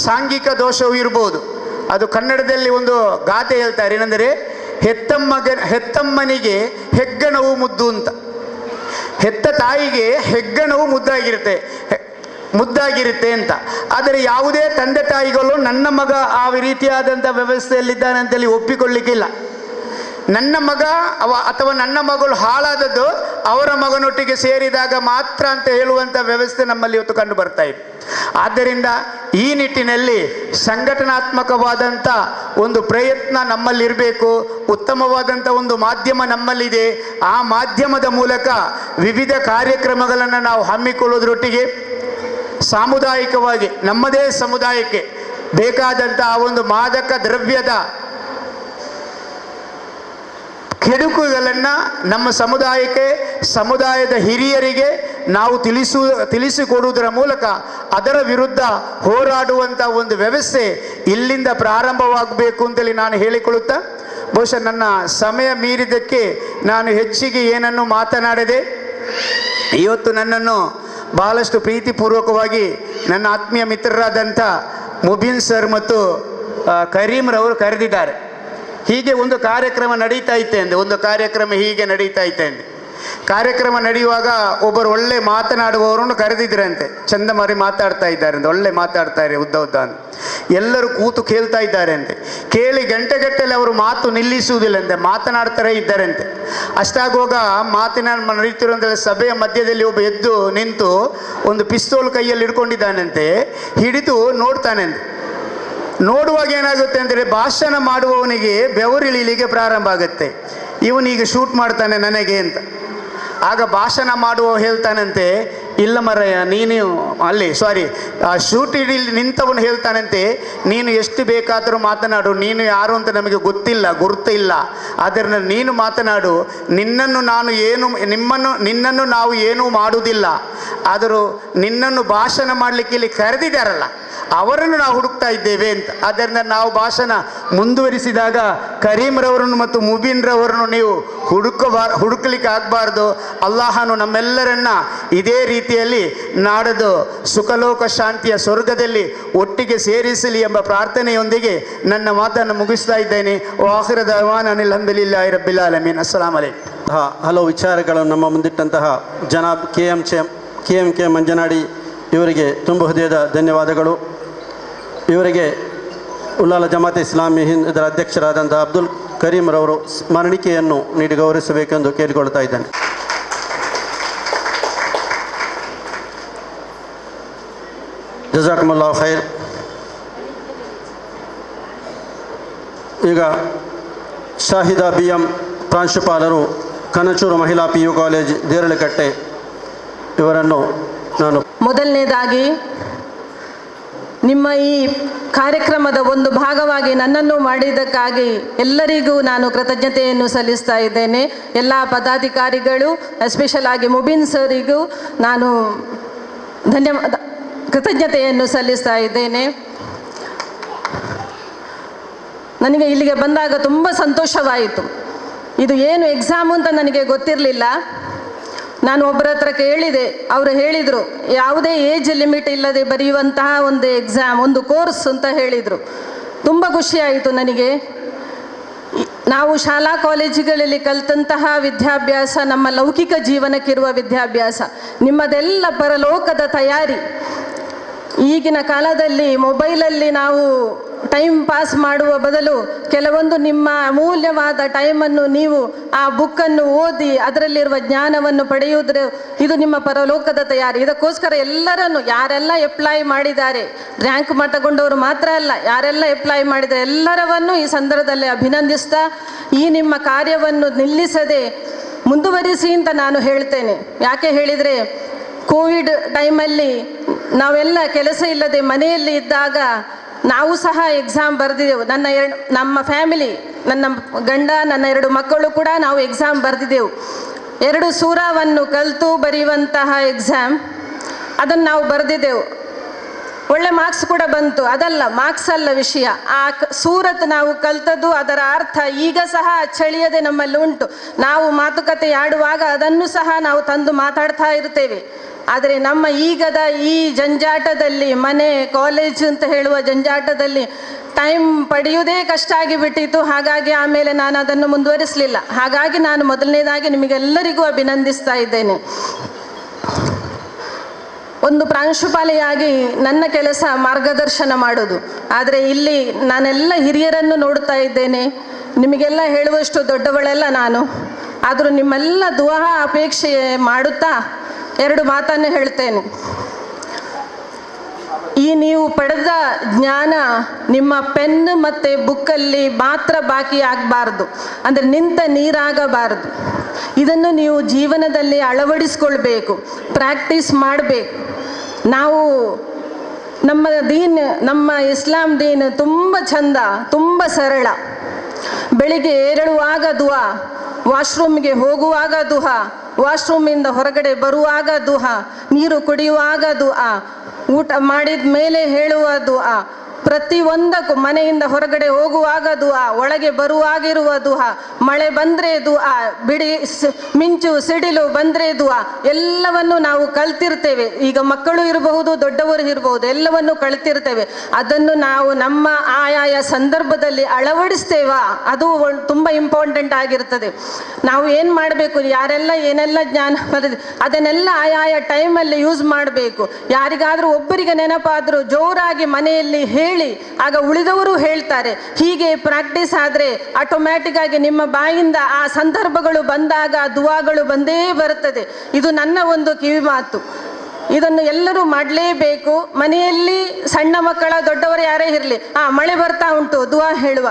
ಸಾಂಘಿಕ ದೋಷವೂ ಇರ್ಬೋದು. ಅದು ಕನ್ನಡದಲ್ಲಿ ಒಂದು ಗಾದೆ ಹೇಳ್ತಾರೆ, ಏನೆಂದರೆ ಹೆತ್ತಮ್ಮನಿಗೆ ಹೆಗ್ಗಣವು ಮುದ್ದು ಅಂತ. ಹೆತ್ತ ತಾಯಿಗೆ ಹೆಗ್ಗಣವು ಮುದ್ದಾಗಿರುತ್ತೆ ಅಂತ. ಆದರೆ ಯಾವುದೇ ತಂದೆ ತಾಯಿಗಳು ನನ್ನ ಮಗ ಆ ರೀತಿಯಾದಂಥ ವ್ಯವಸ್ಥೆಯಲ್ಲಿದ್ದಾನೆ ಅಂತೇಳಿ ಒಪ್ಪಿಕೊಳ್ಳಿಕ್ಕಿಲ್ಲ. ನನ್ನ ಮಗ ಅಥವಾ ನನ್ನ ಮಗಳು ಹಾಳಾದದ್ದು ಅವರ ಮಗನೊಟ್ಟಿಗೆ ಸೇರಿದಾಗ ಮಾತ್ರ ಅಂತ ಹೇಳುವಂಥ ವ್ಯವಸ್ಥೆ ನಮ್ಮಲ್ಲಿ ಇವತ್ತು ಕಂಡು ಬರ್ತಾ ಇದೆ. ಆದ್ದರಿಂದ ಈ ನಿಟ್ಟಿನಲ್ಲಿ ಸಂಘಟನಾತ್ಮಕವಾದಂಥ ಒಂದು ಪ್ರಯತ್ನ ನಮ್ಮಲ್ಲಿರಬೇಕು. ಉತ್ತಮವಾದಂಥ ಒಂದು ಮಾಧ್ಯಮ ನಮ್ಮಲ್ಲಿದೆ. ಆ ಮಾಧ್ಯಮದ ಮೂಲಕ ವಿವಿಧ ಕಾರ್ಯಕ್ರಮಗಳನ್ನು ನಾವು ಹಮ್ಮಿಕೊಳ್ಳೋದ್ರೊಟ್ಟಿಗೆ ಸಾಮುದಾಯಿಕವಾಗಿ ನಮ್ಮದೇ ಸಮುದಾಯಕ್ಕೆ ಬೇಕಾದಂಥ ಆ ಒಂದು ಮಾದಕ ದ್ರವ್ಯದ ಕೆಡುಕುಗಳನ್ನು ನಮ್ಮ ಸಮುದಾಯಕ್ಕೆ, ಸಮುದಾಯದ ಹಿರಿಯರಿಗೆ ನಾವು ತಿಳಿಸಿಕೊಡುವುದರ ಮೂಲಕ ಅದರ ವಿರುದ್ಧ ಹೋರಾಡುವಂಥ ಒಂದು ವ್ಯವಸ್ಥೆ ಇಲ್ಲಿಂದ ಪ್ರಾರಂಭವಾಗಬೇಕು ಅಂತೇಳಿ ನಾನು ಹೇಳಿಕೊಳ್ಳುತ್ತಾ, ಬಹುಶಃ ನನ್ನ ಸಮಯ ಮೀರಿದ್ದಕ್ಕೆ ನಾನು ಹೆಚ್ಚಿಗೆ ಏನನ್ನು ಮಾತನಾಡದೆ. ಇವತ್ತು ನನ್ನನ್ನು ಬಹಳಷ್ಟು ಪ್ರೀತಿಪೂರ್ವಕವಾಗಿ ನನ್ನ ಆತ್ಮೀಯ ಮಿತ್ರರಾದಂಥ ಮುಬೀನ್ ಸರ್ ಮತ್ತು ಕರೀಮ್ರವರು ಕರೆದಿದ್ದಾರೆ. ಹೀಗೆ ಒಂದು ಕಾರ್ಯಕ್ರಮ ನಡೀತಾ ಇತ್ತೆ ಅಂದೆ, ಒಂದು ಕಾರ್ಯಕ್ರಮ ಹೀಗೆ ನಡೀತಾ ಇತ್ತೆ ಅಂದೆ. ಕಾರ್ಯಕ್ರಮ ನಡೆಯುವಾಗ ಒಬ್ಬರು ಒಳ್ಳೆ ಮಾತನಾಡುವವರನ್ನು ಕರೆದಿದ್ದರಂತೆ. ಚಂದ ಮಾರಿ ಮಾತಾಡ್ತಾ ಇದ್ದಾರೆ ಅಂತ, ಒಳ್ಳೆ ಮಾತಾಡ್ತಾರೆ ಉದ್ದ ಉದ್ದ ಅಂತ. ಎಲ್ಲರೂ ಕೂತು ಕೇಳ್ತಾ ಇದ್ದಾರೆ ಅಂತೆ. ಕೇಳಿ ಗಂಟೆಗಟ್ಟಲೆ ಅವರು ಮಾತು ನಿಲ್ಲಿಸುವುದಿಲ್ಲಂತೆ, ಮಾತನಾಡ್ತಾರೆ ಇದ್ದಾರಂತೆ. ಅಷ್ಟಾಗುವಾಗ ಮಾತಿನ ನಡೀತಿರುವಂಥ ಸಭೆಯ ಮಧ್ಯದಲ್ಲಿ ಒಬ್ಬ ಎದ್ದು ನಿಂತು ಒಂದು ಪಿಸ್ತೂಲ್ ಕೈಯಲ್ಲಿ ಹಿಡ್ಕೊಂಡಿದ್ದಾನಂತೆ. ಹಿಡಿದು ನೋಡ್ತಾನಂತೆ. ನೋಡುವಾಗ ಏನಾಗುತ್ತೆ ಅಂದರೆ ಭಾಷಣ ಮಾಡುವವನಿಗೆ ಬೆವರಿಳಿಲಿಕ್ಕೆ ಪ್ರಾರಂಭ ಆಗುತ್ತೆ. ಇವನೀಗ ಶೂಟ್ ಮಾಡ್ತಾನೆ ನನಗೆ ಅಂತ. ಆಗ ಭಾಷಣ ಮಾಡುವ ಹೇಳ್ತಾನಂತೆ, ಇಲ್ಲ ಮರಯ್ಯ ನೀನು ಅಲ್ಲಿ ಶೂಟ್ ಹಿಡಿ ನಿಂತವನು ಹೇಳ್ತಾನಂತೆ, ನೀನು ಎಷ್ಟು ಬೇಕಾದರೂ ಮಾತನಾಡು, ನೀನು ಯಾರು ಅಂತ ನಮಗೆ ಗೊತ್ತಿಲ್ಲ, ಗುರುತಿಲ್ಲ, ಆದರೆ ನೀನು ಮಾತನಾಡು. ನಿನ್ನನ್ನು ನಾವು ಏನೂ ಮಾಡುವುದಿಲ್ಲ, ಆದರೂ ನಿನ್ನನ್ನು ಭಾಷಣ ಮಾಡಲಿಕ್ಕೆ ಇಲ್ಲಿ ಕರೆದಿದ್ದಾರಲ್ಲ ಅವರನ್ನು ನಾವು ಹುಡುಕ್ತಾ ಇದ್ದೇವೆ ಅಂತ. ಆದ್ದರಿಂದ ನಾವು ಭಾಷಣ ಮುಂದುವರಿಸಿದಾಗ ಕರೀಮ್ರವರನ್ನು ಮತ್ತು ಮುಬೀನ್ರವರನ್ನು ನೀವು ಹುಡುಕಲಿಕ್ಕೆ ಆಗಬಾರ್ದು. ಅಲ್ಲಾಹನು ನಮ್ಮೆಲ್ಲರನ್ನ ಇದೇ ರೀತಿಯಲ್ಲಿ ನಾಡದು ಸುಖಲೋಕ ಶಾಂತಿಯ ಸ್ವರ್ಗದಲ್ಲಿ ಒಟ್ಟಿಗೆ ಸೇರಿಸಲಿ ಎಂಬ ಪ್ರಾರ್ಥನೆಯೊಂದಿಗೆ ನನ್ನ ಮಾತನ್ನು ಮುಗಿಸ್ತಾ ಇದ್ದೇನೆ. ಆಖಿರ ದಅವಾನಾ ಅನಿಲ್ ಹಮ್ದುಲಿಲ್ಲಾಹಿ ರಬ್ಬಿಲ್ ಆಲಮೀನ್. ಅಸ್ಸಲಾಮು ಅಲೈಕುಂ. ಹಲವು ವಿಚಾರಗಳನ್ನು ನಮ್ಮ ಮುಂದಿಟ್ಟಂತಹ ಜನಾಬ್ KMK ಮಂಜನಾಡಿ ಇವರಿಗೆ ತುಂಬ ಹೃದಯದ ಧನ್ಯವಾದಗಳು. ಇವರಿಗೆ ಉಲ್ಲಾಲ ಜಮಾತೆ ಇಸ್ಲಾಮಿ ಹಿಂದ್ ಇದರ ಅಧ್ಯಕ್ಷರಾದಂಥ ಅಬ್ದುಲ್ ಕರೀಮ್ರವರು ಸ್ಮರಣಿಕೆಯನ್ನು ನೀಡಿ ಗೌರವಿಸಬೇಕೆಂದು ಕೇಳಿಕೊಳ್ತಾ ಇದ್ದೇನೆ. ಜಜಾಕುಮುಲ್ಲಾಹು ಖೈರ್. ಈಗ ಶಾಹಿದಾ BM ಪ್ರಾಂಶುಪಾಲರು ಕನಚೂರು ಮಹಿಳಾ PU ಕಾಲೇಜ್ ದೇರಳಕಟ್ಟೆ ಇವರನ್ನು ನಾನು ಮೊದಲನೇದಾಗಿ ನಿಮ್ಮ ಈ ಕಾರ್ಯಕ್ರಮದ ಒಂದು ಭಾಗವಾಗಿ ನನ್ನನ್ನು ಮಾಡಿದ್ದಕ್ಕಾಗಿ ಎಲ್ಲರಿಗೂ ನಾನು ಕೃತಜ್ಞತೆಯನ್ನು ಸಲ್ಲಿಸ್ತಾ ಇದ್ದೇನೆ. ಎಲ್ಲ ಪದಾಧಿಕಾರಿಗಳು, ಎಸ್ಪೆಷಲ್ ಆಗಿ ಮುಬೀನ್ ಸರಿಗೂ ನಾನು ಕೃತಜ್ಞತೆಯನ್ನು ಸಲ್ಲಿಸ್ತಾ ಇದ್ದೇನೆ. ನನಗೆ ಇಲ್ಲಿಗೆ ಬಂದಾಗ ತುಂಬ ಸಂತೋಷವಾಯಿತು. ಇದು ಏನು ಎಕ್ಸಾಮು ಅಂತ ನನಗೆ ಗೊತ್ತಿರಲಿಲ್ಲ. ನಾನು ಒಬ್ಬರ ಹತ್ರ ಕೇಳಿದೆ, ಅವರು ಹೇಳಿದರು ಯಾವುದೇ ಏಜ್ ಲಿಮಿಟ್ ಇಲ್ಲದೆ ಬರೆಯುವಂತಹ ಒಂದು ಎಕ್ಸಾಮ್, ಒಂದು ಕೋರ್ಸ್ ಅಂತ ಹೇಳಿದರು. ತುಂಬ ಖುಷಿಯಾಯಿತು ನನಗೆ. ನಾವು ಶಾಲಾ ಕಾಲೇಜುಗಳಲ್ಲಿ ಕಲಿತಂತಹ ವಿದ್ಯಾಭ್ಯಾಸ ನಮ್ಮ ಲೌಕಿಕ ಜೀವನಕ್ಕಿರುವ ವಿದ್ಯಾಭ್ಯಾಸ, ನಿಮ್ಮದೆಲ್ಲ ಪರಲೋಕದ ತಯಾರಿ. ಈಗಿನ ಕಾಲದಲ್ಲಿ ಮೊಬೈಲಲ್ಲಿ ನಾವು ಟೈಮ್ ಪಾಸ್ ಮಾಡುವ ಬದಲು ಕೆಲವೊಂದು ನಿಮ್ಮ ಅಮೂಲ್ಯವಾದ ಟೈಮನ್ನು ನೀವು ಆ ಬುಕ್ಕನ್ನು ಓದಿ ಅದರಲ್ಲಿರುವ ಜ್ಞಾನವನ್ನು ಪಡೆಯುವುದ್ರ ಇದು ನಿಮ್ಮ ಪರಲೋಕದ ತಯಾರಿ. ಇದಕ್ಕೋಸ್ಕರ ಎಲ್ಲರನ್ನು ಯಾರೆಲ್ಲ ಅಪ್ಲೈ ಮಾಡಿದ್ದಾರೆ, ರ್ಯಾಂಕ್ ತಗೊಂಡವರು ಮಾತ್ರ ಅಲ್ಲ, ಯಾರೆಲ್ಲ ಅಪ್ಲೈ ಮಾಡಿದ್ದಾರೆ ಎಲ್ಲರವನ್ನು ಈ ಸಂದರ್ಭದಲ್ಲಿ ಅಭಿನಂದಿಸ್ತಾ ಈ ನಿಮ್ಮ ಕಾರ್ಯವನ್ನು ನಿಲ್ಲಿಸದೆ ಮುಂದುವರಿಸಿ ಅಂತ ನಾನು ಹೇಳ್ತೇನೆ. ಯಾಕೆ ಹೇಳಿದರೆ ಕೋವಿಡ್ ಟೈಮಲ್ಲಿ ನಾವೆಲ್ಲ ಕೆಲಸ ಇಲ್ಲದೆ ಮನೆಯಲ್ಲಿ ಇದ್ದಾಗ ನಾವು ಸಹ ಎಕ್ಸಾಮ್ ಬರೆದಿದ್ದೆವು. ನಮ್ಮ ಫ್ಯಾಮಿಲಿ, ನನ್ನ ಗಂಡ, ನನ್ನ 2 ಮಕ್ಕಳು ಕೂಡ ನಾವು ಎಕ್ಸಾಮ್ ಬರೆದಿದ್ದೆವು. 2 ಸೂರಾವನ್ನು ಕಲಿತು ಬರೆಯುವಂತಹ ಎಕ್ಸಾಮ್, ಅದನ್ನು ನಾವು ಬರೆದಿದ್ದೆವು. ಒಳ್ಳೆ ಮಾರ್ಕ್ಸ್ ಕೂಡ ಬಂತು. ಅದಲ್ಲ, ಮಾರ್ಕ್ಸ್ ಅಲ್ಲ ವಿಷಯ. ಆ ಸೂರತ್ ನಾವು ಕಲ್ತದ್ದು, ಅದರ ಅರ್ಥ ಈಗ ಸಹ ಅಚ್ಚಳಿಯದೆ ನಮ್ಮಲ್ಲಿ ಉಂಟು. ನಾವು ಮಾತುಕತೆ ಆಡುವಾಗ ಅದನ್ನು ಸಹ ನಾವು ತಂದು ಮಾತಾಡ್ತಾ ಇರ್ತೇವೆ. ಆದರೆ ನಮ್ಮ ಈಗದ ಈ ಜಂಜಾಟದಲ್ಲಿ, ಮನೆ ಕಾಲೇಜ್ ಅಂತ ಹೇಳುವ ಜಂಜಾಟದಲ್ಲಿ ಟೈಮ್ ಪಡೆಯುವುದೇ ಕಷ್ಟ ಆಗಿಬಿಟ್ಟಿತ್ತು. ಹಾಗಾಗಿ ಆಮೇಲೆ ನಾನು ಅದನ್ನು ಮುಂದುವರಿಸಲಿಲ್ಲ. ಹಾಗಾಗಿ ನಾನು ಮೊದಲನೇದಾಗಿ ನಿಮಗೆಲ್ಲರಿಗೂ ಅಭಿನಂದಿಸ್ತಾ ಇದ್ದೇನೆ. ಒಂದು ಪ್ರಾಂಶುಪಾಲೆಯಾಗಿ ನನ್ನ ಕೆಲಸ ಮಾರ್ಗದರ್ಶನ ಮಾಡೋದು. ಆದರೆ ಇಲ್ಲಿ ನಾನೆಲ್ಲ ಹಿರಿಯರನ್ನು ನೋಡ್ತಾ ಇದ್ದೇನೆ. ನಿಮಗೆಲ್ಲ ಹೇಳುವಷ್ಟು ದೊಡ್ಡವಳೆಲ್ಲ ನಾನು. ಆದರೂ ನಿಮ್ಮೆಲ್ಲ ದುಆ ಅಪೇಕ್ಷೆ ಮಾಡುತ್ತಾ 2 ಮಾತನ್ನು ಹೇಳ್ತೇನೆ. ಈ ನೀವು ಪಡೆದ ಜ್ಞಾನ ನಿಮ್ಮ ಪೆನ್ ಮತ್ತು ಬುಕ್ಕಲ್ಲಿ ಮಾತ್ರ ಬಾಕಿ ಆಗಬಾರ್ದು, ಅಂದರೆ ನಿಂತ ನೀರಾಗಬಾರ್ದು. ಇದನ್ನು ನೀವು ಜೀವನದಲ್ಲಿ ಅಳವಡಿಸ್ಕೊಳ್ಬೇಕು, ಪ್ರಾಕ್ಟೀಸ್ ಮಾಡಬೇಕು. ನಾವು ನಮ್ಮ ಇಸ್ಲಾಂ ದೀನ್ ತುಂಬ ಚಂದ, ತುಂಬ ಸರಳ. ಬೆಳಿಗ್ಗೆ ಏಳುವಾಗ ದುಆ, ವಾಶ್ರೂಮ್ಗೆ ಹೋಗುವಾಗ ದುಆ, ವಾಶ್ರೂಮಿಂದ ಹೊರಗಡೆ ಬರುವಾಗ ದುಆ, ನೀರು ಕುಡಿಯುವಾಗ ದುಆ, ಊಟ ಮಾಡಿದ ಮೇಲೆ ಹೇಳುವ ದುಆ, ಪ್ರತಿಯೊಂದಕ್ಕೂ ಮನೆಯಿಂದ ಹೊರಗಡೆ ಹೋಗುವಾಗ ದುಆ, ಒಳಗೆ ಬರುವಾಗಿರುವ ದುಆ, ಮಳೆ ಬಂದರೆ ದುಆ, ಮಿಂಚು ಸಿಡಿಲು ಬಂದರೆ ದುಆ, ಎಲ್ಲವನ್ನು ನಾವು ಕಲ್ತಿರ್ತೇವೆ. ಈಗ ಮಕ್ಕಳು ಇರಬಹುದು, ದೊಡ್ಡವರು ಇರಬಹುದು, ಎಲ್ಲವನ್ನು ಕಲ್ತಿರ್ತೇವೆ. ಅದನ್ನು ನಾವು ನಮ್ಮ ಆಯಾಯ ಸಂದರ್ಭದಲ್ಲಿ ಅಳವಡಿಸ್ತೇವಾ, ಅದು ತುಂಬ ಇಂಪಾರ್ಟೆಂಟ್ ಆಗಿರ್ತದೆ. ನಾವು ಏನು ಮಾಡಬೇಕು, ಯಾರೆಲ್ಲ ಏನೆಲ್ಲ ಜ್ಞಾನ ಅದನ್ನೆಲ್ಲ ಆಯಾಯ ಟೈಮಲ್ಲಿ ಯೂಸ್ ಮಾಡಬೇಕು. ಯಾರಿಗಾದರೂ ಒಬ್ಬರಿಗೆ ನೆನಪಾದರೂ ಜೋರಾಗಿ ಮನೆಯಲ್ಲಿ ಹೇಳಿ, ಆಗ ಉಳಿದವರು ಹೇಳ್ತಾರೆ. ಹೀಗೆ ಪ್ರಾಕ್ಟೀಸ್ ಆದರೆ ಆಟೋಮ್ಯಾಟಿಕ್ ಆಗಿ ನಿಮ್ಮ ಬಾಯಿಂದ ಆ ಸಂದರ್ಭಗಳು ಬಂದಾಗ ದುಆಗಳು ಬಂದೇ ಬರುತ್ತದೆ. ಇದು ನನ್ನ ಒಂದು ಕಿವಿ ಮಾತು. ಇದನ್ನು ಎಲ್ಲರೂ ಮಾಡಲೇಬೇಕು. ಮನೆಯಲ್ಲಿ ಸಣ್ಣ ಮಕ್ಕಳ ದೊಡ್ಡವರು ಯಾರೇ ಇರಲಿ, ಮಳೆ ಬರ್ತಾ ಉಂಟು ದುಆ ಹೇಳುವ,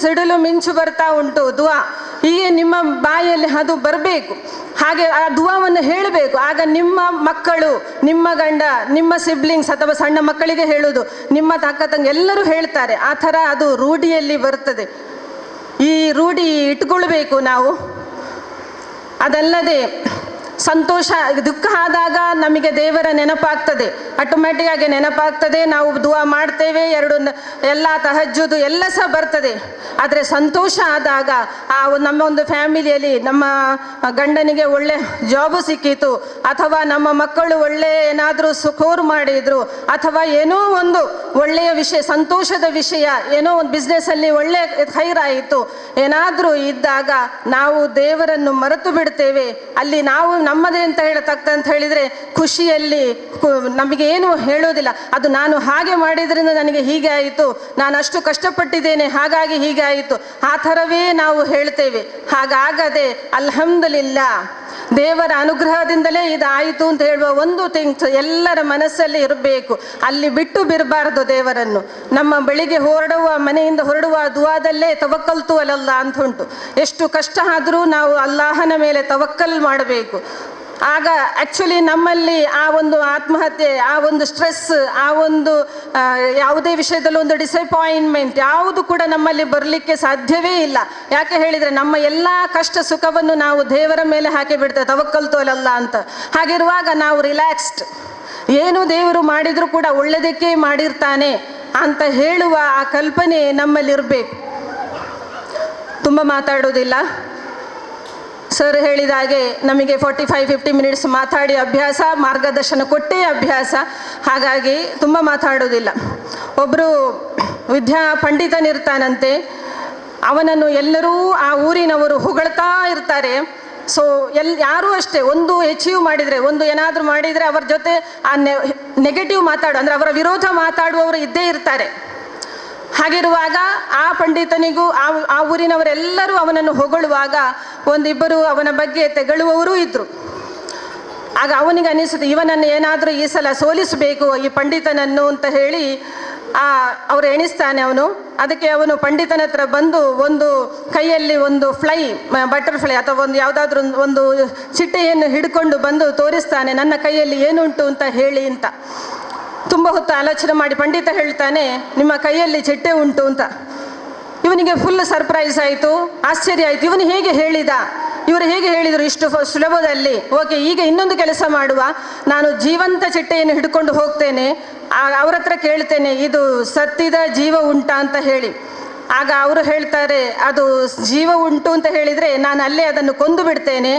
ಸಿಡಿಲು ಮಿಂಚು ಬರ್ತಾ ಉಂಟು ದುಆ, ಹೀಗೆ ನಿಮ್ಮ ಬಾಯಲ್ಲಿ ಅದು ಬರಬೇಕು. ಹಾಗೆ ಆ ದುಆವನ್ನು ಹೇಳಬೇಕು. ಆಗ ನಿಮ್ಮ ಮಕ್ಕಳು, ನಿಮ್ಮ ಗಂಡ, ನಿಮ್ಮ ಸಿಬ್ಲಿಂಗ್ಸ್ ಅಥವಾ ಸಣ್ಣ ಮಕ್ಕಳಿಗೆ ಹೇಳುವುದು, ನಿಮ್ಮ ಅಕ್ಕ ತಂಗಿ ಎಲ್ಲರೂ ಹೇಳ್ತಾರೆ. ಆ ಥರ ಅದು ರೂಢಿಯಲ್ಲಿ ಬರ್ತದೆ. ಈ ರೂಢಿ ಇಟ್ಕೊಳ್ಬೇಕು ನಾವು. ಅದಲ್ಲದೆ ಸಂತೋಷ, ದುಃಖ ಆದಾಗ ನಮಗೆ ದೇವರ ನೆನಪಾಗ್ತದೆ, ಆಟೋಮ್ಯಾಟಿಕ್ ಆಗಿ ನೆನಪಾಗ್ತದೆ. ನಾವು ದುಆ ಮಾಡ್ತೇವೆ, ಎಲ್ಲ ತಹಜ್ಜುದು ಎಲ್ಲ ಸಹ ಬರ್ತದೆ. ಆದರೆ ಸಂತೋಷ ಆದಾಗ ನಮ್ಮ ಒಂದು ಫ್ಯಾಮಿಲಿಯಲ್ಲಿ ನಮ್ಮ ಗಂಡನಿಗೆ ಒಳ್ಳೆ ಜಾಬು ಸಿಕ್ಕಿತು, ಅಥವಾ ನಮ್ಮ ಮಕ್ಕಳು ಒಳ್ಳೆ ಏನಾದರೂ ಸ್ಕೋರ್ ಮಾಡಿದರು, ಅಥವಾ ಏನೋ ಒಂದು ಒಳ್ಳೆಯ ವಿಷಯ, ಸಂತೋಷದ ವಿಷಯ, ಏನೋ ಒಂದು ಬಿಸ್ನೆಸ್ಸಲ್ಲಿ ಒಳ್ಳೆ ಖೈರಾಯಿತು, ಏನಾದರೂ ಇದ್ದಾಗ ನಾವು ದೇವರನ್ನು ಮರೆತು ಬಿಡ್ತೇವೆ. ಅಲ್ಲಿ ನಾವು ನಮ್ಮದೇ ಅಂತ ಹೇಳಿದರೆ ಖುಷಿಯಲ್ಲಿ ನಮಗೆ ಏನು ಹೇಳೋದಿಲ್ಲ. ಅದು ನಾನು ಹಾಗೆ ಮಾಡಿದ್ರಿಂದ ನನಗೆ ಹೀಗೆ ಆಯಿತು, ನಾನು ಅಷ್ಟು ಕಷ್ಟಪಟ್ಟಿದ್ದೇನೆ ಹಾಗಾಗಿ ಹೀಗೆ ಆಯಿತು, ಆ ಥರವೇ ನಾವು ಹೇಳ್ತೇವೆ. ಹಾಗಾಗದೆ ಅಲ್ಹಮ್ದುಲಿಲ್ಲಾ, ದೇವರ ಅನುಗ್ರಹದಿಂದಲೇ ಇದಾಯಿತು ಅಂತ ಹೇಳುವ ಒಂದು ಥಿಂಗ್ಸ್ ಎಲ್ಲರ ಮನಸ್ಸಲ್ಲಿ ಇರಬೇಕು. ಅಲ್ಲಿ ಬಿಟ್ಟು ಬಿರಬಾರ್ದು ದೇವರನ್ನು. ನಮ್ಮ ಬೆಳಿಗ್ಗೆ ಮನೆಯಿಂದ ಹೊರಡುವ ದುಆದಲ್ಲೇ ತವಕ್ಕಲ್ತು ಅಲಲ್ಲ ಅಂತ ಉಂಟು. ಎಷ್ಟು ಕಷ್ಟ ಆದರೂ ನಾವು ಅಲ್ಲಾಹನ ಮೇಲೆ ತವಕ್ಕಲ್ ಮಾಡಬೇಕು. ಆಗ ಆ್ಯಕ್ಚುಲಿ ನಮ್ಮಲ್ಲಿ ಆ ಒಂದು ಆತ್ಮಹತ್ಯೆ, ಆ ಒಂದು ಸ್ಟ್ರೆಸ್, ಆ ಒಂದು ಯಾವುದೇ ವಿಷಯದಲ್ಲಿ ಒಂದು ಡಿಸಪಾಯಿಂಟ್ಮೆಂಟ್ ಯಾವುದು ಕೂಡ ನಮ್ಮಲ್ಲಿ ಬರಲಿಕ್ಕೆ ಸಾಧ್ಯವೇ ಇಲ್ಲ. ಯಾಕೆ ಹೇಳಿದರೆ ನಮ್ಮ ಎಲ್ಲ ಕಷ್ಟ ಸುಖವನ್ನು ನಾವು ದೇವರ ಮೇಲೆ ಹಾಕಿ ಬಿಡ್ತೇವೆ, ತವಕ್ಕಲ್ತು ಅಲಲ್ಲ ಅಂತ. ಹಾಗಿರುವಾಗ ನಾವು ರಿಲ್ಯಾಕ್ಸ್ಡ್, ಏನು ದೇವರು ಮಾಡಿದರೂ ಕೂಡ ಒಳ್ಳೆಯದಕ್ಕೆ ಮಾಡಿರ್ತಾನೆ ಅಂತ ಹೇಳುವ ಆ ಕಲ್ಪನೆ ನಮ್ಮಲ್ಲಿರಬೇಕು. ತುಂಬ ಮಾತಾಡೋದಿಲ್ಲ. ಸರ್ ಹೇಳಿದ ಹಾಗೆ ನಮಗೆ 45-50 ಮಿನಿಟ್ಸ್ ಮಾತಾಡಿ ಅಭ್ಯಾಸ, ಮಾರ್ಗದರ್ಶನ ಕೊಟ್ಟೇ ಅಭ್ಯಾಸ. ಹಾಗಾಗಿ ತುಂಬ ಮಾತಾಡೋದಿಲ್ಲ. ಒಬ್ಬರು ಪಂಡಿತನಿರ್ತಾನಂತೆ, ಅವನನ್ನು ಎಲ್ಲರೂ ಆ ಊರಿನವರು ಹೊಗಳ್ತಾ ಇರ್ತಾರೆ. ಸೊ ಯಾರೂ ಅಷ್ಟೇ ಒಂದು ಅಚೀವ್ ಮಾಡಿದರೆ, ಒಂದು ಏನಾದರೂ ಮಾಡಿದರೆ ಅವರ ಜೊತೆ ಆ ನೆಗೆಟಿವ್ ಅಂದರೆ ಅವರ ವಿರೋಧ ಮಾತಾಡುವವರು ಇದ್ದೇ ಇರ್ತಾರೆ. ಹಾಗಿರುವಾಗ ಆ ಪಂಡಿತನಿಗೂ ಆ ಊರಿನವರೆಲ್ಲರೂ ಅವನನ್ನು ಹೊಗಳುವಾಗ ಒಂದಿಬ್ಬರು ಅವನ ಬಗ್ಗೆ ತೆಗಳುವವರೂ ಇದ್ದರು. ಆಗ ಅವನಿಗೆ ಅನಿಸುತ್ತೆ, ಇವನನ್ನು ಏನಾದರೂ ಈ ಸಲ ಸೋಲಿಸಬೇಕು ಈ ಪಂಡಿತನನ್ನು ಅಂತ ಹೇಳಿ ಅವರು ಎಣಿಸ್ತಾನೆ ಅವನು. ಅದಕ್ಕೆ ಅವನು ಪಂಡಿತನ ಹತ್ರ ಬಂದು ಒಂದು ಕೈಯಲ್ಲಿ ಒಂದು ಬಟರ್ಫ್ಲೈ ಅಥವಾ ಒಂದು ಯಾವುದಾದ್ರೂ ಒಂದು ಚಿಟ್ಟೆಯನ್ನು ಹಿಡ್ಕೊಂಡು ಬಂದು ತೋರಿಸ್ತಾನೆ, ನನ್ನ ಕೈಯಲ್ಲಿ ಏನುಂಟು ಅಂತ ಹೇಳಿ ಅಂತ. ತುಂಬ ಹೊತ್ತು ಆಲೋಚನೆ ಮಾಡಿ ಪಂಡಿತ ಹೇಳ್ತಾನೆ, ನಿಮ್ಮ ಕೈಯಲ್ಲಿ ಚಿಟ್ಟೆ ಉಂಟು ಅಂತ. ಇವನಿಗೆ ಫುಲ್ ಸರ್ಪ್ರೈಸ್ ಆಯಿತು, ಆಶ್ಚರ್ಯ ಆಯಿತು. ಇವನು ಹೇಗೆ ಹೇಳಿದ, ಇವರು ಹೇಗೆ ಹೇಳಿದರು ಇಷ್ಟು ಸುಲಭದಲ್ಲಿ? ಓಕೆ, ಈಗ ಇನ್ನೊಂದು ಕೆಲಸ ಮಾಡುವ, ನಾನು ಜೀವಂತ ಚಿಟ್ಟೆಯನ್ನು ಹಿಡ್ಕೊಂಡು ಹೋಗ್ತೇನೆ, ಅವ್ರ ಹತ್ರ ಕೇಳ್ತೇನೆ ಇದು ಸತ್ತಿದ ಜೀವ ಉಂಟಾ ಅಂತ ಹೇಳಿ. ಆಗ ಅವರು ಹೇಳ್ತಾರೆ, ಅದು ಜೀವ ಉಂಟು ಅಂತ ಹೇಳಿದರೆ ನಾನು ಅಲ್ಲೇ ಅದನ್ನು ಕೊಂದು ಬಿಡ್ತೇನೆ,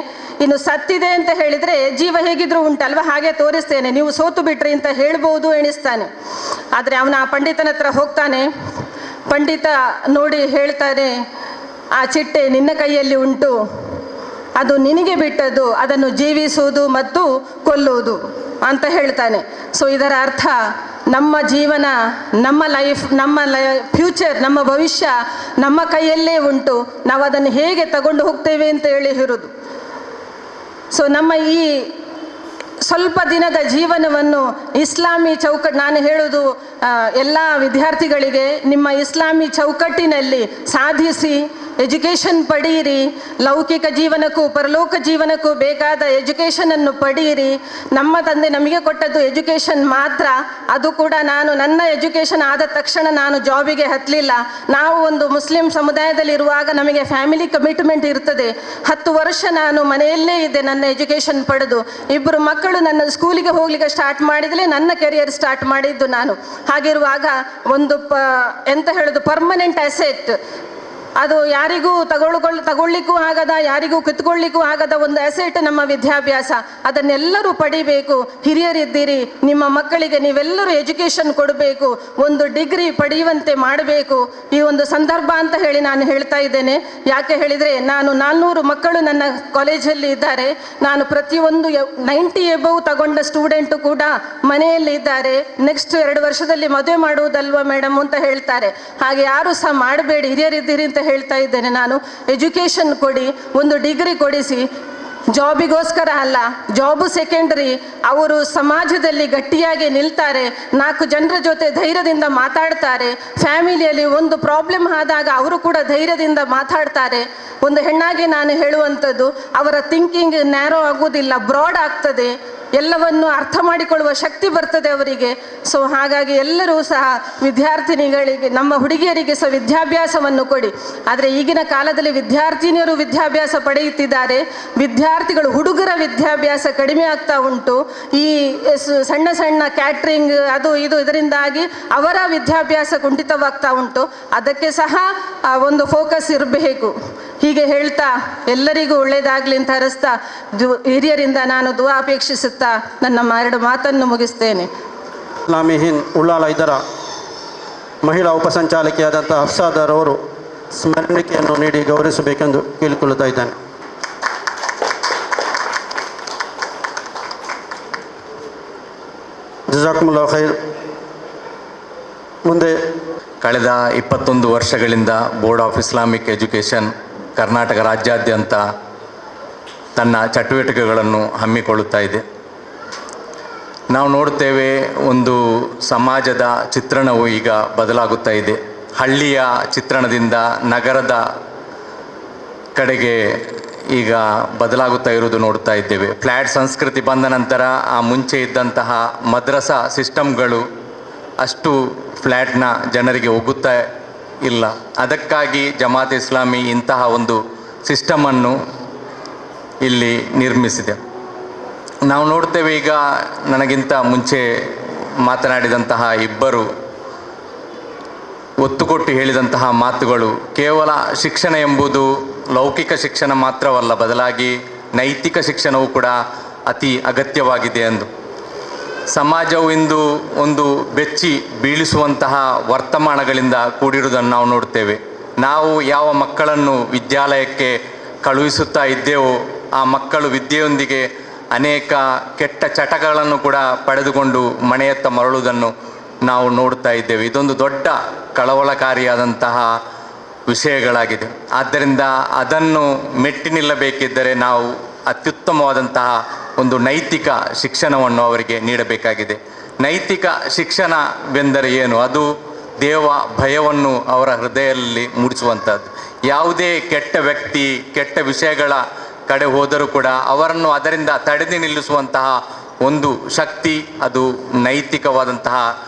ಇನ್ನು ಸತ್ತಿದೆ ಅಂತ ಹೇಳಿದರೆ ಜೀವ ಹೇಗಿದ್ರೂ ಉಂಟಲ್ವ, ಹಾಗೆ ತೋರಿಸ್ತೇನೆ, ನೀವು ಸೋತು ಬಿಟ್ರಿ ಅಂತ ಹೇಳ್ಬೋದು ಎಣಿಸ್ತಾನೆ. ಆದರೆ ಅವನ ಆ ಪಂಡಿತನ ಹತ್ರ ಹೋಗ್ತಾನೆ. ಪಂಡಿತ ನೋಡಿ ಹೇಳ್ತಾನೆ, ಆ ಚಿಟ್ಟೆ ನಿನ್ನ ಕೈಯಲ್ಲಿ ಉಂಟು, ಅದು ನಿನಗೆ ಬಿಟ್ಟದ್ದು, ಅದನ್ನು ಜೀವಿಸುವುದು ಮತ್ತು ಕೊಲ್ಲುವುದು ಅಂತ ಹೇಳ್ತಾನೆ. ಸೊ ಇದರ ಅರ್ಥ ನಮ್ಮ ಜೀವನ, ನಮ್ಮ ಲೈಫ್, ಫ್ಯೂಚರ್, ನಮ್ಮ ಭವಿಷ್ಯ ನಮ್ಮ ಕೈಯಲ್ಲೇ ಉಂಟು, ನಾವು ಅದನ್ನು ಹೇಗೆ ತಗೊಂಡು ಹೋಗ್ತೇವೆ ಅಂತ ಹೇಳಿ ಇರೋದು. ಸೊ ನಮ್ಮ ಈ ಸ್ವಲ್ಪ ದಿನದ ಜೀವನವನ್ನು ಇಸ್ಲಾಮಿ ನಾನು ಹೇಳೋದು ಎಲ್ಲ ವಿದ್ಯಾರ್ಥಿಗಳಿಗೆ, ನಿಮ್ಮ ಇಸ್ಲಾಮಿ ಚೌಕಟ್ಟಿನಲ್ಲಿ ಸಾಧಿಸಿ ಎಜುಕೇಷನ್ ಪಡೆಯಿರಿ, ಲೌಕಿಕ ಜೀವನಕ್ಕೂ ಪರಲೋಕ ಜೀವನಕ್ಕೂ ಬೇಕಾದ ಎಜುಕೇಷನನ್ನು ಪಡೆಯಿರಿ. ನಮ್ಮ ತಂದೆ ನಮಗೆ ಕೊಟ್ಟದ್ದು ಎಜುಕೇಷನ್ ಮಾತ್ರ. ಅದು ಕೂಡ ನನ್ನ ಎಜುಕೇಷನ್ ಆದ ತಕ್ಷಣ ನಾನು ಜಾಬಿಗೆ ಹತ್ತಲಿಲ್ಲ. ನಾವು ಒಂದು ಮುಸ್ಲಿಂ ಸಮುದಾಯದಲ್ಲಿರುವಾಗ ನಮಗೆ ಫ್ಯಾಮಿಲಿ ಕಮಿಟ್ಮೆಂಟ್ ಇರ್ತದೆ. 10 ವರ್ಷ ನಾನು ಮನೆಯಲ್ಲೇ ಇದ್ದೆ ನನ್ನ ಎಜುಕೇಷನ್ ಪಡೆದು. 2 ಮಕ್ಕಳು ನನ್ನ ಸ್ಕೂಲಿಗೆ ಹೋಗ್ಲಿಕ್ಕೆ ಸ್ಟಾರ್ಟ್ ಮಾಡಿದರೆ ನನ್ನ ಕೆರಿಯರ್ ಸ್ಟಾರ್ಟ್ ಮಾಡಿದ್ದು ನಾನು. ಹಾಗಿರುವಾಗ ಒಂದು ಎಂತ ಹೇಳೋದು, ಪರ್ಮನೆಂಟ್ ಅಸೆಟ್ ಅದು ಯಾರಿಗೂ ತಗೊಳ್ಳಿಕ್ಕೂ ಆಗದ, ಯಾರಿಗೂ ಕಿತ್ಕೊಳ್ಳಿಕ್ಕೂ ಆಗದ ಒಂದು ಅಸೆಟ್ ನಮ್ಮ ವಿದ್ಯಾಭ್ಯಾಸ. ಅದನ್ನೆಲ್ಲರೂ ಪಡಿಬೇಕು. ಹಿರಿಯರಿದ್ದೀರಿ, ನಿಮ್ಮ ಮಕ್ಕಳಿಗೆ ನೀವೆಲ್ಲರೂ ಎಜುಕೇಷನ್ ಕೊಡಬೇಕು, ಒಂದು ಡಿಗ್ರಿ ಪಡೆಯುವಂತೆ ಮಾಡಬೇಕು. ಈ ಒಂದು ಸಂದರ್ಭ ಅಂತ ಹೇಳಿ ನಾನು ಹೇಳ್ತಾ ಇದ್ದೇನೆ. ಯಾಕೆ ಹೇಳಿದರೆ, ನಾನು 400 ಮಕ್ಕಳು ನನ್ನ ಕಾಲೇಜಲ್ಲಿ ಇದ್ದಾರೆ. ನಾನು ಪ್ರತಿಯೊಂದು 90 ಎಬವ್ ತಗೊಂಡ ಸ್ಟೂಡೆಂಟು ಕೂಡ ಮನೆಯಲ್ಲಿ ಇದ್ದಾರೆ. ನೆಕ್ಸ್ಟ್ 2 ವರ್ಷದಲ್ಲಿ ಮದುವೆ ಮಾಡುವುದಲ್ವ ಮೇಡಮ್ ಅಂತ ಹೇಳ್ತಾರೆ. ಹಾಗೆ ಯಾರು ಸಹ ಮಾಡಬೇಡಿ, ಹಿರಿಯರಿದ್ದೀರಿ ಅಂತ ಹೇಳ್ತಾ ಇದ್ದೇನೆ ನಾನು. ಎಜುಕೇಷನ್ ಕೊಡಿ, ಒಂದು ಡಿಗ್ರಿ ಕೊಡಿಸಿ. ಜಾಬಿಗೋಸ್ಕರ ಅಲ್ಲ, ಜಾಬು ಸೆಕೆಂಡರಿ. ಅವರು ಸಮಾಜದಲ್ಲಿ ಗಟ್ಟಿಯಾಗಿ ನಿಲ್ತಾರೆ, 4 ಜನರ ಜೊತೆ ಧೈರ್ಯದಿಂದ ಮಾತಾಡ್ತಾರೆ. ಫ್ಯಾಮಿಲಿಯಲ್ಲಿ ಒಂದು ಪ್ರಾಬ್ಲಮ್ ಆದಾಗ ಅವರು ಕೂಡ ಧೈರ್ಯದಿಂದ ಮಾತಾಡ್ತಾರೆ. ಒಂದು ಹೆಣ್ಣಾಗಿ ನಾನು ಹೇಳುವಂಥದ್ದು, ಅವರ ಥಿಂಕಿಂಗ್ ನ್ಯಾರೋ ಆಗುವುದಿಲ್ಲ, ಬ್ರಾಡ್ ಆಗ್ತದೆ. ಎಲ್ಲವನ್ನು ಅರ್ಥ ಮಾಡಿಕೊಳ್ಳುವ ಶಕ್ತಿ ಬರ್ತದೆ ಅವರಿಗೆ. ಸೊ ಹಾಗಾಗಿ ಎಲ್ಲರೂ ಸಹ ವಿದ್ಯಾರ್ಥಿನಿಗಳಿಗೆ, ನಮ್ಮ ಹುಡುಗಿಯರಿಗೆ ಸಹ ವಿದ್ಯಾಭ್ಯಾಸವನ್ನು ಕೊಡಿ. ಆದರೆ ಈಗಿನ ಕಾಲದಲ್ಲಿ ವಿದ್ಯಾರ್ಥಿನಿಯರು ವಿದ್ಯಾಭ್ಯಾಸ ಪಡೆಯುತ್ತಿದ್ದಾರೆ, ವಿದ್ಯಾರ್ಥಿಗಳು ಹುಡುಗರ ವಿದ್ಯಾಭ್ಯಾಸ ಕಡಿಮೆ ಆಗ್ತಾ ಉಂಟು. ಈ ಸಣ್ಣ ಸಣ್ಣ ಕ್ಯಾಟ್ರಿಂಗ್ ಅದು ಇದು ಇದರಿಂದಾಗಿ ಅವರ ವಿದ್ಯಾಭ್ಯಾಸ ಕುಂಠಿತವಾಗ್ತಾ ಉಂಟು. ಅದಕ್ಕೆ ಸಹ ಒಂದು ಫೋಕಸ್ ಇರಬೇಕು. ಹೀಗೆ ಹೇಳ್ತಾ ಎಲ್ಲರಿಗೂ ಒಳ್ಳೆಯದಾಗಲಿ ಅಂತ ಹರಿಸ್ತಾ ಹಿರಿಯರಿಂದ ನಾನು ದುವಾ ಅಪೇಕ್ಷಿಸುತ್ತಾ ನನ್ನ 2 ಮಾತನ್ನು ಮುಗಿಸ್ತೇನೆ. ಇಸ್ಲಾಮಿ ಹಿಂದ್ ಉಳ್ಳಾಲ ಇದರ ಮಹಿಳಾ ಉಪಸಂಚಾಲಕಿಯಾದಂಥ ಹಫ್ಸಾದರ್ ಅವರು ಸ್ಮರಣಿಕೆಯನ್ನು ನೀಡಿ ಗೌರವಿಸಬೇಕೆಂದು ಕೇಳಿಕೊಳ್ಳುತ್ತಾ ಇದ್ದಾನೆ. ಜಜಾಕುಮುಲ್ಲಾಹ್ ಖೈರ್. ಮುಂದೆ ಕಳೆದ 21 ವರ್ಷಗಳಿಂದ board of Islamic education Karnataka ರಾಜ್ಯಾದ್ಯಂತ ತನ್ನ ಚಟುವಟಿಕೆಗಳನ್ನು ಹಮ್ಮಿಕೊಳ್ಳುತ್ತಾ ಇದೆ. ನಾವು ನೋಡುತ್ತೇವೆ, ಒಂದು ಸಮಾಜದ ಚಿತ್ರಣವು ಈಗ ಬದಲಾಗುತ್ತಾ ಇದೆ. ಹಳ್ಳಿಯ ಚಿತ್ರಣದಿಂದ ನಗರದ ಕಡೆಗೆ ಈಗ ಬದಲಾಗುತ್ತಾ ಇರುವುದು ನೋಡ್ತಾ ಇದ್ದೇವೆ. ಫ್ಲ್ಯಾಟ್ ಸಂಸ್ಕೃತಿ ಬಂದ ನಂತರ ಆ ಮುಂಚೆ ಇದ್ದಂತಹ ಮದ್ರಸಾ ಸಿಸ್ಟಮ್ಗಳು ಅಷ್ಟು ಫ್ಲ್ಯಾಟ್ನ ಜನರಿಗೆ ಒಗ್ಗುತ್ತಾ ಇಲ್ಲ. ಅದಕ್ಕಾಗಿ ಜಮಾತ್ ಇಸ್ಲಾಮಿ ಇಂತಹ ಒಂದು ಸಿಸ್ಟಮನ್ನು ಇಲ್ಲಿ ನಿರ್ಮಿಸಿದೆ. ನಾವು ನೋಡ್ತೇವೆ, ಈಗ ನನಗಿಂತ ಮುಂಚೆ ಮಾತನಾಡಿದಂತಹ ಇಬ್ಬರು ಒತ್ತು ಕೊಟ್ಟು ಹೇಳಿದಂತಹ ಮಾತುಗಳು ಕೇವಲ ಶಿಕ್ಷಣ ಎಂಬುದು ಲೌಕಿಕ ಶಿಕ್ಷಣ ಮಾತ್ರವಲ್ಲ, ಬದಲಾಗಿ ನೈತಿಕ ಶಿಕ್ಷಣವೂ ಕೂಡ ಅತಿ ಅಗತ್ಯವಾಗಿದೆ ಎಂದು. ಸಮಾಜವು ಇಂದು ಒಂದು ಬೆಚ್ಚಿ ಬೀಳಿಸುವಂತಹ ವರ್ತಮಾನಗಳಿಂದ ಕೂಡಿರುವುದನ್ನು ನಾವು ನೋಡ್ತೇವೆ. ನಾವು ಯಾವ ಮಕ್ಕಳನ್ನು ವಿದ್ಯಾಲಯಕ್ಕೆ ಕಳುಹಿಸುತ್ತಾ ಇದ್ದೇವೋ ಆ ಮಕ್ಕಳು ವಿದ್ಯೆಯೊಂದಿಗೆ ಅನೇಕ ಕೆಟ್ಟ ಚಟಗಳನ್ನು ಕೂಡ ಪಡೆದುಕೊಂಡು ಮನೆಯತ್ತ ಮರಳುವುದನ್ನು ನಾವು ನೋಡ್ತಾ ಇದ್ದೇವೆ. ಇದೊಂದು ದೊಡ್ಡ ಕಳವಳಕಾರಿಯಾದಂತಹ ವಿಷಯಗಳಾಗಿದೆ. ಆದ್ದರಿಂದ ಅದನ್ನು ಮೆಟ್ಟಿ ನಿಲ್ಲಬೇಕಿದ್ದರೆ ನಾವು ಅತ್ಯುತ್ತಮವಾದಂತಹ ಒಂದು ನೈತಿಕ ಶಿಕ್ಷಣವನ್ನು ಅವರಿಗೆ ನೀಡಬೇಕಾಗಿದೆ. ನೈತಿಕ ಶಿಕ್ಷಣವೆಂದರೆ ಏನು? ಅದು ದೇವ ಭಯವನ್ನು ಅವರ ಹೃದಯದಲ್ಲಿ ಮೂಡಿಸುವಂಥದ್ದು. ಯಾವುದೇ ಕೆಟ್ಟ ವ್ಯಕ್ತಿ ಕೆಟ್ಟ ವಿಷಯಗಳ ಕಡೆ ಹೋದರೂ ಕೂಡ ಅವರನ್ನು ಅದರಿಂದ ತಡೆದು ನಿಲ್ಲಿಸುವಂತಹ ಒಂದು ಶಕ್ತಿ ಅದು ನೈತಿಕವಾದಂತಹ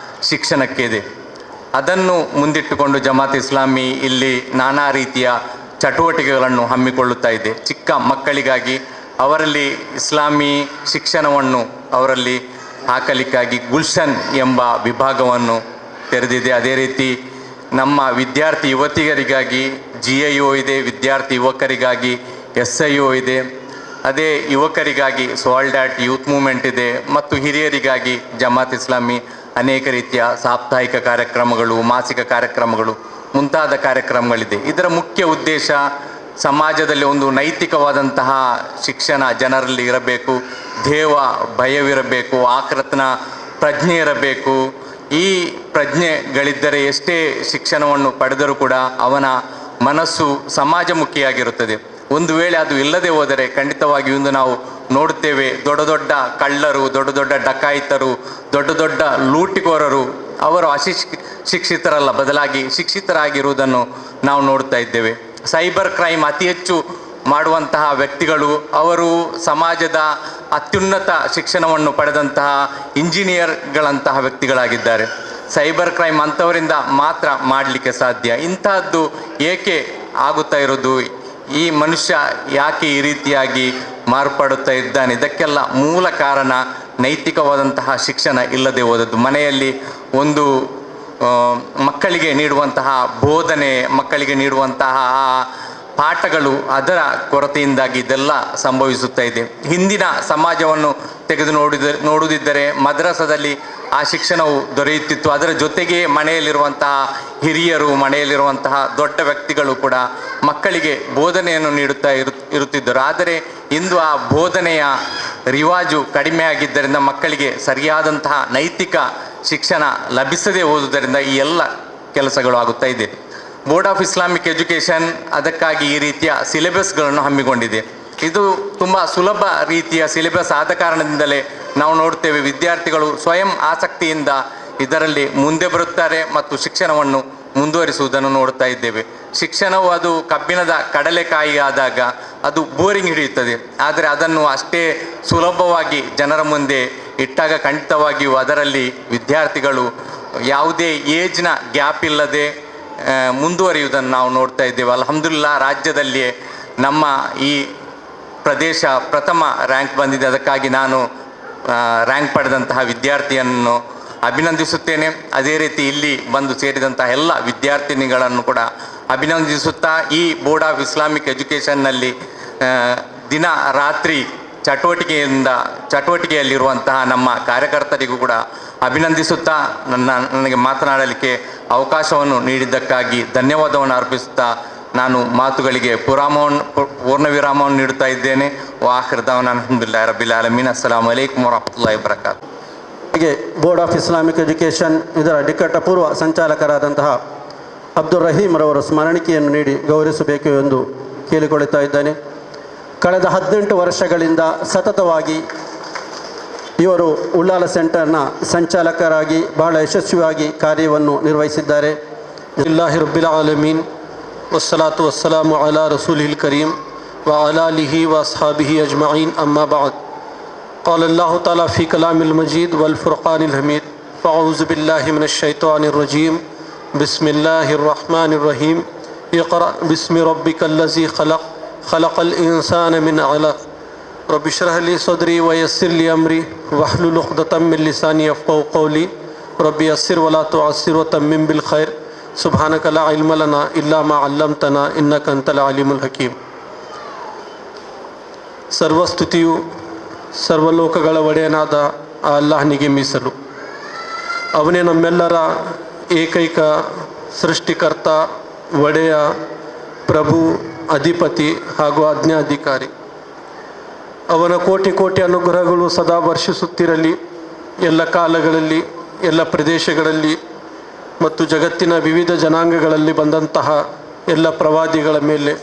ಶಿಕ್ಷಣಕ್ಕಿದೆ. ಅದನ್ನು ಮುಂದಿಟ್ಟುಕೊಂಡು ಜಮಾತ್ ಇಸ್ಲಾಮಿ ಇಲ್ಲಿ ನಾನಾ ರೀತಿಯ ಚಟುವಟಿಕೆಗಳನ್ನು ಹಮ್ಮಿಕೊಳ್ಳುತ್ತಾ ಇದೆ. ಚಿಕ್ಕ ಮಕ್ಕಳಿಗಾಗಿ ಅವರಲ್ಲಿ ಇಸ್ಲಾಮಿ ಶಿಕ್ಷಣವನ್ನು ಅವರಲ್ಲಿ ಹಾಕಲಿಕ್ಕಾಗಿ ಗುಲ್ಶನ್ ಎಂಬ ವಿಭಾಗವನ್ನು ತೆರೆದಿದೆ. ಅದೇ ರೀತಿ ನಮ್ಮ ವಿದ್ಯಾರ್ಥಿ ಯುವತಿಯರಿಗಾಗಿ GIO ಇದೆ, ವಿದ್ಯಾರ್ಥಿ ಯುವಕರಿಗಾಗಿ SIO ಇದೆ, ಅದೇ ಯುವಕರಿಗಾಗಿ ಸೋಲ್ಡಾಟ್ ಯೂತ್ ಮೂವ್ಮೆಂಟ್ ಇದೆ, ಮತ್ತು ಹಿರಿಯರಿಗಾಗಿ ಜಮಾತ್ ಇಸ್ಲಾಮಿ ಅನೇಕ ರೀತಿಯ ಸಾಪ್ತಾಹಿಕ ಕಾರ್ಯಕ್ರಮಗಳು, ಮಾಸಿಕ ಕಾರ್ಯಕ್ರಮಗಳು, ಮುಂತಾದ ಕಾರ್ಯಕ್ರಮಗಳಿದೆ. ಇದರ ಮುಖ್ಯ ಉದ್ದೇಶ ಸಮಾಜದಲ್ಲಿ ಒಂದು ನೈತಿಕವಾದಂತಹ ಶಿಕ್ಷಣ ಜನರಲ್ಲಿ ಇರಬೇಕು, ದೇವ ಭಯವಿರಬೇಕು, ಆಕೃತನ ಪ್ರಜ್ಞೆ ಇರಬೇಕು. ಈ ಪ್ರಜ್ಞೆಗಳಿದ್ದರೆ ಎಷ್ಟೇ ಶಿಕ್ಷಣವನ್ನು ಪಡೆದರೂ ಕೂಡ ಅವನ ಮನಸ್ಸು ಸಮಾಜಮುಖಿಯಾಗಿರುತ್ತದೆ. ಒಂದು ವೇಳೆ ಅದು ಇಲ್ಲದೆ ಹೋದರೆ ಖಂಡಿತವಾಗಿಯೂ ಇಂದು ನಾವು ನೋಡುತ್ತೇವೆ, ದೊಡ್ಡ ದೊಡ್ಡ ಕಳ್ಳರು, ದೊಡ್ಡ ದೊಡ್ಡ ಡಕಾಯಿತರು, ದೊಡ್ಡ ದೊಡ್ಡ ಲೂಟಿಕೋರರು ಅವರು ಶಿಕ್ಷಿತರಲ್ಲ, ಬದಲಾಗಿ ಶಿಕ್ಷಿತರಾಗಿರುವುದನ್ನು ನಾವು ನೋಡ್ತಾ ಇದ್ದೇವೆ. ಸೈಬರ್ ಕ್ರೈಮ್ ಅತಿ ಹೆಚ್ಚು ಮಾಡುವಂತಹ ವ್ಯಕ್ತಿಗಳು, ಅವರು ಸಮಾಜದ ಅತ್ಯುನ್ನತ ಶಿಕ್ಷಣವನ್ನು ಪಡೆದಂತಹ ಇಂಜಿನಿಯರ್ಗಳಂತಹ ವ್ಯಕ್ತಿಗಳಾಗಿದ್ದಾರೆ. ಸೈಬರ್ ಕ್ರೈಮ್ ಅಂಥವರಿಂದ ಮಾತ್ರ ಮಾಡಲಿಕ್ಕೆ ಸಾಧ್ಯ. ಇಂತಹದ್ದು ಏಕೆ ಆಗುತ್ತಾ ಇರೋದು? ಈ ಮನುಷ್ಯ ಯಾಕೆ ಈ ರೀತಿಯಾಗಿ ಮಾರ್ಪಡುತ್ತಾ ಇದ್ದಾನೆ? ಇದಕ್ಕೆಲ್ಲ ಮೂಲ ಕಾರಣ ನೈತಿಕವಾದಂತಹ ಶಿಕ್ಷಣ ಇಲ್ಲದೆ ಹೋದದ್ದು. ಮನೆಯಲ್ಲಿ ಒಂದು ಮಕ್ಕಳಿಗೆ ನೀಡುವಂತಹ ಬೋಧನೆ, ಮಕ್ಕಳಿಗೆ ನೀಡುವಂತಹ ಪಾಠಗಳು, ಅದರ ಕೊರತೆಯಿಂದಾಗಿ ಇದೆಲ್ಲ ಸಂಭವಿಸುತ್ತಾ ಇದೆ. ಹಿಂದಿನ ಸಮಾಜವನ್ನು ತೆಗೆದು ನೋಡುವುದಿದ್ದರೆ ಮದ್ರಸಾದಲ್ಲಿ ಆ ಶಿಕ್ಷಣವು ದೊರೆಯುತ್ತಿತ್ತು. ಅದರ ಜೊತೆಗೆ ಮನೆಯಲ್ಲಿರುವಂತಹ ಹಿರಿಯರು, ಮನೆಯಲ್ಲಿರುವಂತಹ ದೊಡ್ಡ ವ್ಯಕ್ತಿಗಳು ಕೂಡ ಮಕ್ಕಳಿಗೆ ಬೋಧನೆಯನ್ನು ನೀಡುತ್ತಾ ಇರುತ್ತಿದ್ದರು. ಆದರೆ ಇಂದು ಆ ಬೋಧನೆಯ ರಿವಾಜು ಕಡಿಮೆ ಆಗಿದ್ದರಿಂದ ಮಕ್ಕಳಿಗೆ ಸರಿಯಾದಂತಹ ನೈತಿಕ ಶಿಕ್ಷಣ ಲಭಿಸದೇ ಹೋದುದರಿಂದ ಈ ಎಲ್ಲ ಕೆಲಸಗಳು ಆಗುತ್ತಾ ಇದೆ. ಬೋರ್ಡ್ ಆಫ್ ಇಸ್ಲಾಮಿಕ್ ಎಜುಕೇಷನ್ ಅದಕ್ಕಾಗಿ ಈ ರೀತಿಯ ಸಿಲೆಬಸ್ಗಳನ್ನು ಹಮ್ಮಿಕೊಂಡಿದೆ. ಇದು ತುಂಬ ಸುಲಭ ರೀತಿಯ ಸಿಲೆಬಸ್ ಆದ ಕಾರಣದಿಂದಲೇ ನಾವು ನೋಡ್ತೇವೆ ವಿದ್ಯಾರ್ಥಿಗಳು ಸ್ವಯಂ ಆಸಕ್ತಿಯಿಂದ ಇದರಲ್ಲಿ ಮುಂದೆ ಬರುತ್ತಾರೆ ಮತ್ತು ಶಿಕ್ಷಣವನ್ನು ಮುಂದುವರಿಸುವುದನ್ನು ನೋಡ್ತಾ ಇದ್ದೇವೆ. ಶಿಕ್ಷಣವು ಅದು ಕಬ್ಬಿಣದ ಕಡಲೆಕಾಯಿ ಆದಾಗ ಅದು ಬೋರಿಂಗ್ ಹಿಡಿಯುತ್ತದೆ. ಆದರೆ ಅದನ್ನು ಅಷ್ಟೇ ಸುಲಭವಾಗಿ ಜನರ ಮುಂದೆ ಇಟ್ಟಾಗ ಖಂಡಿತವಾಗಿಯೂ ಅದರಲ್ಲಿ ವಿದ್ಯಾರ್ಥಿಗಳು ಯಾವುದೇ ಏಜ್ನ ಗ್ಯಾಪ್ ಇಲ್ಲದೆ ಮುಂದುವರಿಯುವುದನ್ನು ನಾವು ನೋಡ್ತಾ ಇದ್ದೇವೆ. ಅಲ್ಹಮ್ದುಲಿಲ್ಲಾ, ರಾಜ್ಯದಲ್ಲಿಯೇ ನಮ್ಮ ಈ ಪ್ರದೇಶ ಪ್ರಥಮ ರ್ಯಾಂಕ್ ಬಂದಿದೆ. ಅದಕ್ಕಾಗಿ ನಾನು ರ್ಯಾಂಕ್ ಪಡೆದಂತಹ ವಿದ್ಯಾರ್ಥಿಯನ್ನು ಅಭಿನಂದಿಸುತ್ತೇನೆ. ಅದೇ ರೀತಿ ಇಲ್ಲಿ ಬಂದು ಸೇರಿದಂತಹ ಎಲ್ಲ ವಿದ್ಯಾರ್ಥಿನಿಗಳನ್ನು ಕೂಡ ಅಭಿನಂದಿಸುತ್ತಾ, ಈ ಬೋರ್ಡ್ ಆಫ್ ಇಸ್ಲಾಮಿಕ್ ಎಜುಕೇಷನ್ನಲ್ಲಿ ದಿನ ರಾತ್ರಿ ಚಟುವಟಿಕೆಯಲ್ಲಿರುವಂತಹ ನಮ್ಮ ಕಾರ್ಯಕರ್ತರಿಗೂ ಕೂಡ ಅಭಿನಂದಿಸುತ್ತಾ ನನಗೆ ಮಾತನಾಡಲಿಕ್ಕೆ ಅವಕಾಶವನ್ನು ನೀಡಿದ್ದಕ್ಕಾಗಿ ಧನ್ಯವಾದವನ್ನು ಅರ್ಪಿಸುತ್ತಾ ನಾನು ಮಾತುಗಳಿಗೆ ಪೂರ್ಣ ವಿರಾಮವನ್ನು ನೀಡುತ್ತಾ ಇದ್ದೇನೆ. ವಾಖಿರ್ ದವಾನಾ ಅಲ್ಹಮ್ದುಲಿಲ್ಲಾಹಿ ರಬ್ಬಿಲ್ ಆಲಮೀನ್. ಅಸ್ಸಲಾಮು ಅಲೈಕುಂ ವರಹ್ಮತುಲ್ಲಾಹಿ ವಬರಕಾತುಹು. ಹೀಗೆ ಬೋರ್ಡ್ ಆಫ್ ಇಸ್ಲಾಮಿಕ್ ಎಜುಕೇಷನ್ ಇದರ ನಿಕಟಪೂರ್ವ ಸಂಚಾಲಕರಾದಂತಹ ಅಬ್ದುಲ್ ರಹೀಮ್ ರವರು ಸ್ಮರಣಿಕೆಯನ್ನು ನೀಡಿ ಗೌರವಿಸಬೇಕು ಎಂದು ಕೇಳಿಕೊಳ್ಳುತ್ತಾ ಇದ್ದೇನೆ. ಕಳೆದ 18 ವರ್ಷಗಳಿಂದ ಸತತವಾಗಿ ಇವರು ಉಳ್ಳಾಲ ಸೆಂಟರ್ನ ಸಂಚಾಲಕರಾಗಿ ಬಹಳ ಯಶಸ್ವಿಯಾಗಿ ಕಾರ್ಯವನ್ನು ನಿರ್ವಹಿಸಿದ್ದಾರೆ. ಅಲ್ಲಾಹಿ ರಬ್ಬಿಲ್ ಆಲಮೀನ್ ವಸ್ಸಲಾತು ವಸ್ಸಲಾಮು ಅಲಾ ರಸೂಲಿಲ್ ಕರೀಮ್ ವ ಅಲಾ ಆಲಿಹಿ ವ ಅಸ್ಹಾಬಿಹಿ ಅಜ್ಮഈನ್. ಅಮ್ಮಾ ಬಅದ್. قال الله تعالى في كلام المجيد والفرقان الحميد فأعوذ بالله من الشيطان الرجيم بسم الله الرحمن الرحيم اقرأ باسم ربك الذي خلق الإنسان من علق رب اشرح لي صدري ويسر لي أمري واحلل عقدة من لساني يفقهوا قولي رب يسر ولا تعسر وتمم بالخير سبحانك لا علم لنا إلا ما علمتنا إنك أنت العليم الحكيم. ಸರ್ವಸ್ತುತಿಯು ಸರ್ವಲೋಕಗಳ ಒಡೆಯನಾದ ಆ ಅಲ್ಲಾಹನಿಗೆ ಮೀಸಲು. ಅವನೇ ನಮ್ಮೆಲ್ಲರ ಏಕೈಕ ಸೃಷ್ಟಿಕರ್ತ, ಒಡೆಯ, ಪ್ರಭು, ಅಧಿಪತಿ ಹಾಗೂ ಆಜ್ಞಾಧಿಕಾರಿ. ಅವನ ಕೋಟಿ ಕೋಟಿ ಅನುಗ್ರಹಗಳು ಸದಾ ವರ್ಷಿಸುತ್ತಿರಲಿ ಎಲ್ಲ ಕಾಲಗಳಲ್ಲಿ, ಎಲ್ಲ ಪ್ರದೇಶಗಳಲ್ಲಿ ಮತ್ತು ಜಗತ್ತಿನ ವಿವಿಧ ಜನಾಂಗಗಳಲ್ಲಿ ಬಂದಂತಹ ಎಲ್ಲ ಪ್ರವಾದಿಗಳ ಮೇಲೆ,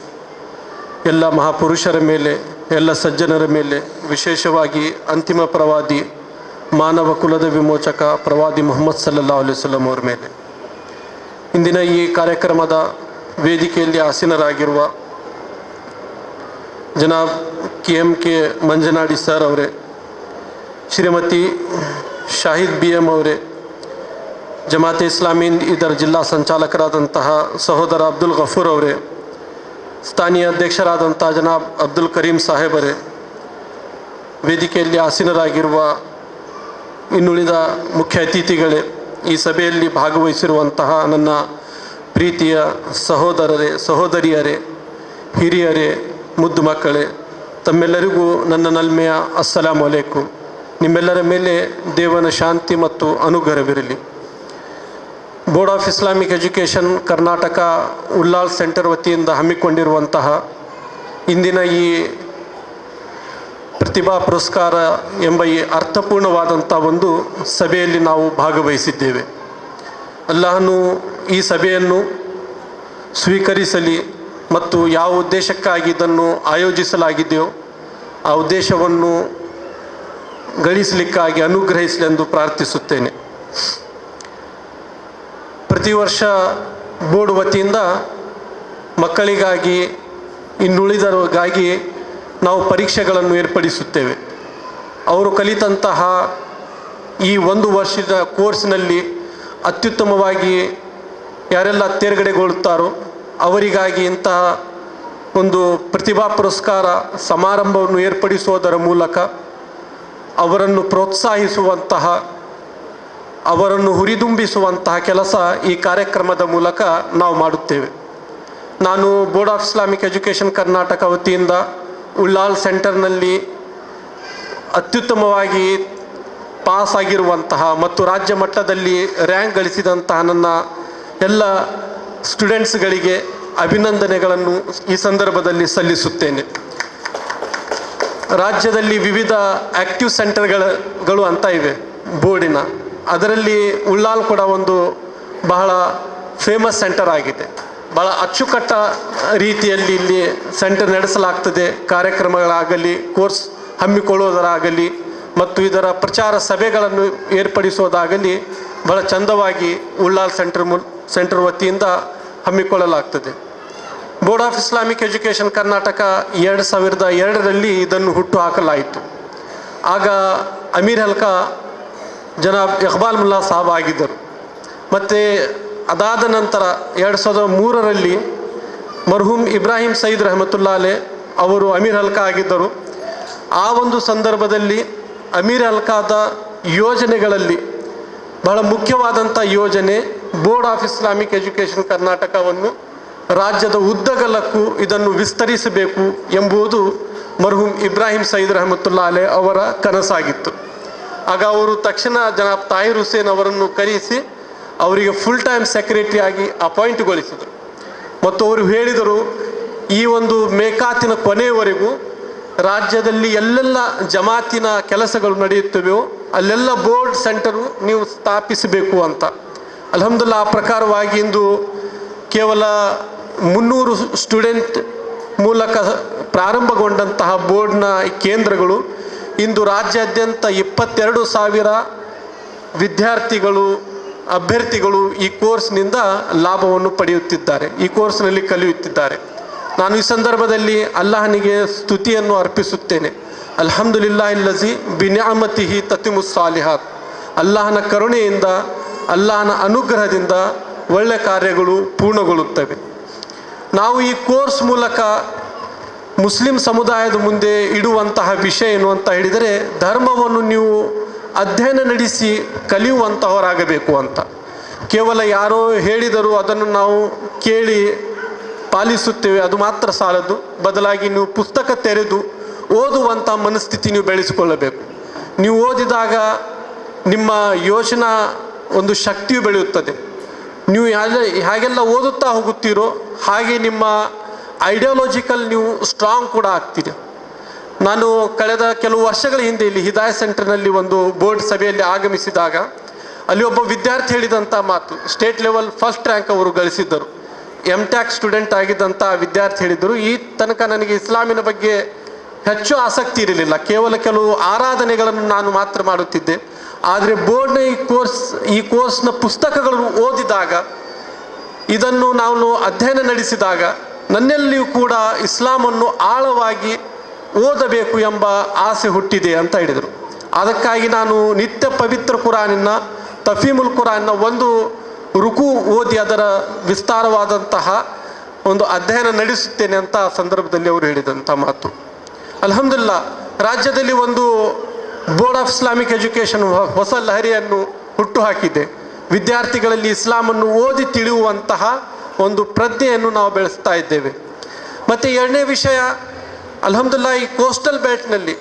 ಎಲ್ಲ ಮಹಾಪುರುಷರ ಮೇಲೆ, ಎಲ್ಲ ಸಜ್ಜನರ ಮೇಲೆ, ವಿಶೇಷವಾಗಿ ಅಂತಿಮ ಪ್ರವಾದಿ, ಮಾನವ ಕುಲದ ವಿಮೋಚಕ ಪ್ರವಾದಿ ಮುಹಮ್ಮದ್ ಸಲ್ಲಲ್ಲಾಹು ಅಲೈಹಿ ವಸಲ್ಲಂ ಅವರ ಮೇಲೆ. ಇಂದಿನ ಈ ಕಾರ್ಯಕ್ರಮದ ವೇದಿಕೆಯಲ್ಲಿ ಆಸೀನರಾಗಿರುವ ಜನಾಬ್ KMK ಮಂಜನಾಡಿ ಸರ್ ಅವರೇ, ಶ್ರೀಮತಿ ಶಾಹಿದ್ BM ಅವರೇ, ಜಮಾತೆ ಇಸ್ಲಾಮಿ ಇದರ ಜಿಲ್ಲಾ ಸಂಚಾಲಕರಾದಂತಹ ಸಹೋದರ ಅಬ್ದುಲ್ ಗಫೂರ್ ಅವರೇ, ಸ್ಥಾನೀಯ ಅಧ್ಯಕ್ಷರಾದಂಥ ಜನಾಬ್ ಅಬ್ದುಲ್ ಕರೀಂ ಸಾಹೇಬರೇ, ವೇದಿಕೆಯಲ್ಲಿ ಆಸೀನರಾಗಿರುವ ಇನ್ನುಳಿದ ಮುಖ್ಯ ಅತಿಥಿಗಳೇ, ಈ ಸಭೆಯಲ್ಲಿ ಭಾಗವಹಿಸಿರುವಂತಹ ನನ್ನ ಪ್ರೀತಿಯ ಸಹೋದರರೇ, ಸಹೋದರಿಯರೇ, ಹಿರಿಯರೇ, ಮುದ್ದು ಮಕ್ಕಳೇ, ತಮ್ಮೆಲ್ಲರಿಗೂ ನನ್ನ ನಲ್ಮೆಯ ಅಸ್ಸಲಾಮು ಅಲೈಕುಂ. ನಿಮ್ಮೆಲ್ಲರ ಮೇಲೆ ದೇವನ ಶಾಂತಿ ಮತ್ತು ಅನುಗ್ರಹವಿರಲಿ. Board of Islamic education Karnataka Ullal centre ವತಿಯಿಂದ ಹಮ್ಮಿಕೊಂಡಿರುವಂತಹ ಇಂದಿನ ಈ ಪ್ರತಿಭಾ ಪುರಸ್ಕಾರ ಎಂಬ ಈ ಅರ್ಥಪೂರ್ಣವಾದಂಥ ಒಂದು ಸಭೆಯಲ್ಲಿ ನಾವು ಭಾಗವಹಿಸಿದ್ದೇವೆ. ಅಲ್ಲಾಹನು ಈ ಸಭೆಯನ್ನು ಸ್ವೀಕರಿಸಲಿ ಮತ್ತು ಯಾವ ಉದ್ದೇಶಕ್ಕಾಗಿ ಇದನ್ನು ಆಯೋಜಿಸಲಾಗಿದೆಯೋ ಆ ಉದ್ದೇಶವನ್ನು ಗಳಿಸಲಿಕ್ಕಾಗಿ ಅನುಗ್ರಹಿಸಲಿ ಎಂದು ಪ್ರಾರ್ಥಿಸುತ್ತೇನೆ. ಪ್ರತಿ ವರ್ಷ ಬೋರ್ಡ್ ವತಿಯಿಂದ ಮಕ್ಕಳಿಗಾಗಿ ಇನ್ನುಳಿದವರಿಗಾಗಿ ನಾವು ಪರೀಕ್ಷೆಗಳನ್ನು ಏರ್ಪಡಿಸುತ್ತೇವೆ. ಅವರು ಕಲಿತಂತಹ ಈ ಒಂದು ವರ್ಷದ ಕೋರ್ಸ್ನಲ್ಲಿ ಅತ್ಯುತ್ತಮವಾಗಿ ಯಾರೆಲ್ಲ ತೇರ್ಗಡೆಗೊಳ್ಳುತ್ತಾರೋ ಅವರಿಗಾಗಿ ಇಂತಹ ಒಂದು ಪ್ರತಿಭಾ ಪುರಸ್ಕಾರ ಸಮಾರಂಭವನ್ನು ಏರ್ಪಡಿಸುವುದರ ಮೂಲಕ ಅವರನ್ನು ಪ್ರೋತ್ಸಾಹಿಸುವಂತಹ, ಅವರನ್ನು ಹುರಿದುಂಬಿಸುವಂತಹ ಕೆಲಸ ಈ ಕಾರ್ಯಕ್ರಮದ ಮೂಲಕ ನಾವು ಮಾಡುತ್ತೇವೆ. ನಾನು board of Islamic education Karnataka ವತಿಯಿಂದ ಉಳ್ಳಾಲ್ ಸೆಂಟರ್ನಲ್ಲಿ ಅತ್ಯುತ್ತಮವಾಗಿ ಪಾಸ್ ಆಗಿರುವಂತಹ ಮತ್ತು ರಾಜ್ಯ ಮಟ್ಟದಲ್ಲಿ ರ್ಯಾಂಕ್ ಗಳಿಸಿದಂತಹ ನನ್ನ ಎಲ್ಲ ಸ್ಟೂಡೆಂಟ್ಸ್ಗಳಿಗೆ ಅಭಿನಂದನೆಗಳನ್ನು ಈ ಸಂದರ್ಭದಲ್ಲಿ ಸಲ್ಲಿಸುತ್ತೇನೆ. ರಾಜ್ಯದಲ್ಲಿ ವಿವಿಧ ಆ್ಯಕ್ಟಿವ್ ಸೆಂಟರ್ಗಳು ಅಂತ ಇವೆ ಬೋರ್ಡಿನ, ಅದರಲ್ಲಿ ಉಳ್ಳಾಲ್ ಕೂಡ ಒಂದು ಬಹಳ ಫೇಮಸ್ ಸೆಂಟರ್ ಆಗಿದೆ. ಭಾಳ ಅಚ್ಚುಕಟ್ಟ ರೀತಿಯಲ್ಲಿ ಇಲ್ಲಿ ಸೆಂಟರ್ ನಡೆಸಲಾಗ್ತದೆ. ಕಾರ್ಯಕ್ರಮಗಳಾಗಲಿ, ಕೋರ್ಸ್ ಹಮ್ಮಿಕೊಳ್ಳುವುದರಾಗಲಿ ಮತ್ತು ಇದರ ಪ್ರಚಾರ ಸಭೆಗಳನ್ನು ಏರ್ಪಡಿಸುವುದಾಗಲಿ ಬಹಳ ಚಂದವಾಗಿ ಉಳ್ಳಾಲ್ ಸೆಂಟರ್ ವತಿಯಿಂದ ಹಮ್ಮಿಕೊಳ್ಳಲಾಗ್ತದೆ. Board of Islamic education Karnataka 2002ರಲ್ಲಿ ಇದನ್ನು ಹುಟ್ಟು ಹಾಕಲಾಯಿತು. ಆಗ ಅಮೀರ್ ಹಲ್ಕಾ ಜನಾಬ್ ಇಕ್ಬಾಲ್ ಮುಲ್ಲಾ ಸಾಬ್ ಆಗಿದ್ದರು. ಮತ್ತು ಅದಾದ ನಂತರ 2003ರಲ್ಲಿ ಮರ್ಹೂಮ್ ಇಬ್ರಾಹಿಂ ಸೈದ್ ರಹಮತುಲ್ಲಾ ಅಲೇ ಅವರು ಅಮೀರ್ ಹಲ್ಕಾ ಆಗಿದ್ದರು. ಆ ಒಂದು ಸಂದರ್ಭದಲ್ಲಿ ಅಮೀರ್ ಹಲ್ಕಾದ ಯೋಜನೆಗಳಲ್ಲಿ ಬಹಳ ಮುಖ್ಯವಾದಂಥ ಯೋಜನೆ ಬೋರ್ಡ್ ಆಫ್ ಇಸ್ಲಾಮಿಕ್ ಎಜುಕೇಷನ್ ಕರ್ನಾಟಕವನ್ನು ರಾಜ್ಯದ ಉದ್ದಗಲಕ್ಕೂ ಇದನ್ನು ವಿಸ್ತರಿಸಬೇಕು ಎಂಬುದು ಮರ್ಹೂಮ್ ಇಬ್ರಾಹಿಂ ಸೈದ್ ರಹಮತುಲ್ಲಾ ಅಲೇ ಅವರ ಕನಸಾಗಿತ್ತು. ಆಗ ಅವರು ತಕ್ಷಣ ಜನಾಬ್ ತಾಹಿರ್ ಹುಸೇನ್ ಅವರನ್ನು ಕರೆಸಿ ಅವರಿಗೆ ಫುಲ್ ಟೈಮ್ ಸೆಕ್ರೆಟರಿ ಆಗಿ ಅಪಾಯಿಂಟ್ಗೊಳಿಸಿದರು. ಮತ್ತು ಅವರು ಹೇಳಿದರು, ಈ ಒಂದು ಮೇಕಾತಿನ ಕೊನೆಯವರೆಗೂ ರಾಜ್ಯದಲ್ಲಿ ಎಲ್ಲೆಲ್ಲ ಜಮಾತಿನ ಕೆಲಸಗಳು ನಡೆಯುತ್ತವೆಯೋ ಅಲ್ಲೆಲ್ಲ ಬೋರ್ಡ್ ಸೆಂಟರು ನೀವು ಸ್ಥಾಪಿಸಬೇಕು ಅಂತ. ಅಲ್ಹಮ್ದುಲಿಲ್ಲಾಹ್, ಆ ಪ್ರಕಾರವಾಗಿ ಇಂದು ಕೇವಲ 300 ಸ್ಟೂಡೆಂಟ್ ಮೂಲಕ ಪ್ರಾರಂಭಗೊಂಡಂತಹ ಬೋರ್ಡ್ನ ಕೇಂದ್ರಗಳು ಇಂದು ರಾಜ್ಯಾದ್ಯಂತ 22,000 ವಿದ್ಯಾರ್ಥಿಗಳು, ಅಭ್ಯರ್ಥಿಗಳು ಈ ಕೋರ್ಸ್ನಿಂದ ಲಾಭವನ್ನು ಪಡೆಯುತ್ತಿದ್ದಾರೆ, ಈ ಕೋರ್ಸ್ನಲ್ಲಿ ಕಲಿಯುತ್ತಿದ್ದಾರೆ. ನಾನು ಈ ಸಂದರ್ಭದಲ್ಲಿ ಅಲ್ಲಾಹನಿಗೆ ಸ್ತುತಿಯನ್ನು ಅರ್ಪಿಸುತ್ತೇನೆ. ಅಲ್ಹಮ್ದುಲಿಲ್ಲಾಹಿಲ್ಲಜಿ ಬಿನಿಅಮತಿಹಿ ತತಿಮುಸ್ ಸಾಲಿಹಾತ್. ಅಲ್ಲಾಹನ ಕರುಣೆಯಿಂದ, ಅಲ್ಲಾಹನ ಅನುಗ್ರಹದಿಂದ ಒಳ್ಳೆಯ ಕಾರ್ಯಗಳು ಪೂರ್ಣಗೊಳ್ಳುತ್ತವೆ. ನಾವು ಈ ಕೋರ್ಸ್ ಮೂಲಕ ಮುಸ್ಲಿಂ ಸಮುದಾಯದ ಮುಂದೆ ಇಡುವಂತಹ ವಿಷಯ ಏನು ಅಂತ ಹೇಳಿದರೆ, ಧರ್ಮವನ್ನು ನೀವು ಅಧ್ಯಯನ ನಡೆಸಿ ಕಲಿಯುವಂತಹವರಾಗಬೇಕು ಅಂತ. ಕೇವಲ ಯಾರೋ ಹೇಳಿದರು ಅದನ್ನು ನಾವು ಕೇಳಿ ಪಾಲಿಸುತ್ತೇವೆ, ಅದು ಮಾತ್ರ ಸಾಲದು. ಬದಲಾಗಿ ನೀವು ಪುಸ್ತಕ ತೆರೆದು ಓದುವಂಥ ಮನಸ್ಥಿತಿ ನೀವು ಬೆಳೆಸಿಕೊಳ್ಳಬೇಕು. ನೀವು ಓದಿದಾಗ ನಿಮ್ಮ ಯೋಚನಾ ಒಂದು ಶಕ್ತಿಯು ಬೆಳೆಯುತ್ತದೆ. ನೀವು ಹೇಗೆಲ್ಲ ಓದುತ್ತಾ ಹೋಗುತ್ತೀರೋ ಹಾಗೆ ನಿಮ್ಮ ಐಡಿಯಾಲಜಿಕಲ್ ನೀವು ಸ್ಟ್ರಾಂಗ್ ಕೂಡ ಆಗ್ತೀರಿ. ನಾನು ಕಳೆದ ಕೆಲವು ವರ್ಷಗಳ ಹಿಂದೆ ಇಲ್ಲಿ ಹಿದಾಯ ಸೆಂಟರ್ನಲ್ಲಿ ಒಂದು ಬೋರ್ಡ್ ಸಭೆಯಲ್ಲಿ ಆಗಮಿಸಿದಾಗ ಅಲ್ಲಿ ಒಬ್ಬ ವಿದ್ಯಾರ್ಥಿ ಹೇಳಿದಂಥ ಮಾತು, ಸ್ಟೇಟ್ ಲೆವೆಲ್ ಫಸ್ಟ್ ರ್ಯಾಂಕ್ ಅವರು ಗಳಿಸಿದ್ದರು. MTech ಸ್ಟೂಡೆಂಟ್ ಆಗಿದ್ದಂಥ ವಿದ್ಯಾರ್ಥಿ ಹೇಳಿದರು, ಈ ತನಕ ನನಗೆ ಇಸ್ಲಾಮಿನ ಬಗ್ಗೆ ಹೆಚ್ಚು ಆಸಕ್ತಿ ಇರಲಿಲ್ಲ, ಕೇವಲ ಕೆಲವು ಆರಾಧನೆಗಳನ್ನು ನಾನು ಮಾತ್ರ ಮಾಡುತ್ತಿದ್ದೆ. ಆದರೆ ಬೋರ್ಡ್ನ ಈ ಕೋರ್ಸ್ನ ಪುಸ್ತಕಗಳನ್ನು ಓದಿದಾಗ, ಇದನ್ನು ನಾನು ಅಧ್ಯಯನ ನಡೆಸಿದಾಗ ನನ್ನಲ್ಲಿಯೂ ಕೂಡ ಇಸ್ಲಾಮನ್ನು ಆಳವಾಗಿ ಓದಬೇಕು ಎಂಬ ಆಸೆ ಹುಟ್ಟಿದೆ ಅಂತ ಹೇಳಿದರು. ಅದಕ್ಕಾಗಿ ನಾನು ನಿತ್ಯ ಪವಿತ್ರ ಕುರಾನಿನ ತಫೀಮುಲ್ ಕುರಾನ್ನ ಒಂದು ರುಕು ಓದಿ ಅದರ ವಿಸ್ತಾರವಾದಂತಹ ಒಂದು ಅಧ್ಯಯನ ನಡೆಸುತ್ತೇನೆ ಅಂತ ಆ ಸಂದರ್ಭದಲ್ಲಿ ಅವರು ಹೇಳಿದಂಥ ಮಾತು. ಅಲ್ಹಮ್ದುಲಿಲ್ಲಾಹ್, ರಾಜ್ಯದಲ್ಲಿ ಒಂದು ಬೋರ್ಡ್ ಆಫ್ ಇಸ್ಲಾಮಿಕ್ ಎಜುಕೇಷನ್ ಹೊಸ ಲಹರಿಯನ್ನು ಹುಟ್ಟುಹಾಕಿದೆ. ವಿದ್ಯಾರ್ಥಿಗಳಲ್ಲಿ ಇಸ್ಲಾಮನ್ನು ಓದಿ ತಿಳಿಯುವಂತಹ ಒಂದು ಪ್ರಜ್ಞೆಯನ್ನು ನಾವು ಬೆಳೆಸ್ತಾ ಇದ್ದೇವೆ. ಮತ್ತು ಎರಡನೇ ವಿಷಯ, ಅಲ್ಹಮ್ದುಲಿಲ್ಲಾಹ್, ಈ ಕೋಸ್ಟಲ್ ಬೆಲ್ಟ್ನಲ್ಲಿ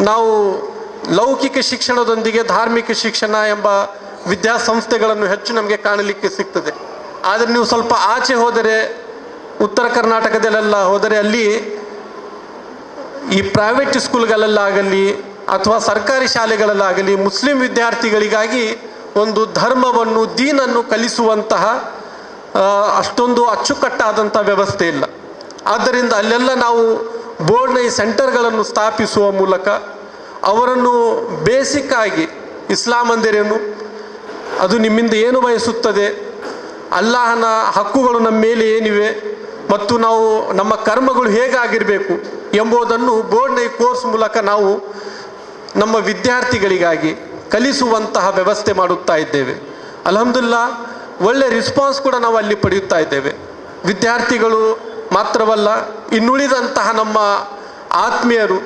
ನಾವು ಲೌಕಿಕ ಶಿಕ್ಷಣದೊಂದಿಗೆ ಧಾರ್ಮಿಕ ಶಿಕ್ಷಣ ಎಂಬ ವಿದ್ಯಾಸಂಸ್ಥೆಗಳನ್ನು ಹೆಚ್ಚು ನಮಗೆ ಕಾಣಲಿಕ್ಕೆ ಸಿಗ್ತದೆ. ಆದರೆ ನೀವು ಸ್ವಲ್ಪ ಆಚೆ ಹೋದರೆ, ಉತ್ತರ ಕರ್ನಾಟಕದಲ್ಲೆಲ್ಲ ಹೋದರೆ ಅಲ್ಲಿ ಈ ಪ್ರೈವೇಟ್ ಸ್ಕೂಲ್ಗಳಲ್ಲಾಗಲಿ ಅಥವಾ ಸರ್ಕಾರಿ ಶಾಲೆಗಳಲ್ಲಾಗಲಿ ಮುಸ್ಲಿಂ ವಿದ್ಯಾರ್ಥಿಗಳಿಗಾಗಿ ಒಂದು ಧರ್ಮವನ್ನು, ದೀನನ್ನು ಕಲಿಸುವಂತಹ ಅಷ್ಟೊಂದು ಅಚ್ಚುಕಟ್ಟಾದಂಥ ವ್ಯವಸ್ಥೆ ಇಲ್ಲ. ಆದ್ದರಿಂದ ಅಲ್ಲೆಲ್ಲ ನಾವು ಬೋರ್ಡ್ನ ಈ ಸೆಂಟರ್ಗಳನ್ನು ಸ್ಥಾಪಿಸುವ ಮೂಲಕ ಅವರನ್ನು ಬೇಸಿಕ್ ಆಗಿ ಇಸ್ಲಾಂ ಅಂದರೇನು, ಅದು ನಿಮ್ಮಿಂದ ಏನು ಬಯಸುತ್ತದೆ, ಅಲ್ಲಾಹನ ಹಕ್ಕುಗಳು ನಮ್ಮ ಮೇಲೆ ಏನಿವೆ, ಮತ್ತು ನಾವು ನಮ್ಮ ಕರ್ಮಗಳು ಹೇಗಾಗಿರಬೇಕು ಎಂಬುದನ್ನು ಬೋರ್ಡ್ನ ಈ ಕೋರ್ಸ್ ಮೂಲಕ ನಾವು ನಮ್ಮ ವಿದ್ಯಾರ್ಥಿಗಳಿಗಾಗಿ ಕಲಿಸುವಂತಹ ವ್ಯವಸ್ಥೆ ಮಾಡುತ್ತಾ ಇದ್ದೇವೆ. ಅಲ್ಹಮ್ದುಲಿಲ್ಲಾ ಒಳ್ಳೆ ರೆಸ್ಪಾನ್ಸ್ ಕೂಡ ನಾವು ಅಲ್ಲಿ ಪಡೆಯುತ್ತಾ ಇದ್ದೇವೆ. ವಿದ್ಯಾರ್ಥಿಗಳು ಮಾತ್ರವಲ್ಲ, ಇನ್ನುಳಿದಂತಹ ನಮ್ಮ ಆತ್ಮೀಯರು,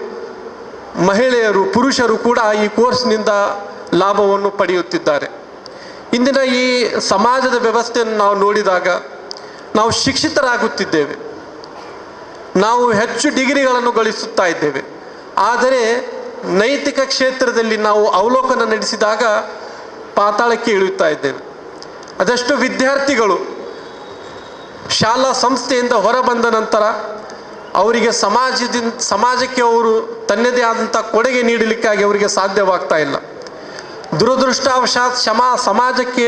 ಮಹಿಳೆಯರು, ಪುರುಷರು ಕೂಡ ಈ ಕೋರ್ಸ್ನಿಂದ ಲಾಭವನ್ನು ಪಡೆಯುತ್ತಿದ್ದಾರೆ. ಇಂದಿನ ಈ ಸಮಾಜದ ವ್ಯವಸ್ಥೆಯನ್ನು ನಾವು ನೋಡಿದಾಗ ನಾವು ಶಿಕ್ಷಿತರಾಗುತ್ತಿದ್ದೇವೆ, ನಾವು ಹೆಚ್ಚು ಡಿಗ್ರಿಗಳನ್ನು ಗಳಿಸುತ್ತಾ ಇದ್ದೇವೆ. ಆದರೆ ನೈತಿಕ ಕ್ಷೇತ್ರದಲ್ಲಿ ನಾವು ಅವಲೋಕನ ನಡೆಸಿದಾಗ ಪಾತಾಳಕ್ಕೆ ಇಳಿಯುತ್ತಾ ಇದ್ದೇವೆ. ಅದೆಷ್ಟು ವಿದ್ಯಾರ್ಥಿಗಳು ಶಾಲಾ ಸಂಸ್ಥೆಯಿಂದ ಹೊರಬಂದ ನಂತರ ಅವರಿಗೆ ಸಮಾಜಕ್ಕೆ ಅವರು ತನ್ನದೇ ಆದಂಥ ಕೊಡುಗೆ ನೀಡಲಿಕ್ಕಾಗಿ ಅವರಿಗೆ ಸಾಧ್ಯವಾಗ್ತಾ ಇಲ್ಲ. ದುರದೃಷ್ಟವಶಾತ್ ಸಮಾಜಕ್ಕೆ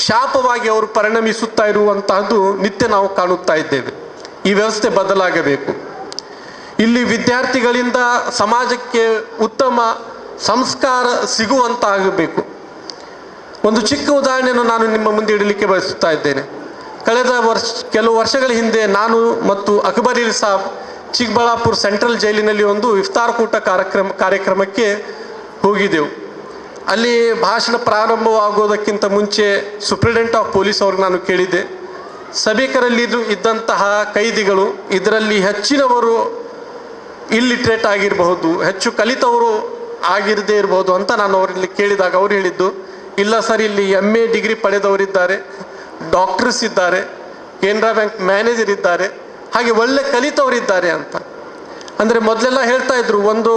ಶಾಪವಾಗಿ ಅವರು ಪರಿಣಮಿಸುತ್ತಾ ಇರುವಂತಹದ್ದು ನಿತ್ಯ ನಾವು ಕಾಣುತ್ತಾ ಇದ್ದೇವೆ. ಈ ವ್ಯವಸ್ಥೆ ಬದಲಾಗಬೇಕು. ಇಲ್ಲಿ ವಿದ್ಯಾರ್ಥಿಗಳಿಂದ ಸಮಾಜಕ್ಕೆ ಉತ್ತಮ ಸಂಸ್ಕಾರ ಸಿಗುವಂತಾಗಬೇಕು. ಒಂದು ಚಿಕ್ಕ ಉದಾಹರಣೆಯನ್ನು ನಾನು ನಿಮ್ಮ ಮುಂದೆ ಇಡಲಿಕ್ಕೆ ಬಯಸುತ್ತಾ ಇದ್ದೇನೆ. ಕಳೆದ ಕೆಲವು ವರ್ಷಗಳ ಹಿಂದೆ ನಾನು ಮತ್ತು ಅಕ್ಬರೀಲ್ ಸಾಬ್ ಚಿಕ್ಕಬಳ್ಳಾಪುರ ಸೆಂಟ್ರಲ್ ಜೈಲಿನಲ್ಲಿ ಒಂದು ಇಫ್ತಾರ್ ಕೂಟ ಕಾರ್ಯಕ್ರಮಕ್ಕೆ ಹೋಗಿದ್ದೆವು. ಅಲ್ಲಿ ಭಾಷಣ ಪ್ರಾರಂಭವಾಗೋದಕ್ಕಿಂತ ಮುಂಚೆ ಸೂಪ್ರಿಡೆಂಟ್ ಆಫ್ ಪೊಲೀಸ್ ಅವ್ರಿಗೆ ನಾನು ಕೇಳಿದ್ದೆ, ಸಭಿಕರಲ್ಲಿ ಇದ್ದಂತಹ ಕೈದಿಗಳು ಇದರಲ್ಲಿ ಹೆಚ್ಚಿನವರು ಇಲ್ಲಿಟ್ರೇಟ್ ಆಗಿರಬಹುದು, ಹೆಚ್ಚು ಕಲಿತವರು ಆಗಿರದೇ ಇರಬಹುದು ಅಂತ ನಾನು ಅವರಲ್ಲಿ ಕೇಳಿದಾಗ ಅವರು ಹೇಳಿದ್ದು, ಇಲ್ಲ ಸರ್, ಇಲ್ಲಿ MA ಡಿಗ್ರಿ ಪಡೆದವರಿದ್ದಾರೆ, ಡಾಕ್ಟರ್ಸ್ ಇದ್ದಾರೆ, ಕೆನರಾ ಬ್ಯಾಂಕ್ ಮ್ಯಾನೇಜರ್ ಇದ್ದಾರೆ, ಹಾಗೆ ಒಳ್ಳೆ ಕಲಿತವರಿದ್ದಾರೆ ಅಂತ. ಅಂದರೆ ಮೊದಲೆಲ್ಲ ಹೇಳ್ತಾ ಇದ್ರು ಒಂದು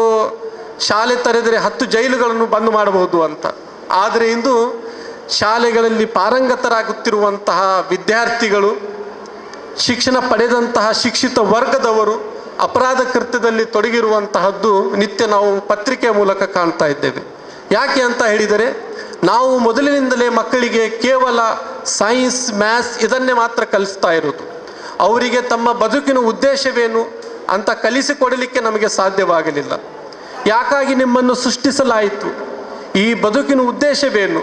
ಶಾಲೆ ತೆರೆದರೆ 10 ಜೈಲುಗಳನ್ನು ಬಂದ್ ಮಾಡಬಹುದು ಅಂತ. ಆದರೆ ಇಂದು ಶಾಲೆಗಳಲ್ಲಿ ಪಾರಂಗತರಾಗುತ್ತಿರುವಂತಹ ವಿದ್ಯಾರ್ಥಿಗಳು, ಶಿಕ್ಷಣ ಪಡೆದಂತಹ ಶಿಕ್ಷಿತ ವರ್ಗದವರು ಅಪರಾಧ ಕೃತ್ಯದಲ್ಲಿ ತೊಡಗಿರುವಂತಹದ್ದು ನಿತ್ಯ ನಾವು ಪತ್ರಿಕೆಯ ಮೂಲಕ ಕಾಣ್ತಾ ಇದ್ದೇವೆ. ಯಾಕೆ ಅಂತ ಹೇಳಿದರೆ, ನಾವು ಮೊದಲಿನಿಂದಲೇ ಮಕ್ಕಳಿಗೆ ಕೇವಲ ಸೈನ್ಸ್, ಮ್ಯಾಥ್ಸ್ ಇದನ್ನೇ ಮಾತ್ರ ಕಲಿಸ್ತಾ ಇರೋದು. ಅವರಿಗೆ ತಮ್ಮ ಬದುಕಿನ ಉದ್ದೇಶವೇನು ಅಂತ ಕಲಿಸಿಕೊಡಲಿಕ್ಕೆ ನಮಗೆ ಸಾಧ್ಯವಾಗಲಿಲ್ಲ. ಯಾಕಾಗಿ ನಿಮ್ಮನ್ನು ಸೃಷ್ಟಿಸಲಾಯಿತು, ಈ ಬದುಕಿನ ಉದ್ದೇಶವೇನು,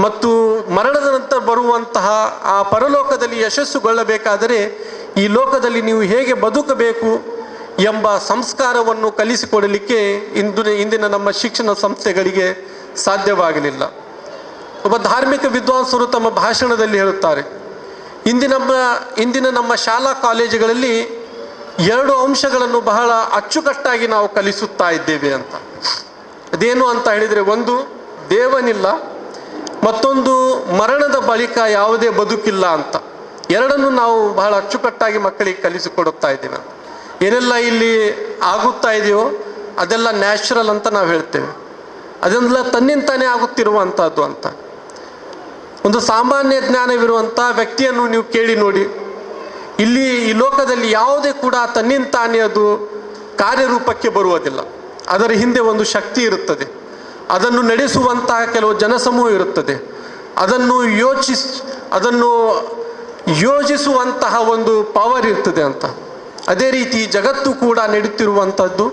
ಮತ್ತು ಮರಣದ ನಂತರ ಬರುವಂತಹ ಆ ಪರಲೋಕದಲ್ಲಿ ಯಶಸ್ಸುಗೊಳ್ಳಬೇಕಾದರೆ ಈ ಲೋಕದಲ್ಲಿ ನೀವು ಹೇಗೆ ಬದುಕಬೇಕು ಎಂಬ ಸಂಸ್ಕಾರವನ್ನು ಕಲಿಸಿಕೊಡಲಿಕ್ಕೆ ಇಂದಿನ ನಮ್ಮ ಶಿಕ್ಷಣ ಸಂಸ್ಥೆಗಳಿಗೆ ಸಾಧ್ಯವಾಗಲಿಲ್ಲ. ಒಬ್ಬ ಧಾರ್ಮಿಕ ವಿದ್ವಾಂಸರು ತಮ್ಮ ಭಾಷಣದಲ್ಲಿ ಹೇಳುತ್ತಾರೆ, ಇಂದಿನ ನಮ್ಮ ಶಾಲಾ ಕಾಲೇಜುಗಳಲ್ಲಿ 2 ಅಂಶಗಳನ್ನು ಬಹಳ ಅಚ್ಚುಕಟ್ಟಾಗಿ ನಾವು ಕಲಿಸುತ್ತಾ ಇದ್ದೇವೆ ಅಂತ. ಅದೇನು ಅಂತ ಹೇಳಿದರೆ, ಒಂದು ದೇವನಿಲ್ಲ, ಮತ್ತೊಂದು ಮರಣದ ಬಳಿಕ ಯಾವುದೇ ಬದುಕಿಲ್ಲ ಅಂತ. ಎರಡನ್ನು ನಾವು ಬಹಳ ಅಚ್ಚುಕಟ್ಟಾಗಿ ಮಕ್ಕಳಿಗೆ ಕಲಿಸಿಕೊಡುತ್ತಾ ಇದ್ದೇವೆ. ಏನೆಲ್ಲ ಇಲ್ಲಿ ಆಗುತ್ತಾ ಇದೆಯೋ ಅದೆಲ್ಲ ನ್ಯಾಚುರಲ್ ಅಂತ ನಾವು ಹೇಳ್ತೇವೆ, ಅದೆಲ್ಲ ತನ್ನಿಂತಾನೇ ಆಗುತ್ತಿರುವಂಥದ್ದು ಅಂತ. ಒಂದು ಸಾಮಾನ್ಯ ಜ್ಞಾನವಿರುವಂಥ ವ್ಯಕ್ತಿಯನ್ನು ನೀವು ಕೇಳಿ ನೋಡಿ, ಈ ಲೋಕದಲ್ಲಿ ಯಾವುದೇ ಕೂಡ ತನ್ನಿಂತಾನೇ ಅದು ಕಾರ್ಯರೂಪಕ್ಕೆ ಬರುವುದಿಲ್ಲ. ಅದರ ಹಿಂದೆ ಒಂದು ಶಕ್ತಿ ಇರುತ್ತದೆ, ಅದನ್ನು ನಡೆಸುವಂತಹ ಕೆಲವು ಜನಸಮೂಹ ಇರುತ್ತದೆ, ಅದನ್ನು ಯೋಜಿಸುವಂತಹ ಒಂದು ಪವರ್ ಇರ್ತದೆ ಅಂತ. ಅದೇ ರೀತಿ ಜಗತ್ತು ಕೂಡ ನಡೆಯುತ್ತಿರುವಂಥದ್ದು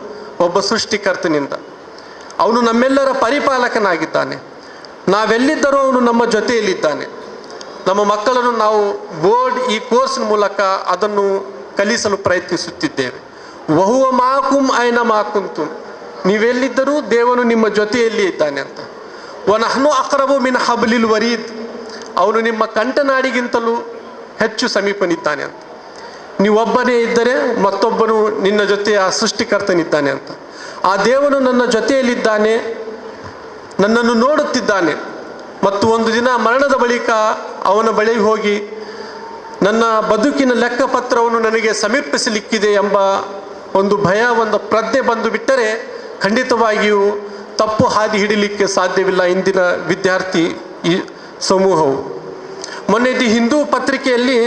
ಒಬ್ಬ ಸೃಷ್ಟಿಕರ್ತನಿಂದ. ಅವನು ನಮ್ಮೆಲ್ಲರ ಪರಿಪಾಲಕನಾಗಿದ್ದಾನೆ. ನಾವೆಲ್ಲಿದ್ದರೂ ಅವನು ನಮ್ಮ ಜೊತೆಯಲ್ಲಿದ್ದಾನೆ. ನಮ್ಮ ಮಕ್ಕಳನ್ನು ನಾವು ಈ ಕೋರ್ಸ್ನ ಮೂಲಕ ಅದನ್ನು ಕಲಿಸಲು ಪ್ರಯತ್ನಿಸುತ್ತಿದ್ದೇವೆ. ವಹುವ ಮಾಕುಂ ಐನ ಮಾಕುಂತುಂ, ನೀವೆಲ್ಲಿದ್ದರೂ ದೇವನು ನಿಮ್ಮ ಜೊತೆಯಲ್ಲಿ ಇದ್ದಾನೆ ಅಂತ. ವನಹ್ನು ಅಕ್ರಬು ಮಿನ್ ಹಬ್ಲಿಲ್ ವರೀದ್, ಅವನು ನಿಮ್ಮ ಕಂಠನಾಡಿಗಿಂತಲೂ ಹೆಚ್ಚು ಸಮೀಪನಿದ್ದಾನೆ ಅಂತ. ನೀವೊಬ್ಬನೇ ಇದ್ದರೆ ಮತ್ತೊಬ್ಬನು ನಿನ್ನ ಜೊತೆ ಆ ಸೃಷ್ಟಿಕರ್ತನಿದ್ದಾನೆ ಅಂತ. ಆ ದೇವನು ನನ್ನ ಜೊತೆಯಲ್ಲಿದ್ದಾನೆ, ನನ್ನನ್ನು ನೋಡುತ್ತಿದ್ದಾನೆ, ಮತ್ತು ಒಂದು ದಿನ ಮರಣದ ಬಳಿಕ ಅವನ ಬಳಿಗೆ ಹೋಗಿ ನನ್ನ ಬದುಕಿನ ಲೆಕ್ಕಪತ್ರವನ್ನು ನನಗೆ ಸಮರ್ಪಿಸಲಿಕ್ಕಿದೆ ಎಂಬ ಒಂದು ಭಯ, ಒಂದು ಪ್ರಜ್ಞೆ ಬಂದು ಬಿಟ್ಟರೆ ಖಂಡಿತವಾಗಿಯೂ ತಪ್ಪು ಹಾದಿ ಹಿಡಿಲಿಕ್ಕೆ ಸಾಧ್ಯವಿಲ್ಲ ಇಂದಿನ ವಿದ್ಯಾರ್ಥಿ ಈ ಸಮೂಹವು. ಮೊನ್ನೆ ದಿ ಹಿಂದೂ ಪತ್ರಿಕೆಯಲ್ಲಿ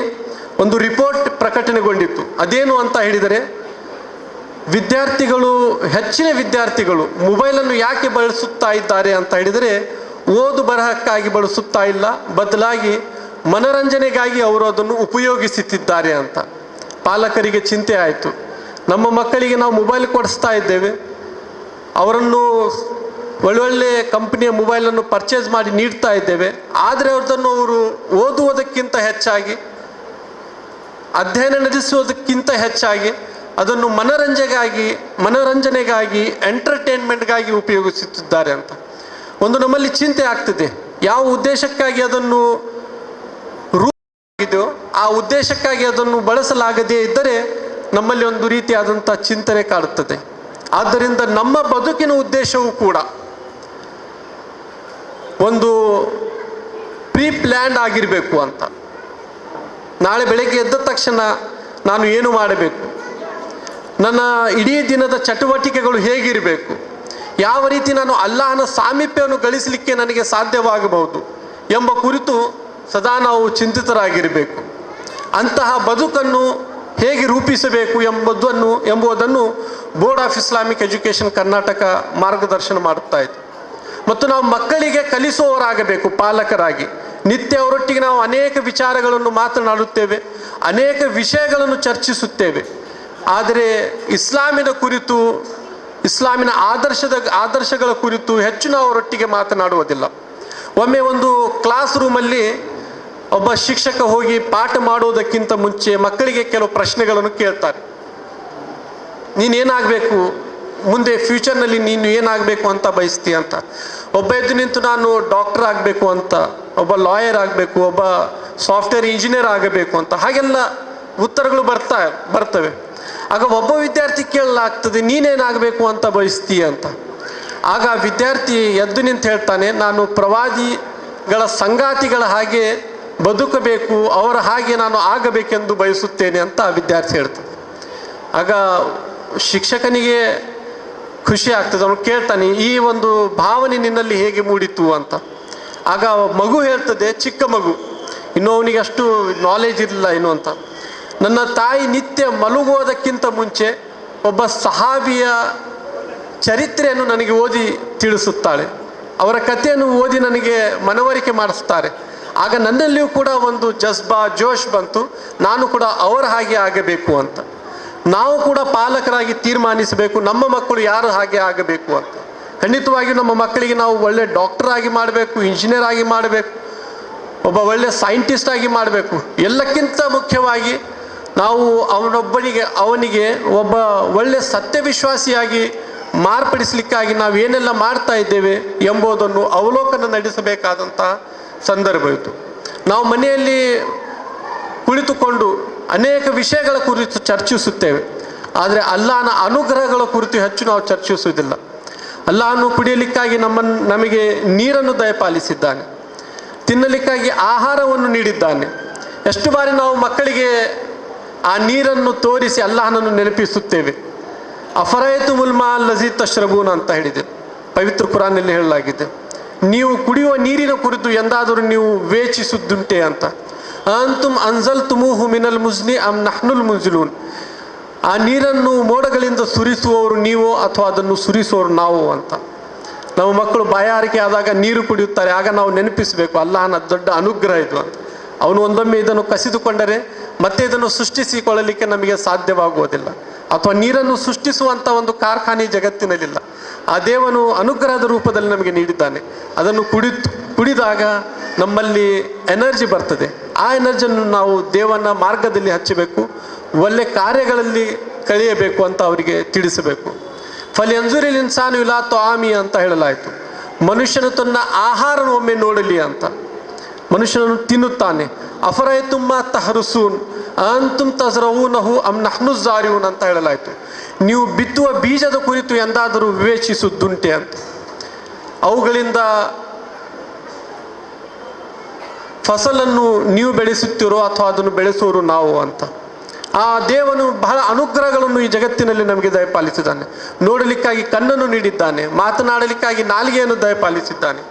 ಒಂದು ರಿಪೋರ್ಟ್ ಪ್ರಕಟಣೆಗೊಂಡಿತ್ತು. ಅದೇನು ಅಂತ ಹೇಳಿದರೆ, ಹೆಚ್ಚಿನ ವಿದ್ಯಾರ್ಥಿಗಳು ಮೊಬೈಲನ್ನು ಯಾಕೆ ಬಳಸುತ್ತಾ ಇದ್ದಾರೆ ಅಂತ ಹೇಳಿದರೆ, ಓದು ಬರಹಕ್ಕಾಗಿ ಬಳಸುತ್ತಾ ಇಲ್ಲ, ಬದಲಾಗಿ ಮನರಂಜನೆಗಾಗಿ ಅವರು ಅದನ್ನು ಉಪಯೋಗಿಸುತ್ತಿದ್ದಾರೆ ಅಂತ. ಪಾಲಕರಿಗೆ ಚಿಂತೆ ಆಯಿತು, ನಮ್ಮ ಮಕ್ಕಳಿಗೆ ನಾವು ಮೊಬೈಲ್ ಕೊಡಿಸ್ತಾ ಇದ್ದೇವೆ, ಅವರನ್ನು ಒಳ್ಳೊಳ್ಳೆ ಕಂಪನಿಯ ಮೊಬೈಲನ್ನು ಪರ್ಚೇಸ್ ಮಾಡಿ ನೀಡ್ತಾ ಇದ್ದೇವೆ, ಆದರೆ ಅದನ್ನು ಅವರು ಓದುವುದಕ್ಕಿಂತ ಹೆಚ್ಚಾಗಿ ಅಧ್ಯಯನ ನಡೆಸುವುದಕ್ಕಿಂತ ಹೆಚ್ಚಾಗಿ ಅದನ್ನು ಮನೋರಂಜನೆಗಾಗಿ ಎಂಟರ್ಟೈನ್ಮೆಂಟ್ಗಾಗಿ ಉಪಯೋಗಿಸುತ್ತಿದ್ದಾರೆ ಅಂತ ಒಂದು ನಮ್ಮಲ್ಲಿ ಚಿಂತೆ ಆಗ್ತದೆ. ಯಾವ ಉದ್ದೇಶಕ್ಕಾಗಿ ಅದನ್ನು ರೂಪಿಸಿದೆಯೋ ಆ ಉದ್ದೇಶಕ್ಕಾಗಿ ಅದನ್ನು ಬಳಸಲಾಗದೇ ಇದ್ದರೆ ನಮ್ಮಲ್ಲಿ ಒಂದು ರೀತಿಯಾದಂಥ ಚಿಂತನೆ ಕಾಡುತ್ತದೆ. ಆದ್ದರಿಂದ ನಮ್ಮ ಬದುಕಿನ ಉದ್ದೇಶವೂ ಕೂಡ ಒಂದು ಪ್ರೀ ಪ್ಲ್ಯಾನ್ಡ್ ಆಗಿರಬೇಕು ಅಂತ. ನಾಳೆ ಬೆಳಗ್ಗೆ ಎದ್ದ ತಕ್ಷಣ ನಾನು ಏನು ಮಾಡಬೇಕು, ನನ್ನ ಇಡೀ ದಿನದ ಚಟುವಟಿಕೆಗಳು ಹೇಗಿರಬೇಕು, ಯಾವ ರೀತಿ ನಾನು ಅಲ್ಲಾಹನ ಸಾಮೀಪ್ಯವನ್ನು ಗಳಿಸಲಿಕ್ಕೆ ನನಗೆ ಸಾಧ್ಯವಾಗಬಹುದು ಎಂಬ ಕುರಿತು ಸದಾ ನಾವು ಚಿಂತಿತರಾಗಿರಬೇಕು. ಅಂತಹ ಬದುಕನ್ನು ಹೇಗೆ ರೂಪಿಸಬೇಕು ಎಂಬುದನ್ನು board of Islamic education Karnataka ಮಾರ್ಗದರ್ಶನ ಮಾಡುತ್ತಾ ಇದೆ. ಮತ್ತು ನಾವು ಮಕ್ಕಳಿಗೆ ಕಲಿಸುವವರಾಗಬೇಕು ಪಾಲಕರಾಗಿ. ನಿತ್ಯ ಅವರೊಟ್ಟಿಗೆ ನಾವು ಅನೇಕ ವಿಚಾರಗಳನ್ನು ಮಾತನಾಡುತ್ತೇವೆ, ಅನೇಕ ವಿಷಯಗಳನ್ನು ಚರ್ಚಿಸುತ್ತೇವೆ. ಆದರೆ ಇಸ್ಲಾಮಿನ ಕುರಿತು, ಇಸ್ಲಾಮಿನ ಆದರ್ಶಗಳ ಕುರಿತು ಹೆಚ್ಚು ನಾವು ಅವರೊಟ್ಟಿಗೆ ಮಾತನಾಡುವುದಿಲ್ಲ. ಒಮ್ಮೆ ಒಂದು ಕ್ಲಾಸ್ ರೂಮಲ್ಲಿ ಒಬ್ಬ ಶಿಕ್ಷಕ ಹೋಗಿ ಪಾಠ ಮಾಡುವುದಕ್ಕಿಂತ ಮುಂಚೆ ಮಕ್ಕಳಿಗೆ ಕೆಲವು ಪ್ರಶ್ನೆಗಳನ್ನು ಕೇಳ್ತಾರೆ. ನೀನೇನಾಗಬೇಕು ಮುಂದೆ, ಫ್ಯೂಚರ್ನಲ್ಲಿ ನೀನು ಏನಾಗಬೇಕು ಅಂತ ಬಯಸ್ತೀಯ ಅಂತ. ಒಬ್ಬ ಎದ್ದು ನಿಂತು ನಾನು ಡಾಕ್ಟರ್ ಆಗಬೇಕು ಅಂತ, ಒಬ್ಬ ಲಾಯರ್ ಆಗಬೇಕು, ಒಬ್ಬ ಸಾಫ್ಟ್ವೇರ್ ಇಂಜಿನಿಯರ್ ಆಗಬೇಕು ಅಂತ, ಹಾಗೆಲ್ಲ ಉತ್ತರಗಳು ಬರ್ತವೆ. ಆಗ ಒಬ್ಬ ವಿದ್ಯಾರ್ಥಿ ಕೇಳಲಾಗ್ತದೆ, ನೀನೇನಾಗಬೇಕು ಅಂತ ಬಯಸ್ತೀಯ ಅಂತ. ಆಗ ವಿದ್ಯಾರ್ಥಿ ಎದ್ದು ನಿಂತು ಹೇಳ್ತಾನೆ, ನಾನು ಪ್ರವಾದಿಗಳ ಸಂಗಾತಿಗಳ ಹಾಗೆ ಬದುಕಬೇಕು, ಅವರ ಹಾಗೆ ನಾನು ಆಗಬೇಕೆಂದು ಬಯಸುತ್ತೇನೆ ಅಂತ ಆ ವಿದ್ಯಾರ್ಥಿ ಹೇಳ್ತಾನೆ. ಆಗ ಶಿಕ್ಷಕನಿಗೆ ಖುಷಿ ಆಗ್ತದೆ. ಅವನು ಕೇಳ್ತಾನೆ, ಈ ಒಂದು ಭಾವನೆ ನಿನ್ನಲ್ಲಿ ಹೇಗೆ ಮೂಡಿತು ಅಂತ. ಆಗ ಮಗು ಹೇಳ್ತದೆ, ಚಿಕ್ಕ ಮಗು, ಇನ್ನೂ ಅವನಿಗೆ ಅಷ್ಟು ನಾಲೆಜ್ ಇರಲಿಲ್ಲ ಏನು ಅಂತ, ನನ್ನ ತಾಯಿ ನಿತ್ಯ ಮಲಗುವುದಕ್ಕಿಂತ ಮುಂಚೆ ಒಬ್ಬ ಸಹಾಬಿಯ ಚರಿತ್ರೆಯನ್ನು ನನಗೆ ಓದಿ ತಿಳಿಸುತ್ತಾಳೆ, ಅವರ ಕಥೆಯನ್ನು ಓದಿ ನನಗೆ ಮನವರಿಕೆ ಮಾಡಿಸ್ತಾರೆ. ಆಗ ನನ್ನಲ್ಲಿಯೂ ಕೂಡ ಒಂದು ಜೋಶ್ ಬಂತು, ನಾನು ಕೂಡ ಅವರ ಹಾಗೆ ಆಗಬೇಕು ಅಂತ. ನಾವು ಕೂಡ ಪಾಲಕರಾಗಿ ತೀರ್ಮಾನಿಸಬೇಕು, ನಮ್ಮ ಮಕ್ಕಳು ಯಾರು ಹಾಗೆ ಆಗಬೇಕು ಅಂತ. ಖಂಡಿತವಾಗಿಯೂ ನಮ್ಮ ಮಕ್ಕಳಿಗೆ ನಾವು ಒಳ್ಳೆ ಡಾಕ್ಟರ್ ಆಗಿ ಮಾಡಬೇಕು, ಇಂಜಿನಿಯರ್ ಆಗಿ ಮಾಡಬೇಕು, ಒಬ್ಬ ಒಳ್ಳೆ ಸೈಂಟಿಸ್ಟ್ ಆಗಿ ಮಾಡಬೇಕು. ಎಲ್ಲಕ್ಕಿಂತ ಮುಖ್ಯವಾಗಿ ನಾವು ಅವನಿಗೆ ಒಬ್ಬ ಒಳ್ಳೆ ಸತ್ಯವಿಶ್ವಾಸಿಯಾಗಿ ಮಾರ್ಪಡಿಸಲಿಕ್ಕಾಗಿ ನಾವು ಏನೆಲ್ಲ ಮಾಡ್ತಾ ಇದ್ದೇವೆ ಎಂಬುದನ್ನು ಅವಲೋಕನ ನಡೆಸಬೇಕಾದಂಥ ಸಂದರ್ಭ ಇತ್ತು. ನಾವು ಮನೆಯಲ್ಲಿ ಕುಳಿತುಕೊಂಡು ಅನೇಕ ವಿಷಯಗಳ ಕುರಿತು ಚರ್ಚಿಸುತ್ತೇವೆ, ಆದರೆ ಅಲ್ಲಾಹನ ಅನುಗ್ರಹಗಳ ಕುರಿತು ಹೆಚ್ಚು ನಾವು ಚರ್ಚಿಸುವುದಿಲ್ಲ. ಅಲ್ಲಾಹನು ಕುಡಿಯಲಿಕ್ಕಾಗಿ ನಮಗೆ ನೀರನ್ನು ದಯಪಾಲಿಸಿದ್ದಾನೆ, ತಿನ್ನಲಿಕ್ಕಾಗಿ ಆಹಾರವನ್ನು ನೀಡಿದ್ದಾನೆ. ಎಷ್ಟು ಬಾರಿ ನಾವು ಮಕ್ಕಳಿಗೆ ಆ ನೀರನ್ನು ತೋರಿಸಿ ಅಲ್ಲಾಹನನ್ನು ನೆನಪಿಸುತ್ತೇವೆ. ಅಫರೈತುಮುಲ್ ಮಾ ಲಜೀ ತಶ್ರಬೂನ್ ಅಂತ ಹೇಳಿದೆ, ಪವಿತ್ರ ಕುರಾನ್ನಲ್ಲಿ ಹೇಳಲಾಗಿದೆ. ನೀವು ಕುಡಿಯುವ ನೀರಿನ ಕುರಿತು ಎಂದಾದರೂ ನೀವು ವೇಚಿಸುದ್ದುಂಟೆ ಅಂತ. ಅಂತುಮ್ ಅನ್ಜಲ್ ತುಮೂಹು ಮಿನಲ್ ಮುಜ್ನಿ ಅಮ್ ನಹ್ನುಲ್ ಮುಜ್ಲೂನ್. ಆ ನೀರನ್ನು ಮೋಡಗಳಿಂದ ಸುರಿಸುವವರು ನೀವು ಅಥವಾ ಅದನ್ನು ಸುರಿಸುವವರು ನಾವು ಅಂತ. ನಮ್ಮ ಮಕ್ಕಳು ಬಾಯಾರಿಕೆ ಆದಾಗ ನೀರು ಕುಡಿಯುತ್ತಾರೆ, ಆಗ ನಾವು ನೆನಪಿಸಬೇಕು ಅಲ್ಲಾಹನ ದೊಡ್ಡ ಅನುಗ್ರಹ ಇದು ಅಂತ. ಅವನು ಒಂದೊಮ್ಮೆ ಇದನ್ನು ಕಸಿದುಕೊಂಡರೆ ಮತ್ತೆ ಇದನ್ನು ಸೃಷ್ಟಿಸಿಕೊಳ್ಳಲಿಕ್ಕೆ ನಮಗೆ ಸಾಧ್ಯವಾಗುವುದಿಲ್ಲ, ಅಥವಾ ನೀರನ್ನು ಸೃಷ್ಟಿಸುವಂಥ ಒಂದು ಕಾರ್ಖಾನೆ ಜಗತ್ತಿನಲ್ಲಿಲ್ಲ. ಆ ದೇವನು ಅನುಗ್ರಹದ ರೂಪದಲ್ಲಿ ನಮಗೆ ನೀಡಿದ್ದಾನೆ. ಅದನ್ನು ಕುಡಿದಾಗ ನಮ್ಮಲ್ಲಿ ಎನರ್ಜಿ ಬರ್ತದೆ. ಆ ಎನರ್ಜಿಯನ್ನು ನಾವು ದೇವನ ಮಾರ್ಗದಲ್ಲಿ ಹಚ್ಚಬೇಕು, ಒಳ್ಳೆ ಕಾರ್ಯಗಳಲ್ಲಿ ಕಳೆಯಬೇಕು ಅಂತ ಅವರಿಗೆ ತಿಳಿಸಬೇಕು. ಫಲ್ಯಂಜುರಿಲ್ ಇನ್ಸಾನು ಇಲಾ ತ್ವಾಮಿ ಅಂತ ಹೇಳಲಾಯಿತು. ಮನುಷ್ಯನು ತನ್ನ ಆಹಾರವನ್ನು ಒಮ್ಮೆ ನೋಡಲಿ ಅಂತ. ಮನುಷ್ಯನನ್ನು ತಿನ್ನುತ್ತಾನೆ. ಅಫರೈತುಮ್ಮ ತಹರುಸೂನ್ ಅಂತುಮ್ ತಜ್ರವೂನಹು ಅಮ್ ನಹ್ನು ಝಾರಿಯೂನ್ ಅಂತ ಹೇಳಲಾಯಿತು. ನೀವು ಬಿತ್ತುವ ಬೀಜದ ಕುರಿತು ಎಂದಾದರೂ ವಿವೇಚಿಸುವುದುಂಟೆ ಅಂತ. ಅವುಗಳಿಂದ ಫಸಲನ್ನು ನೀವು ಬೆಳೆಸುತ್ತೀರೋ ಅಥವಾ ಅದನ್ನು ಬೆಳೆಸುವವರು ನಾವು ಅಂತ. ಆ ದೇವನು ಬಹಳ ಅನುಗ್ರಹಗಳನ್ನು ಈ ಜಗತ್ತಿನಲ್ಲಿ ನಮಗೆ ದಯಪಾಲಿಸಿದ್ದಾನೆ. ನೋಡಲಿಕ್ಕಾಗಿ ಕಣ್ಣನ್ನು ನೀಡಿದ್ದಾನೆ, ಮಾತನಾಡಲಿಕ್ಕಾಗಿ ನಾಲಿಗೆಯನ್ನು ದಯಪಾಲಿಸಿದ್ದಾನೆ,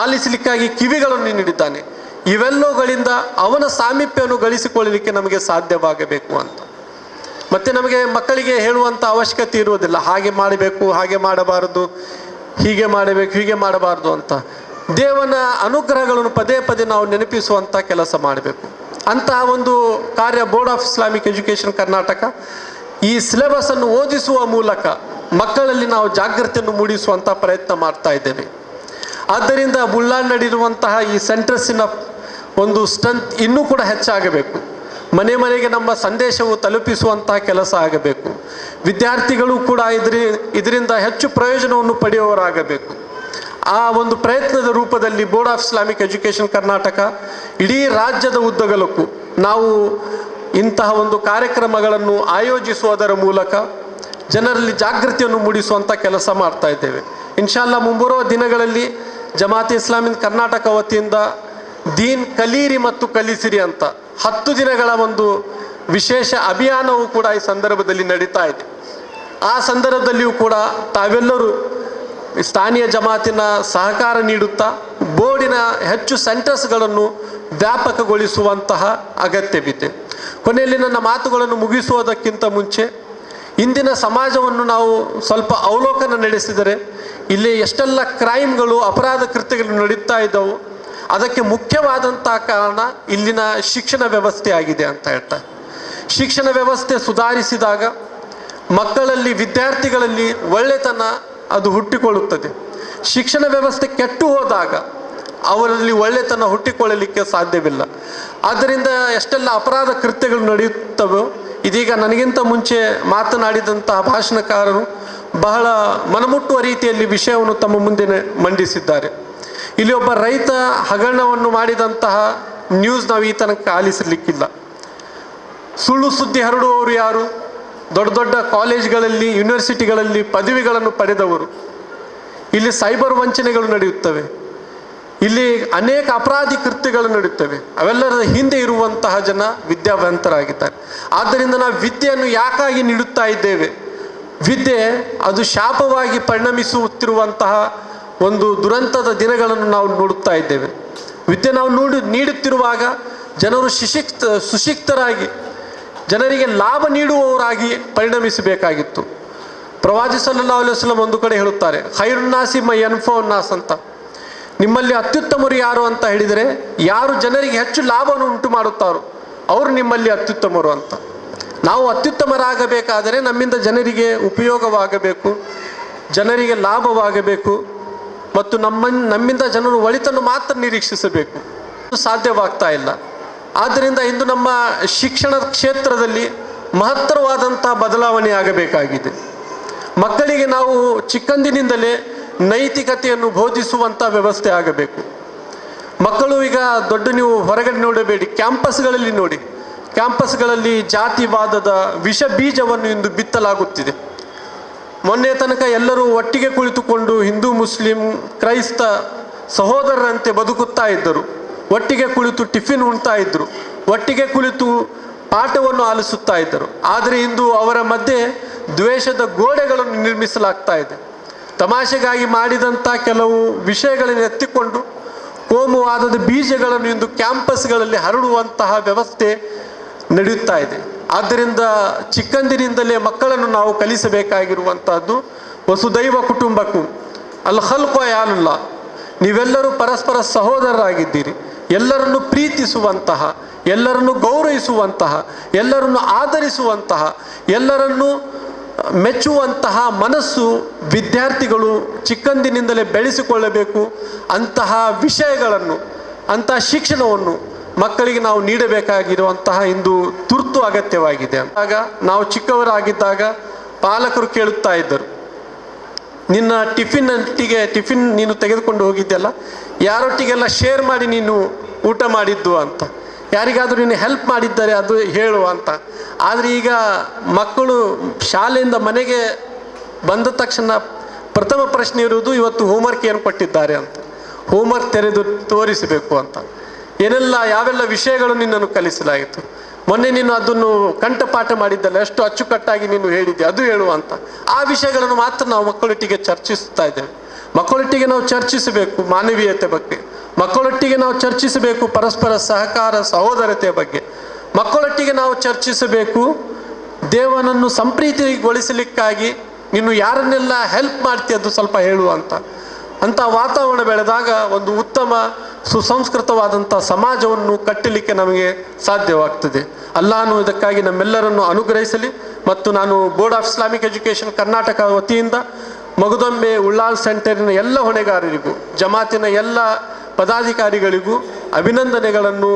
ಆಲಿಸಲಿಕ್ಕಾಗಿ ಕಿವಿಗಳನ್ನು ನೀಡಿದ್ದಾನೆ. ಇವೆಲ್ಲವುಗಳಿಂದ ಅವನ ಸಾಮೀಪ್ಯವನ್ನು ಗಳಿಸಿಕೊಳ್ಳಲಿಕ್ಕೆ ನಮಗೆ ಸಾಧ್ಯವಾಗಬೇಕು ಅಂತ. ಮತ್ತು ನಮಗೆ ಮಕ್ಕಳಿಗೆ ಹೇಳುವಂಥ ಅವಶ್ಯಕತೆ ಇರುವುದಿಲ್ಲ, ಹಾಗೆ ಮಾಡಬೇಕು, ಹಾಗೆ ಮಾಡಬಾರದು, ಹೀಗೆ ಮಾಡಬೇಕು, ಹೀಗೆ ಮಾಡಬಾರ್ದು ಅಂತ. ದೇವನ ಅನುಗ್ರಹಗಳನ್ನು ಪದೇ ಪದೇ ನಾವು ನೆನಪಿಸುವಂಥ ಕೆಲಸ ಮಾಡಬೇಕು. ಅಂತಹ ಒಂದು ಕಾರ್ಯ board of Islamic education Karnataka ಈ ಸಿಲೆಬಸನ್ನು ಓದಿಸುವ ಮೂಲಕ ಮಕ್ಕಳಲ್ಲಿ ನಾವು ಜಾಗೃತಿಯನ್ನು ಮೂಡಿಸುವಂಥ ಪ್ರಯತ್ನ ಮಾಡ್ತಾ ಇದ್ದೇವೆ. ಆದ್ದರಿಂದ ಬುಳ್ಳಾಳ್ ನಡೆಯಿರುವಂತಹ ಈ ಸೆಂಟರ್ಸಿನ ಒಂದು ಸ್ಟ್ರೆಂತ್ ಇನ್ನೂ ಕೂಡ ಹೆಚ್ಚಾಗಬೇಕು. ಮನೆ ಮನೆಗೆ ನಮ್ಮ ಸಂದೇಶವು ತಲುಪಿಸುವಂತಹ ಕೆಲಸ ಆಗಬೇಕು. ವಿದ್ಯಾರ್ಥಿಗಳು ಕೂಡ ಇದರಿಂದ ಹೆಚ್ಚು ಪ್ರಯೋಜನವನ್ನು ಪಡೆಯುವವರಾಗಬೇಕು. ಆ ಒಂದು ಪ್ರಯತ್ನದ ರೂಪದಲ್ಲಿ board of Islamic education Karnataka ಇಡೀ ರಾಜ್ಯದ ಉದ್ದಗಲಕ್ಕೂ ನಾವು ಇಂತಹ ಒಂದು ಕಾರ್ಯಕ್ರಮಗಳನ್ನು ಆಯೋಜಿಸುವುದರ ಮೂಲಕ ಜನರಲ್ಲಿ ಜಾಗೃತಿಯನ್ನು ಮೂಡಿಸುವಂಥ ಕೆಲಸ ಮಾಡ್ತಾ ಇದ್ದೇವೆ. ಇನ್ಶಾಲ್ಲ ಮುಂಬರುವ ದಿನಗಳಲ್ಲಿ ಜಮಾತೆ ಇಸ್ಲಾಮಿ ಕರ್ನಾಟಕ ವತಿಯಿಂದ ದೀನ್ ಕಲೀರಿ ಮತ್ತು ಕಲಿಸಿರಿ ಅಂತ 10 ದಿನಗಳ ಒಂದು ವಿಶೇಷ ಅಭಿಯಾನವೂ ಕೂಡ ಈ ಸಂದರ್ಭದಲ್ಲಿ ನಡೀತಾ ಇದೆ. ಆ ಸಂದರ್ಭದಲ್ಲಿಯೂ ಕೂಡ ತಾವೆಲ್ಲರೂ ಸ್ಥಾನೀಯ ಜಮಾತಿನ ಸಹಕಾರ ನೀಡುತ್ತಾ ಬೋರ್ಡಿನ ಹೆಚ್ಚು ಸೆಂಟರ್ಸ್ಗಳನ್ನು ವ್ಯಾಪಕಗೊಳಿಸುವಂತಹ ಅಗತ್ಯವಿದೆ. ಕೊನೆಯಲ್ಲಿ ನನ್ನ ಮಾತುಗಳನ್ನು ಮುಗಿಸುವುದಕ್ಕಿಂತ ಮುಂಚೆ ಇಂದಿನ ಸಮಾಜವನ್ನು ನಾವು ಸ್ವಲ್ಪ ಅವಲೋಕನ ನಡೆಸಿದರೆ ಇಲ್ಲಿ ಎಷ್ಟೆಲ್ಲ ಕ್ರೈಮ್ಗಳು, ಅಪರಾಧ ಕೃತ್ಯಗಳು ನಡೀತಾ ಇದ್ದವು, ಅದಕ್ಕೆ ಮುಖ್ಯವಾದಂಥ ಕಾರಣ ಇಲ್ಲಿನ ಶಿಕ್ಷಣ ವ್ಯವಸ್ಥೆ ಆಗಿದೆ ಅಂತ ಹೇಳ್ತಾರೆ. ಶಿಕ್ಷಣ ವ್ಯವಸ್ಥೆ ಸುಧಾರಿಸಿದಾಗ ಮಕ್ಕಳಲ್ಲಿ, ವಿದ್ಯಾರ್ಥಿಗಳಲ್ಲಿ ಒಳ್ಳೆತನ ಅದು ಹುಟ್ಟಿಕೊಳ್ಳುತ್ತದೆ. ಶಿಕ್ಷಣ ವ್ಯವಸ್ಥೆ ಕೆಟ್ಟು ಹೋದಾಗ ಅವರಲ್ಲಿ ಒಳ್ಳೆತನ ಹುಟ್ಟಿಕೊಳ್ಳಲಿಕ್ಕೆ ಸಾಧ್ಯವಿಲ್ಲ. ಆದ್ದರಿಂದ ಎಷ್ಟೆಲ್ಲ ಅಪರಾಧ ಕೃತ್ಯಗಳು ನಡೆಯುತ್ತವೋ, ಇದೀಗ ನನಗಿಂತ ಮುಂಚೆ ಮಾತನಾಡಿದಂತಹ ಭಾಷಣಕಾರರು ಬಹಳ ಮನಮುಟ್ಟುವ ರೀತಿಯಲ್ಲಿ ವಿಷಯವನ್ನು ತಮ್ಮ ಮುಂದೆ ಮಂಡಿಸಿದ್ದಾರೆ. ಇಲ್ಲಿ ಒಬ್ಬ ರೈತ ಹಗರಣವನ್ನು ಮಾಡಿದಂತಹ ನ್ಯೂಸ್ ನಾವು ಈ ತನಕ ಆಲಿಸಲಿಕ್ಕಿಲ್ಲ. ಸುಳ್ಳು ಸುದ್ದಿ ಹರಡುವವರು ಯಾರು? ದೊಡ್ಡ ದೊಡ್ಡ ಕಾಲೇಜ್ಗಳಲ್ಲಿ, ಯೂನಿವರ್ಸಿಟಿಗಳಲ್ಲಿ ಪದವಿಗಳನ್ನು ಪಡೆದವರು. ಇಲ್ಲಿ ಸೈಬರ್ ವಂಚನೆಗಳು ನಡೆಯುತ್ತವೆ, ಇಲ್ಲಿ ಅನೇಕ ಅಪರಾಧಿ ಕೃತ್ಯಗಳು ನಡೆಯುತ್ತವೆ. ಅವೆಲ್ಲರ ಹಿಂದೆ ಇರುವಂತಹ ಜನ ವಿದ್ಯಾವಂತರಾಗಿದ್ದಾರೆ. ಆದ್ದರಿಂದ ನಾವು ವಿದ್ಯೆಯನ್ನು ಯಾಕಾಗಿ ನೀಡುತ್ತಾ ಇದ್ದೇವೆ? ವಿದ್ಯೆ ಅದು ಶಾಪವಾಗಿ ಪರಿಣಮಿಸುತ್ತಿರುವಂತಹ ಒಂದು ದುರಂತದ ದಿನಗಳನ್ನು ನಾವು ನೋಡುತ್ತಾ ಇದ್ದೇವೆ. ವಿದ್ಯೆ ನಾವು ನೀಡುತ್ತಿರುವಾಗ ಜನರು ಸುಶಿಕ್ತರಾಗಿ ಜನರಿಗೆ ಲಾಭ ನೀಡುವವರಾಗಿ ಪರಿಣಮಿಸಬೇಕಾಗಿತ್ತು. ಪ್ರವಾದಿ ಸಲ್ಲಲ್ಲಾಹು ಅಲೈಹಿ ವಸಲ್ಲಂ ಒಂದು ಕಡೆ ಹೇಳುತ್ತಾರೆ, ಖೈರುನ್ನಾಸಿ ಮೈ ಯನ್ಫೌನ್ನಾಸ್ ಅಂತ. ನಿಮ್ಮಲ್ಲಿ ಅತ್ಯುತ್ತಮರು ಯಾರು ಅಂತ ಹೇಳಿದರೆ, ಯಾರು ಜನರಿಗೆ ಹೆಚ್ಚು ಲಾಭವನ್ನು ಉಂಟು ಮಾಡುತ್ತಾರೋ ಅವರು ನಿಮ್ಮಲ್ಲಿ ಅತ್ಯುತ್ತಮರು ಅಂತ. ನಾವು ಅತ್ಯುತ್ತಮರಾಗಬೇಕಾದರೆ ನಮ್ಮಿಂದ ಜನರಿಗೆ ಉಪಯೋಗವಾಗಬೇಕು, ಜನರಿಗೆ ಲಾಭವಾಗಬೇಕು ಮತ್ತು ನಮ್ಮಿಂದ ಜನರು ಒಳಿತನ್ನು ಮಾತ್ರ ನಿರೀಕ್ಷಿಸಬೇಕು. ಸಾಧ್ಯವಾಗ್ತಾ ಇಲ್ಲ. ಆದ್ದರಿಂದ ಇಂದು ನಮ್ಮ ಶಿಕ್ಷಣ ಕ್ಷೇತ್ರದಲ್ಲಿ ಮಹತ್ತರವಾದಂಥ ಬದಲಾವಣೆ ಆಗಬೇಕಾಗಿದೆ. ಮಕ್ಕಳಿಗೆ ನಾವು ಚಿಕ್ಕಂದಿನಿಂದಲೇ ನೈತಿಕತೆಯನ್ನು ಬೋಧಿಸುವಂಥ ವ್ಯವಸ್ಥೆ ಆಗಬೇಕು. ಮಕ್ಕಳು ಈಗ ನೀವು ಹೊರಗಡೆ ನೋಡಬೇಡಿ, ಕ್ಯಾಂಪಸ್ಗಳಲ್ಲಿ ನೋಡಿ, ಕ್ಯಾಂಪಸ್ಗಳಲ್ಲಿ ಜಾತಿವಾದದ ವಿಷ ಬೀಜವನ್ನು ಇಂದು ಬಿತ್ತಲಾಗುತ್ತಿದೆ. ಮೊನ್ನೆ ತನಕ ಎಲ್ಲರೂ ಒಟ್ಟಿಗೆ ಕುಳಿತುಕೊಂಡು ಹಿಂದೂ, ಮುಸ್ಲಿಂ, ಕ್ರೈಸ್ತ ಸಹೋದರರಂತೆ ಬದುಕುತ್ತಾ ಇದ್ದರು. ಒಟ್ಟಿಗೆ ಕುಳಿತು ಟಿಫಿನ್ ಉಣ್ತಾ ಇದ್ದರು, ಒಟ್ಟಿಗೆ ಕುಳಿತು ಪಾಠವನ್ನು ಆಲಿಸುತ್ತಾ ಇದ್ದರು. ಆದರೆ ಇಂದು ಅವರ ಮಧ್ಯೆ ದ್ವೇಷದ ಗೋಡೆಗಳನ್ನು ನಿರ್ಮಿಸಲಾಗ್ತಾ ಇದೆ. ತಮಾಷೆಗಾಗಿ ಮಾಡಿದಂಥ ಕೆಲವು ವಿಷಯಗಳನ್ನು ಎತ್ತಿಕೊಂಡು ಕೋಮುವಾದದ ಬೀಜಗಳನ್ನು ಇಂದು ಕ್ಯಾಂಪಸ್ಗಳಲ್ಲಿ ಹರಡುವಂತಹ ವ್ಯವಸ್ಥೆ ನಡೆಯುತ್ತಾ ಇದೆ. ಆದ್ದರಿಂದ ಚಿಕ್ಕಂದಿನಿಂದಲೇ ಮಕ್ಕಳನ್ನು ನಾವು ಕಲಿಸಬೇಕಾಗಿರುವಂತಹದ್ದು ವಸುದೈವ ಕುಟುಂಬಕ್ಕೂ ಅಲ್ ಖಲ್ಕು ಯಾಲುಲ್ಲಾ, ನೀವೆಲ್ಲರೂ ಪರಸ್ಪರ ಸಹೋದರರಾಗಿದ್ದೀರಿ. ಎಲ್ಲರನ್ನು ಪ್ರೀತಿಸುವಂತಹ, ಎಲ್ಲರನ್ನು ಗೌರವಿಸುವಂತಹ, ಎಲ್ಲರನ್ನು ಆದರಿಸುವಂತಹ, ಎಲ್ಲರನ್ನು ಮೆಚ್ಚುವಂತಹ ಮನಸ್ಸು ವಿದ್ಯಾರ್ಥಿಗಳು ಚಿಕ್ಕಂದಿನಿಂದಲೇ ಬೆಳೆಸಿಕೊಳ್ಳಬೇಕು. ಅಂತಹ ವಿಷಯಗಳನ್ನು, ಅಂತಹ ಶಿಕ್ಷಣವನ್ನು ಮಕ್ಕಳಿಗೆ ನಾವು ನೀಡಬೇಕಾಗಿರುವಂತಹ ಇಂದು ತುರ್ತು ಅಗತ್ಯವಾಗಿದೆ. ಆಗ ನಾವು ಚಿಕ್ಕವರಾಗಿದ್ದಾಗ ಪಾಲಕರು ಕೇಳುತ್ತಾ ಇದ್ದರು, ನಿನ್ನ ಟಿಫಿನ್ ನೀನು ತೆಗೆದುಕೊಂಡು ಹೋಗಿದ್ದೆಲ್ಲ ಯಾರೊಟ್ಟಿಗೆಲ್ಲ ಶೇರ್ ಮಾಡಿ ನೀನು ಊಟ ಮಾಡಿದ್ದು ಅಂತ, ಯಾರಿಗಾದರೂ ನೀನು ಹೆಲ್ಪ್ ಮಾಡಿದ್ದಾರೆ ಅದು ಹೇಳು ಅಂತ. ಆದರೆ ಈಗ ಮಕ್ಕಳು ಶಾಲೆಯಿಂದ ಮನೆಗೆ ಬಂದ ತಕ್ಷಣ ಪ್ರಥಮ ಪ್ರಶ್ನೆ ಇರುವುದು, ಇವತ್ತು ಹೋಮ್ವರ್ಕ್ ಏನು ಕೊಟ್ಟಿದ್ದಾರೆ ಅಂತ, ಹೋಮ್ವರ್ಕ್ ತೆರೆದು ತೋರಿಸಬೇಕು ಅಂತ. ಯಾವೆಲ್ಲ ವಿಷಯಗಳು ನಿನ್ನನ್ನು ಕಲಿಸಲಾಯಿತು, ಮೊನ್ನೆ ನೀನು ಅದನ್ನು ಕಂಠಪಾಠ ಮಾಡಿದ್ದಲ್ಲ, ಎಷ್ಟು ಅಚ್ಚುಕಟ್ಟಾಗಿ ನೀನು ಹೇಳಿದ್ದೆ ಅದು ಹೇಳುವಂತ. ಆ ವಿಷಯಗಳನ್ನು ಮಾತ್ರ ನಾವು ಮಕ್ಕಳೊಟ್ಟಿಗೆ ಚರ್ಚಿಸ್ತಾ ಇದ್ದೇವೆ. ಮಕ್ಕಳೊಟ್ಟಿಗೆ ನಾವು ಚರ್ಚಿಸಬೇಕು ಮಾನವೀಯತೆ ಬಗ್ಗೆ, ಮಕ್ಕಳೊಟ್ಟಿಗೆ ನಾವು ಚರ್ಚಿಸಬೇಕು ಪರಸ್ಪರ ಸಹಕಾರ ಸಹೋದರತೆಯ ಬಗ್ಗೆ, ಮಕ್ಕಳೊಟ್ಟಿಗೆ ನಾವು ಚರ್ಚಿಸಬೇಕು ದೇವನನ್ನು ಸಂಪ್ರೀತಿಗೊಳಿಸಲಿಕ್ಕಾಗಿ ನೀನು ಯಾರನ್ನೆಲ್ಲ ಹೆಲ್ಪ್ ಮಾಡ್ತೀಯ ಅದು ಸ್ವಲ್ಪ ಹೇಳುವಂತ. ಅಂಥ ವಾತಾವರಣ ಬೆಳೆದಾಗ ಒಂದು ಉತ್ತಮ ಸುಸಂಸ್ಕೃತವಾದಂಥ ಸಮಾಜವನ್ನು ಕಟ್ಟಲಿಕ್ಕೆ ನಮಗೆ ಸಾಧ್ಯವಾಗ್ತದೆ. ಅಲ್ಲಾಹನು ಇದಕ್ಕಾಗಿ ನಮ್ಮೆಲ್ಲರನ್ನು ಅನುಗ್ರಹಿಸಲಿ. ಮತ್ತು ನಾನು board of Islamic education Karnataka ವತಿಯಿಂದ ಮಗುದೊಮ್ಮೆ ಉಳ್ಳಾಲ್ ಸೆಂಟರಿನ ಎಲ್ಲ ಹೊಣೆಗಾರರಿಗೂ, ಜಮಾತಿನ ಎಲ್ಲ ಪದಾಧಿಕಾರಿಗಳಿಗೂ ಅಭಿನಂದನೆಗಳನ್ನು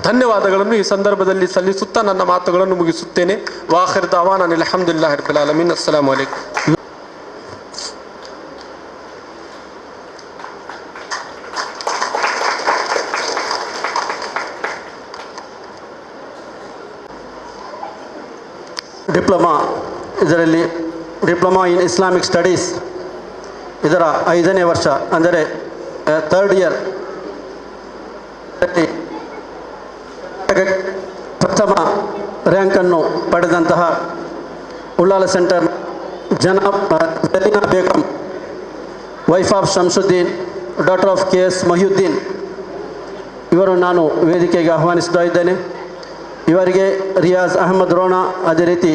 ಧನ್ಯವಾದಗಳನ್ನು ಈ ಸಂದರ್ಭದಲ್ಲಿ ಸಲ್ಲಿಸುತ್ತಾ ನನ್ನ ಮಾತುಗಳನ್ನು ಮುಗಿಸುತ್ತೇನೆ. ವಾಖಿರ್ ದಾವಾನ ಅಲ್ಹಮ್ದುಲಿಲ್ಲಾಹಿ ರಬ್ಬಿಲ್ ಆಲಮೀನ್. ಅಸ್ಸಲಾಮು ಅಲೈಕುಂ. ಡಿಪ್ಲೊಮಾ, ಇದರಲ್ಲಿ ಡಿಪ್ಲೊಮಾ ಇನ್ ಇಸ್ಲಾಮಿಕ್ ಸ್ಟಡೀಸ್ ಇದರ 5ನೇ ವರ್ಷ ಅಂದರೆ 3rd ಇಯರ್ ಪ್ರಥಮ ರ್ಯಾಂಕನ್ನು ಪಡೆದಂತಹ Ullal centre Zareena Begum, wife of Shamsuddin, daughter of KS Mahiyuddin ಇವರು ನಾನು ವೇದಿಕೆಗೆ ಆಹ್ವಾನಿಸ್ತಾ ಇದ್ದೇನೆ. ಇವರಿಗೆ ರಿಯಾಜ್ ಅಹಮದ್ ರೋಣಾ, ಅದೇ ರೀತಿ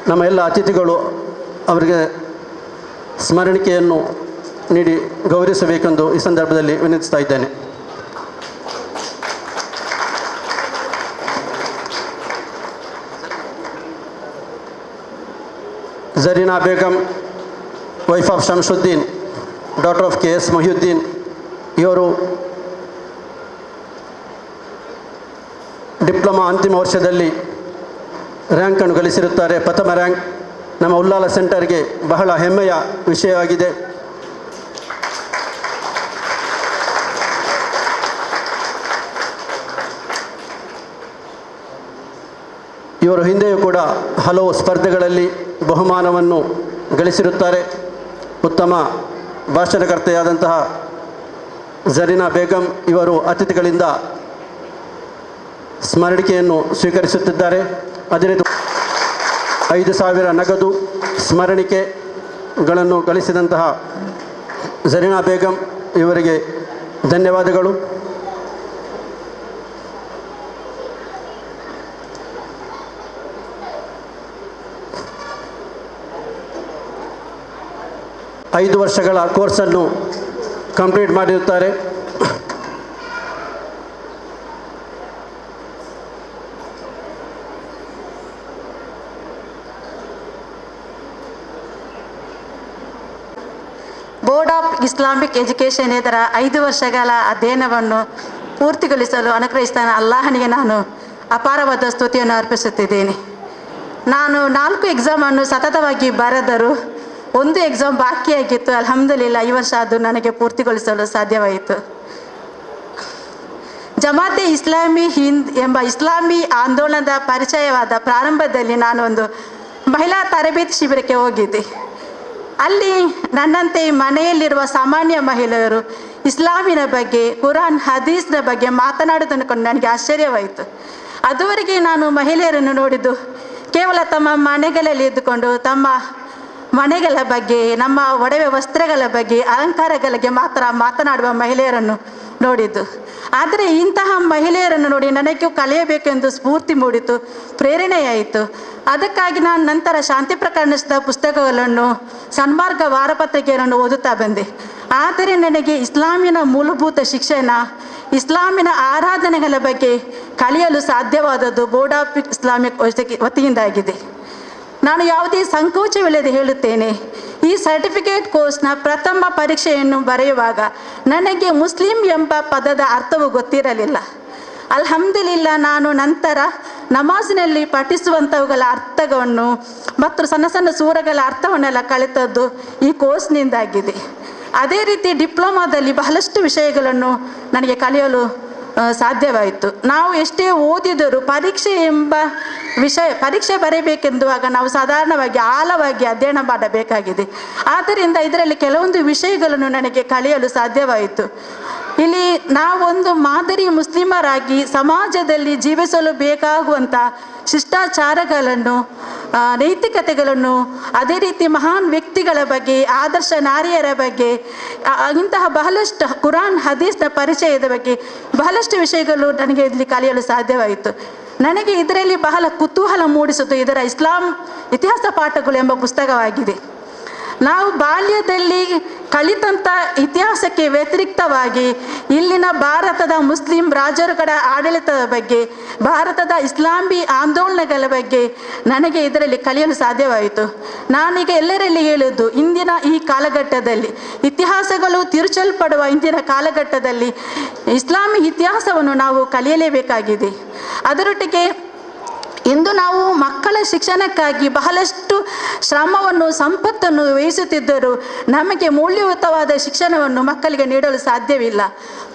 ನಮ್ಮ ಎಲ್ಲ ಅತಿಥಿಗಳು ಅವರಿಗೆ ಸ್ಮರಣಿಕೆಯನ್ನು ನೀಡಿ ಗೌರವಿಸಬೇಕೆಂದು ಈ ಸಂದರ್ಭದಲ್ಲಿ ವಿನಂತಿಸ್ತಾ ಇದ್ದೇನೆ. Zareena Begum, wife of Shamsuddin, daughter of KS Mahiyuddin ಇವರು ಡಿಪ್ಲೊಮಾ ಅಂತಿಮ ವರ್ಷದಲ್ಲಿ ರ್ಯಾಂಕನ್ನು ಗಳಿಸಿರುತ್ತಾರೆ. ಪ್ರಥಮ ರ್ಯಾಂಕ್ ನಮ್ಮ ಉಳ್ಳಾಲ ಸೆಂಟರ್ಗೆ ಬಹಳ ಹೆಮ್ಮೆಯ ವಿಷಯವಾಗಿದೆ. ಇವರು ಹಿಂದೆಯೂ ಕೂಡ ಹಲವು ಸ್ಪರ್ಧೆಗಳಲ್ಲಿ ಬಹುಮಾನವನ್ನು ಗಳಿಸಿರುತ್ತಾರೆ. ಉತ್ತಮ ಭಾಷಣಕರ್ತೆಯಾದಂತಹ ಜರೀನಾ ಬೇಗಂ ಇವರು ಅತಿಥಿಗಳಿಂದ ಸ್ಮರಣಿಕೆಯನ್ನು ಸ್ವೀಕರಿಸುತ್ತಿದ್ದಾರೆ. ಅದೇ ರೀತಿ 5,000 ನಗದು ಸ್ಮರಣಿಕೆಗಳನ್ನು ಗಳಿಸಿದಂತಹ ಜರೀನಾ ಬೇಗಂ ಇವರಿಗೆ ಧನ್ಯವಾದಗಳು. ಐದು ವರ್ಷಗಳ ಕೋರ್ಸನ್ನು ಕಂಪ್ಲೀಟ್ ಮಾಡಿರುತ್ತಾರೆ. ಬೋರ್ಡ್ ಆಫ್ ಇಸ್ಲಾಮಿಕ್ ಎಜುಕೇಷನ್ ಇದರ 5 ವರ್ಷಗಳ ಅಧ್ಯಯನವನ್ನು ಪೂರ್ತಿಗೊಳಿಸಲು ಅನುಗ್ರಹಿಸಿದ ಅಲ್ಲಾಹನಿಗೆ ನಾನು ಅಪಾರವಾದ ಸ್ತುತಿಯನ್ನು ಅರ್ಪಿಸುತ್ತಿದ್ದೇನೆ. ನಾನು 4 ಎಕ್ಸಾಮನ್ನು ಸತತವಾಗಿ ಬರೆದರೂ 1 ಎಕ್ಸಾಮ್ ಬಾಕಿಯಾಗಿತ್ತು. ಅಲ್ಹಮ್ದುಲಿಲ್ಲಾ ಈ ವರ್ಷ ಅದು ನನಗೆ ಪೂರ್ತಿಗೊಳಿಸಲು ಸಾಧ್ಯವಾಯಿತು. ಜಮಾತೆ ಇಸ್ಲಾಮಿ ಹಿಂದ್ ಎಂಬ ಇಸ್ಲಾಮಿ ಆಂದೋಲನದ ಪರಿಚಯವಾದ ಪ್ರಾರಂಭದಲ್ಲಿ ನಾನು ಒಂದು ಮಹಿಳಾ ತರಬೇತಿ ಶಿಬಿರಕ್ಕೆ ಹೋಗಿದ್ದೆ. ಅಲ್ಲಿ ನನ್ನಂತೆ ಮನೆಯಲ್ಲಿರುವ ಸಾಮಾನ್ಯ ಮಹಿಳೆಯರು ಇಸ್ಲಾಮಿನ ಬಗ್ಗೆ, ಕುರಾನ್ ಹದೀಸ್ನ ಬಗ್ಗೆ ಮಾತನಾಡುವುದನ್ನು ಕಂಡು ನನಗೆ ಆಶ್ಚರ್ಯವಾಯಿತು. ಅದುವರೆಗೆ ನಾನು ಮಹಿಳೆಯರನ್ನು ನೋಡಿದ್ದು ಕೇವಲ ತಮ್ಮ ಮನೆಗಳಲ್ಲಿ ಇದ್ದುಕೊಂಡು ತಮ್ಮ ಮನೆಗಳ ಬಗ್ಗೆ, ನಮ್ಮ ಒಡವೆ ವಸ್ತ್ರಗಳ ಬಗ್ಗೆ, ಅಲಂಕಾರಗಳಿಗೆ ಮಾತ್ರ ಮಾತನಾಡುವ ಮಹಿಳೆಯರನ್ನು ನೋಡಿದ್ದು. ಆದರೆ ಇಂತಹ ಮಹಿಳೆಯರನ್ನು ನೋಡಿ ನನಗೂ ಕಲಿಯಬೇಕೆಂದು ಸ್ಫೂರ್ತಿ ಮೂಡಿತು, ಪ್ರೇರಣೆಯಾಯಿತು. ಅದಕ್ಕಾಗಿ ನಾನು ನಂತರ ಶಾಂತಿ ಪ್ರಕರಣಿಸಿದ ಪುಸ್ತಕಗಳನ್ನು, ಸನ್ಮಾರ್ಗ ವಾರಪತ್ರಿಕೆಯನ್ನು ಓದುತ್ತಾ ಬಂದೆ. ಆದರೆ ನನಗೆ ಇಸ್ಲಾಮಿನ ಮೂಲಭೂತ ಶಿಕ್ಷಣ, ಇಸ್ಲಾಮಿನ ಆರಾಧನೆಗಳ ಬಗ್ಗೆ ಕಲಿಯಲು ಸಾಧ್ಯವಾದದ್ದು ಬೋರ್ಡ್ ಆಫ್ ಇಸ್ಲಾಮಿಕ್ ವತಿಯಿಂದಾಗಿದೆ. ನಾನು ಯಾವುದೇ ಸಂಕೋಚವಿಲ್ಲದೆ ಹೇಳುತ್ತೇನೆ, ಈ ಸರ್ಟಿಫಿಕೇಟ್ ಕೋರ್ಸ್ನ ಪ್ರಥಮ ಪರೀಕ್ಷೆಯನ್ನು ಬರೆಯುವಾಗ ನನಗೆ ಮುಸ್ಲಿಂ ಎಂಬ ಪದದ ಅರ್ಥವು ಗೊತ್ತಿರಲಿಲ್ಲ. ಅಲ್ಹಮ್ದುಲಿಲ್ಲಾ ನಾನು ನಂತರ ನಮಾಜಿನಲ್ಲಿ ಪಠಿಸುವಂಥವುಗಳ ಅರ್ಥವನ್ನು ಮತ್ತು ಸಣ್ಣ ಸಣ್ಣ ಸೂರಗಳ ಅರ್ಥವನ್ನೆಲ್ಲ ಕಲಿತದ್ದು ಈ ಕೋರ್ಸ್ನಿಂದಾಗಿದೆ. ಅದೇ ರೀತಿ ಡಿಪ್ಲೊಮಾದಲ್ಲಿ ಬಹಳಷ್ಟು ವಿಷಯಗಳನ್ನು ನನಗೆ ಕಲಿಯಲು ಸಾಧ್ಯವಾಯಿತು. ನಾವು ಎಷ್ಟೇ ಓದಿದರೂ ಪರೀಕ್ಷೆ ಬರೆಯಬೇಕೆಂದುವಾಗ ನಾವು ಸಾಧಾರಣವಾಗಿ ಆಳವಾಗಿ ಅಧ್ಯಯನ ಮಾಡಬೇಕಾಗಿದೆ. ಆದ್ದರಿಂದ ಇದರಲ್ಲಿ ಕೆಲವೊಂದು ವಿಷಯಗಳನ್ನು ನನಗೆ ಕಲಿಯಲು ಸಾಧ್ಯವಾಯಿತು. ಇಲ್ಲಿ ನಾವೊಂದು ಮಾದರಿ ಮುಸ್ಲಿಮರಾಗಿ ಸಮಾಜದಲ್ಲಿ ಜೀವಿಸಲು ಬೇಕಾಗುವಂಥ ಶಿಷ್ಟಾಚಾರಗಳನ್ನು, ನೈತಿಕತೆಗಳನ್ನು, ಅದೇ ರೀತಿ ಮಹಾನ್ ವ್ಯಕ್ತಿಗಳ ಬಗ್ಗೆ, ಆದರ್ಶ ನಾರಿಯರ ಬಗ್ಗೆ, ಇಂತಹ ಬಹಳಷ್ಟು ಕುರಾನ್ ಹದೀಸ್ನ ಪರಿಚಯದ ಬಗ್ಗೆ ಬಹಳಷ್ಟು ವಿಷಯಗಳು ನನಗೆ ಇಲ್ಲಿ ಕಲಿಯಲು ಸಾಧ್ಯವಾಯಿತು. ನನಗೆ ಇದರಲ್ಲಿ ಬಹಳ ಕುತೂಹಲ ಮೂಡಿಸಿತು ಇದರ ಇಸ್ಲಾಂ ಇತಿಹಾಸ ಪಾಠಗಳು ಎಂಬ ಪುಸ್ತಕವಾಗಿದೆ. ನಾವು ಬಾಲ್ಯದಲ್ಲಿ ಕಲಿತಂಥ ಇತಿಹಾಸಕ್ಕೆ ವ್ಯತಿರಿಕ್ತವಾಗಿ ಇಲ್ಲಿನ ಭಾರತದ ಮುಸ್ಲಿಂ ರಾಜರುಗಳ ಆಡಳಿತದ ಬಗ್ಗೆ, ಭಾರತದ ಇಸ್ಲಾಮಿ ಆಂದೋಲನಗಳ ಬಗ್ಗೆ ನನಗೆ ಇದರಲ್ಲಿ ಕಲಿಯಲು ಸಾಧ್ಯವಾಯಿತು. ನಾನೀಗ ಎಲ್ಲರಲ್ಲಿ ಹೇಳುವುದು, ಇಂದಿನ ಈ ಕಾಲಘಟ್ಟದಲ್ಲಿ ಇತಿಹಾಸಗಳು ತಿರುಚಲ್ಪಡುವ ಇಂದಿನ ಕಾಲಘಟ್ಟದಲ್ಲಿ ಇಸ್ಲಾಮಿ ಇತಿಹಾಸವನ್ನು ನಾವು ಕಲಿಯಲೇಬೇಕಾಗಿದೆ. ಅದರೊಟ್ಟಿಗೆ ಇಂದು ನಾವು ಮಕ್ಕಳ ಶಿಕ್ಷಣಕ್ಕಾಗಿ ಬಹಳಷ್ಟು ಶ್ರಮವನ್ನು ಸಂಪತ್ತನ್ನು ವಹಿಸುತ್ತಿದ್ದರೂ ನಮಗೆ ಮೌಲ್ಯಯುತವಾದ ಶಿಕ್ಷಣವನ್ನು ಮಕ್ಕಳಿಗೆ ನೀಡಲು ಸಾಧ್ಯವಿಲ್ಲ.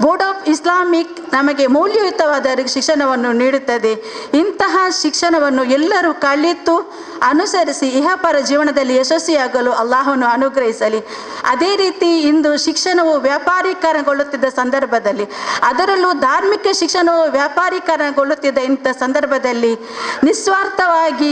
ಬೋರ್ಡ್ ಆಫ್ ಇಸ್ಲಾಮಿಕ್ ನಮಗೆ ಮೌಲ್ಯಯುತವಾದ ಶಿಕ್ಷಣವನ್ನು ನೀಡುತ್ತದೆ. ಇಂತಹ ಶಿಕ್ಷಣವನ್ನು ಎಲ್ಲರೂ ಕಲಿತು ಅನುಸರಿಸಿ ಇಹಪರ ಜೀವನದಲ್ಲಿ ಯಶಸ್ವಿಯಾಗಲು ಅಲ್ಲಾಹನು ಅನುಗ್ರಹಿಸಲಿ. ಅದೇ ರೀತಿ ಇಂದು ಶಿಕ್ಷಣವು ವ್ಯಾಪಾರೀಕರಣಗೊಳ್ಳುತ್ತಿದ್ದ ಸಂದರ್ಭದಲ್ಲಿ, ಅದರಲ್ಲೂ ಧಾರ್ಮಿಕ ಶಿಕ್ಷಣವು ವ್ಯಾಪಾರೀಕರಣಗೊಳ್ಳುತ್ತಿದ್ದ ಇಂಥ ಸಂದರ್ಭದಲ್ಲಿ ನಿಸ್ವಾರ್ಥವಾಗಿ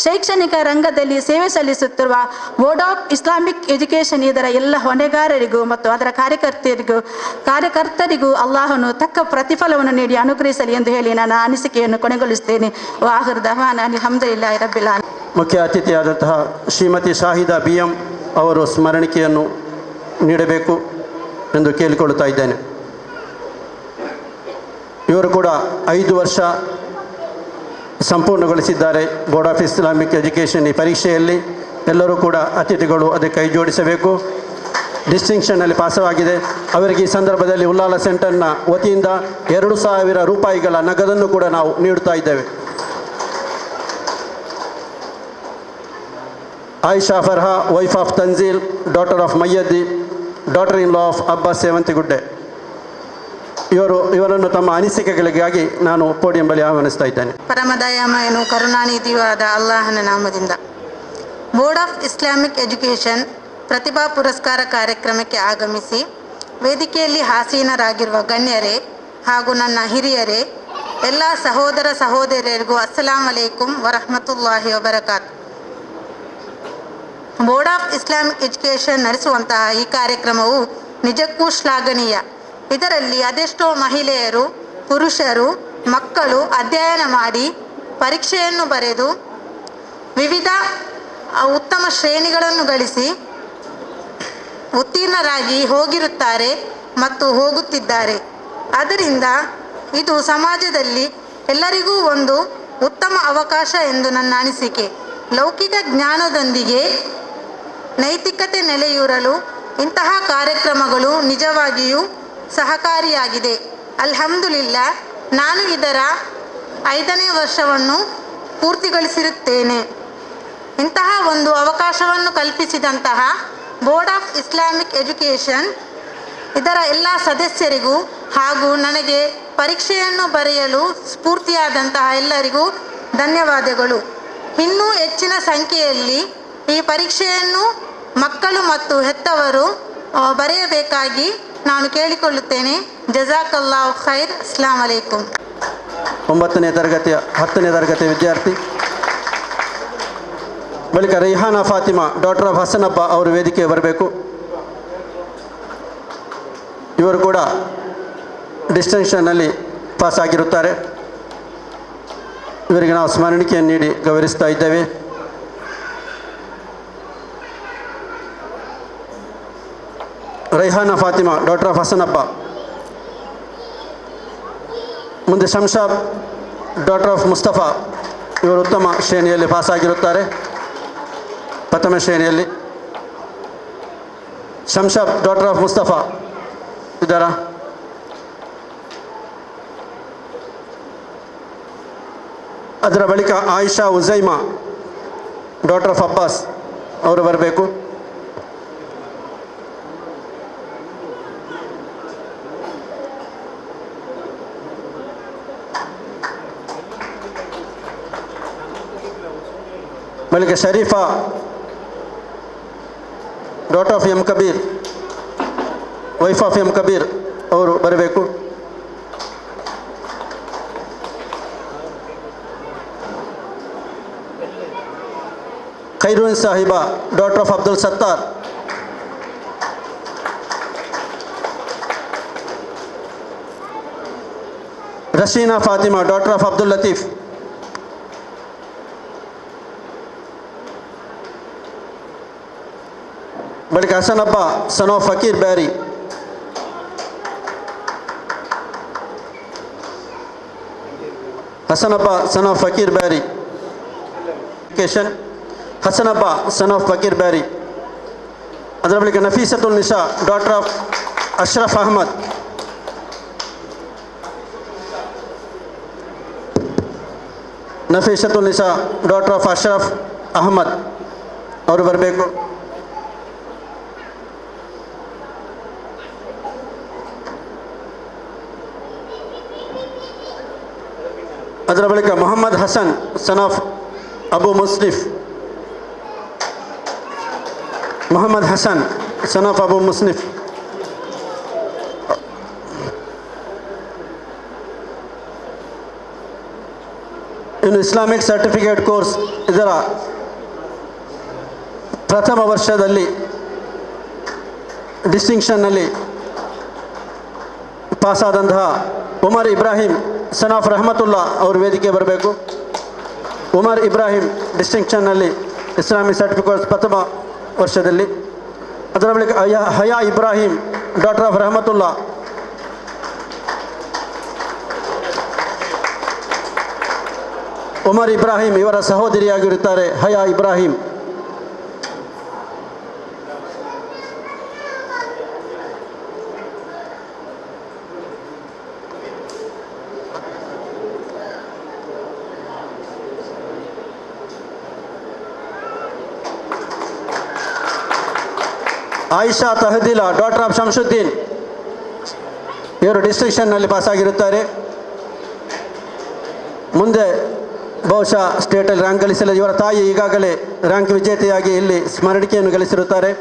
ಶೈಕ್ಷಣಿಕ ರಂಗದಲ್ಲಿ ಸೇವೆ ಸಲ್ಲಿಸುತ್ತಿರುವ ಬೋರ್ಡ್ ಆಫ್ ಇಸ್ಲಾಮಿಕ್ ಎಜುಕೇಷನ್ ಇದರ ಎಲ್ಲ ಹೊಣೆಗಾರರಿಗೂ ಮತ್ತು ಅದರ ಕಾರ್ಯಕರ್ತರಿಗೂ ಅಲ್ಲಾಹನು ತಕ್ಕ ಪ್ರತಿಫಲವನ್ನು ನೀಡಿ ಅನುಗ್ರಹಿಸಲಿ ಎಂದು ಹೇಳಿ ನನ್ನ ಅನಿಸಿಕೆಯನ್ನು ಕೊನೆಗೊಳಿಸುತ್ತೇನೆ. ವಾಹಿರ್ ದವಾನ ಅಲ್ಹಮ್ದುಲಿಲ್ಲಾಹಿ ರಬ್ಬಿಲ್ ಆಲಮೀನ್. ಮುಖ್ಯ ಅತಿಥಿಯಾದಂತಹ ಶ್ರೀಮತಿ ಶಾಹಿದಾ BM ಅವರು ಸ್ಮರಣಿಕೆಯನ್ನು ನೀಡಬೇಕು ಎಂದು ಕೇಳಿಕೊಳ್ಳುತ್ತಾ ಇದ್ದೇನೆ. ಇವರು ಕೂಡ 5 ವರ್ಷ ಸಂಪೂರ್ಣಗೊಳಿಸಿದ್ದಾರೆ ಬೋರ್ಡ್ ಆಫ್ ಇಸ್ಲಾಮಿಕ್ ಎಜುಕೇಷನ್ ಈ ಪರೀಕ್ಷೆಯಲ್ಲಿ. ಎಲ್ಲರೂ ಕೂಡ ಅತಿಥಿಗಳು ಅದಕ್ಕೆ ಕೈ ಜೋಡಿಸಬೇಕು. ಡಿಸ್ಟಿಂಕ್ಷನ್ನಲ್ಲಿ ಪಾಸವಾಗಿದೆ. ಅವರಿಗೆ ಈ ಸಂದರ್ಭದಲ್ಲಿ ಉಲ್ಲಾಲ ಸೆಂಟರ್ನ ವತಿಯಿಂದ 2,000 ರೂಪಾಯಿಗಳ ನಗದನ್ನು ಕೂಡ ನಾವು ನೀಡುತ್ತಾ ಇದ್ದೇವೆ. Ayesha Farha, wife of Tanzeel, daughter of Mayyaddi, daughter in law of Abbas Sevanthigudde, ಇವರನ್ನು ತಮ್ಮ ಅನಿಸಿಕೆಗಳಿಗಾಗಿ ನಾನು ಪೋಡಿಯಂ ಬಳಿ ಆಹ್ವಾನಿಸ್ತಾ ಇದ್ದೇನೆ. ಪರಮದಯಾಮಯನು ಕರುಣಾನಿಧಿಯಾದ ಅಲ್ಲಾಹನ ನಾಮದಿಂದ ಬೋರ್ಡ್ ಆಫ್ ಇಸ್ಲಾಮಿಕ್ ಎಜುಕೇಷನ್ ಪ್ರತಿಭಾ ಪುರಸ್ಕಾರ ಕಾರ್ಯಕ್ರಮಕ್ಕೆ ಆಗಮಿಸಿ ವೇದಿಕೆಯಲ್ಲಿ ಆಸೀನರಾಗಿರುವ ಗಣ್ಯರೇ ಹಾಗೂ ನನ್ನ ಹಿರಿಯರೇ, ಎಲ್ಲ ಸಹೋದರ ಸಹೋದರಿಯರಿಗೂ ಅಸ್ಸಲಾಂ ಅಲೈಕುಂ ವರಹಮತುಲ್ಲಾಹಿ ವಬರಕಾತ್. ಬೋರ್ಡ್ ಆಫ್ ಇಸ್ಲಾಮಿಕ್ ಎಜುಕೇಷನ್ ನಡೆಸುವಂತಹ ಈ ಕಾರ್ಯಕ್ರಮವು ನಿಜಕ್ಕೂ ಶ್ಲಾಘನೀಯ. ಇದರಲ್ಲಿ ಅದೆಷ್ಟೋ ಮಹಿಳೆಯರು, ಪುರುಷರು, ಮಕ್ಕಳು ಅಧ್ಯಯನ ಮಾಡಿ ಪರೀಕ್ಷೆಯನ್ನು ಬರೆದು ವಿವಿಧ ಉತ್ತಮ ಶ್ರೇಣಿಗಳನ್ನು ಗಳಿಸಿ ಉತ್ತೀರ್ಣರಾಗಿ ಹೋಗಿರುತ್ತಾರೆ ಮತ್ತು ಹೋಗುತ್ತಿದ್ದಾರೆ. ಆದ್ದರಿಂದ ಇದು ಸಮಾಜದಲ್ಲಿ ಎಲ್ಲರಿಗೂ ಒಂದು ಉತ್ತಮ ಅವಕಾಶ ಎಂದು ನನ್ನ ಅನಿಸಿಕೆ. ಲೌಕಿಕ ಜ್ಞಾನದೊಂದಿಗೆ ನೈತಿಕತೆ ನೆಲೆಯೂರಲು ಇಂತಹ ಕಾರ್ಯಕ್ರಮಗಳು ನಿಜವಾಗಿಯೂ ಸಹಕಾರಿಯಾಗಿದೆ. ಅಲ್ಹಮ್ದುಲಿಲ್ಲಾ, ನಾನು ಇದರ 5ನೇ ವರ್ಷವನ್ನು ಪೂರ್ತಿಗೊಳಿಸಿರುತ್ತೇನೆ. ಇಂತಹ ಒಂದು ಅವಕಾಶವನ್ನು ಕಲ್ಪಿಸಿದಂತಹ ಬೋರ್ಡ್ ಆಫ್ ಇಸ್ಲಾಮಿಕ್ ಎಜುಕೇಷನ್ ಇದರ ಎಲ್ಲ ಸದಸ್ಯರಿಗೂ ಹಾಗೂ ನನಗೆ ಪರೀಕ್ಷೆಯನ್ನು ಬರೆಯಲು ಸ್ಫೂರ್ತಿಯಾದಂತಹ ಎಲ್ಲರಿಗೂ ಧನ್ಯವಾದಗಳು. ಇನ್ನೂ ಹೆಚ್ಚಿನ ಸಂಖ್ಯೆಯಲ್ಲಿ ಈ ಪರೀಕ್ಷೆಯನ್ನು ಮಕ್ಕಳು ಮತ್ತು ಹೆತ್ತವರು ಬರೆಯಬೇಕಾಗಿ ನಾನು ಕೇಳಿಕೊಳ್ಳುತ್ತೇನೆ. ಜಜಾಕಲ್ಲಾಹು ಖೈರ್. ಅಸ್ಸಲಾಂ ಅಲೈಕುಂ. 9ನೇ ತರಗತಿಯ 10ನೇ ತರಗತಿಯ ವಿದ್ಯಾರ್ಥಿ. ಬಳಿಕ ರೈಹಾನಾ ಫಾತಿಮಾ, ಡಾಟರ್ ಆಫ್ ಹಸನಬ್ಬ ಅವರು ವೇದಿಕೆಗೆ ಬರಬೇಕು. ಇವರು ಕೂಡ ಡಿಸ್ಟಿಂಕ್ಷನ್ನಲ್ಲಿ ಪಾಸ್ ಆಗಿರುತ್ತಾರೆ. ಇವರಿಗೆ ನಾವು ಸ್ಮರಣಿಕೆಯನ್ನು ನೀಡಿ ಗೌರವಿಸ್ತಾ ಇದ್ದೇವೆ. ರೈಹಾನಾ ಫಾತಿಮಾ, ಡಾಟರ್ ಆಫ್ ಹಸನಬ್ಬ. ಮುಂದೆ ಶಂಶಾಬ್, ಡಾಟರ್ ಆಫ್ ಮುಸ್ತಫಾ, ಇವರು ಉತ್ತಮ ಶ್ರೇಣಿಯಲ್ಲಿ ಪಾಸಾಗಿರುತ್ತಾರೆ, ಪ್ರಥಮ ಶ್ರೇಣಿಯಲ್ಲಿ. ಶಂಶಾಬ್, ಡಾಟರ್ ಆಫ್ ಮುಸ್ತಫಾ ಇದ್ದಾರಾ? ಅದರ ಬಳಿಕ ಆಯಿಷಾ ಉಜೈಮಾ, ಡಾಟರ್ ಆಫ್ ಅಬ್ಬಾಸ್ ಅವರು ಬರಬೇಕು. ಬಳಿಕ Sharifa, daughter of M Kabir, wife of M Kabir ಅವರು ಬರಬೇಕು. Khairun Sahiba, daughter of Abdul Sattar. Rasheena Fatima, daughter of Abdul Latif. ಬಳಿಕ Hasan Abba son of Fakir Beary. Hasan Abba son of Fakir Beary. Hasan Abba son of Fakir Beary. ಅದರ ಬಳಿಕ Nafeesathul Nisa daughter of Ashraf Ahmed. Nafeesathul Nisa daughter of Ashraf Ahmed ಅವರು ಬರಬೇಕು. ಅದರ ಬಳಿಕ Mohammed Hasan son of Abu Muslif. Mohammed Hasan son of Abu Muslif. ಇನ್ನು ಇಸ್ಲಾಮಿಕ್ ಸರ್ಟಿಫಿಕೇಟ್ ಕೋರ್ಸ್ ಇದರ ಪ್ರಥಮ ವರ್ಷದಲ್ಲಿ ಡಿಸ್ಟಿಂಕ್ಷನ್ನಲ್ಲಿ ಪಾಸಾದಂತಹ ಉಮರ್ ಇಬ್ರಾಹಿಂ ಸನ್ ಆಫ್ ರಹಮತುಲ್ಲಾ ಅವರು ವೇದಿಕೆ ಬರಬೇಕು. ಉಮರ್ ಇಬ್ರಾಹಿಂ ಡಿಸ್ಟಿಂಕ್ಷನ್ನಲ್ಲಿ ಇಸ್ಲಾಮಿಕ್ ಸರ್ಟಿಫಿಕೇಟ್ ಕೋರ್ಸ್ ಪ್ರಥಮ ವರ್ಷದಲ್ಲಿ. ಅದರ ಬಳಿಕ ಹಯಾ ಇಬ್ರಾಹಿಂ ಡಾಟರ್ ಆಫ್ ರಹಮತುಲ್ಲಾ. ಉಮರ್ ಇಬ್ರಾಹಿಂ ಇವರ ಸಹೋದರಿಯಾಗಿರುತ್ತಾರೆ ಹಯಾ ಇಬ್ರಾಹಿಂ. ಆಯಿಷಾ ತಹದಿಲಾ ಡಾಟರ್ ಆಫ್ ಶಂಶುದ್ದೀನ್ ಇವರು ಡಿಸ್ಟಿಂಕ್ಷನ್ನಲ್ಲಿ ಪಾಸಾಗಿರುತ್ತಾರೆ. ಮುಂದೆ ಬಹುಶಃ ಸ್ಟೇಟಲ್ಲಿ ರ್ಯಾಂಕ್ ಗಳಿಸಲಿಲ್ಲ. ಇವರ ತಾಯಿ ಈಗಾಗಲೇ ರ್ಯಾಂಕ್ ವಿಜೇತೆಯಾಗಿ ಇಲ್ಲಿ ಸ್ಮರಣಿಕೆಯನ್ನು ಗಳಿಸಿರುತ್ತಾರೆ.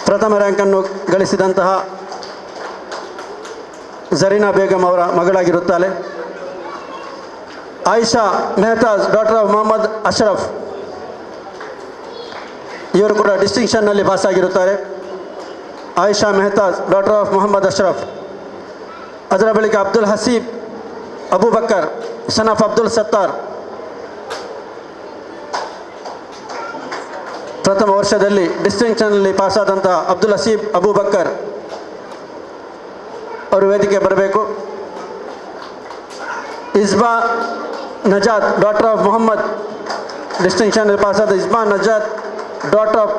ಪ್ರಥಮ ರ್ಯಾಂಕನ್ನು ಗಳಿಸಿದಂತಹ ಜರೀನಾ ಬೇಗಂ ಅವರ ಮಗಳಾಗಿರುತ್ತಾಳೆ. ಆಯಿಷಾ ಮೆಹತಾಜ್ ಡಾಟರ್ ಆಫ್ ಮೊಹಮ್ಮದ್ ಅಶ್ರಫ್ ಇವರು ಕೂಡ ಡಿಸ್ಟಿಂಕ್ಷನ್ನಲ್ಲಿ ಪಾಸಾಗಿರುತ್ತಾರೆ. Ayesha Mehtaj daughter of Mohammed Ashraf. ಅದರ ಬಳಿಕ ಅಬ್ದುಲ್ ಹಸೀಬ್ ಅಬೂಬಕ್ಕರ್ ಸನ್ ಆಫ್ ಅಬ್ದುಲ್ ಸತ್ತಾರ್. ಪ್ರಥಮ ವರ್ಷದಲ್ಲಿ ಡಿಸ್ಟಿಂಕ್ಷನ್ನಲ್ಲಿ ಪಾಸಾದಂತಹ ಅಬ್ದುಲ್ ಹಸೀಬ್ ಅಬೂಬಕ್ಕರ್ ಅವರು ವೇದಿಕೆ ಬರಬೇಕು. ಇಸ್ಬಾ ನಜಾತ್ ಡಾಟರ್ ಆಫ್ ಮೊಹಮ್ಮದ್ ಡಿಸ್ಟಿಂಕ್ಷನ್ನಲ್ಲಿ ಪಾಸಾದ ಇಸ್ಬಾ ನಜಾತ್ ಡಾಟರ್ ಆಫ್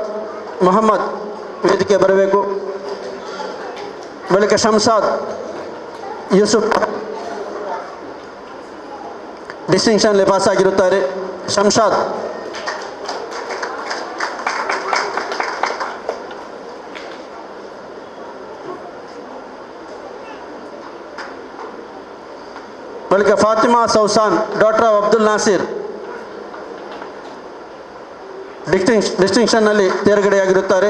ಮೊಹಮ್ಮದ್ ವೇದಿಕೆ ಬರಬೇಕು. ಬಳಿಕ ಶಂಸಾದ್ ಯೂಸುಫ್ ಡಿಸ್ಟಿಂಕ್ಷನ್ನಲ್ಲಿ ಪಾಸಾಗಿರುತ್ತಾರೆ. ಶಂಸಾದ್ ಬಳಿಕ ಫಾತಿಮಾ ಸೌಸಾನ್ ಡಾಟರ್ ಆಫ್ ಅಬ್ದುಲ್ ನಾಸಿರ್ ಡಿಸ್ಟಿಂಕ್ಷನ್ನಲ್ಲಿ ತೇರ್ಗಡೆಯಾಗಿರುತ್ತಾರೆ.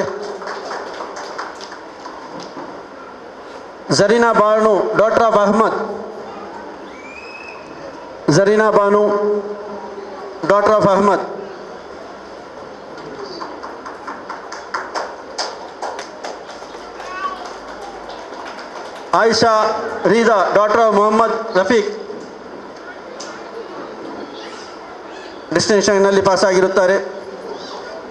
Zareena Banu daughter of Ahmed. Zareena Banu daughter of Ahmed. Ayesha Reeda daughter of Mohammed Rafeeq ಡಿಸ್ಟಿಂಕ್ಷನ್ನಲ್ಲಿ ಪಾಸಾಗಿರುತ್ತಾರೆ.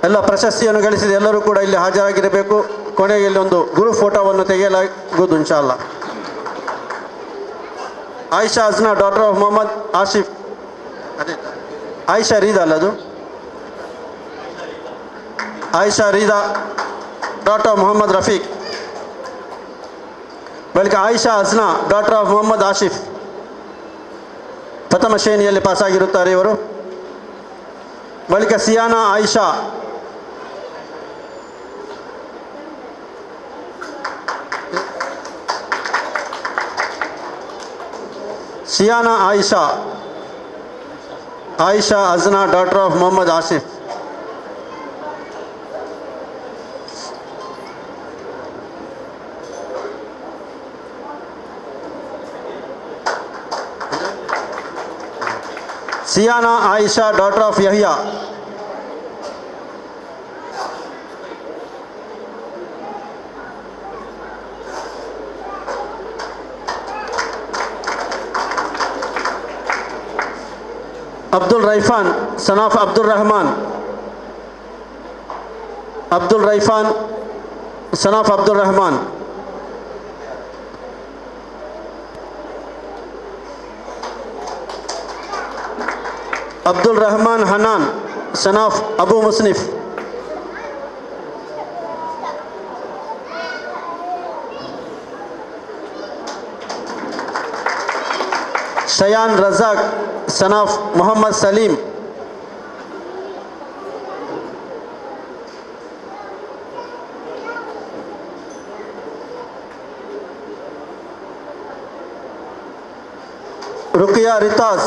ಎಲ್ಲ ಪ್ರಶಸ್ತಿಯನ್ನು ಗಳಿಸಿದ ಎಲ್ಲರೂ ಕೂಡ ಇಲ್ಲಿ ಹಾಜರಾಗಿರಬೇಕು. ಕೊನೆಗೆ ಇಲ್ಲಿ ಒಂದು ಗ್ರೂಪ್ ಫೋಟೋವನ್ನು ತೆಗೆಯಲಾಗುವುದು ಇನ್ಶಾಅಲ್ಲಾ. Aisha Ajna daughter of Mohammed Asif. ಅದೇ ಆಯಿಷಾ ರೀದಾ ಅಲ್ಲ, ಅದು ಆಯಿಷಾ ರೀದಾ ಡಾಟರ್ ಆಫ್ ಮೊಹಮ್ಮದ್ ರಫೀಕ್. ಬಳಿಕ ಆಯಿಷಾ ಅಜ್ನಾ ಡಾಟರ್ ಆಫ್ ಮೊಹಮ್ಮದ್ ಆಸಿಫ್ ಪ್ರಥಮ ಶ್ರೇಣಿಯಲ್ಲಿ ಪಾಸಾಗಿರುತ್ತಾರೆ ಇವರು. ಬಳಿಕ Siyana Aisha Siyana Aisha Aisha Ajna daughter of Mohammed Asif. Siyana Aisha daughter of Yahya. Abdul Raifan son of Abdul Rahman. Abdul Raifan son of Abdul Rahman. Abdul Rahman Hanan, son of Abu Musnif. Shayan Razak, son of Muhammad Salim. Ruqya Ritaz,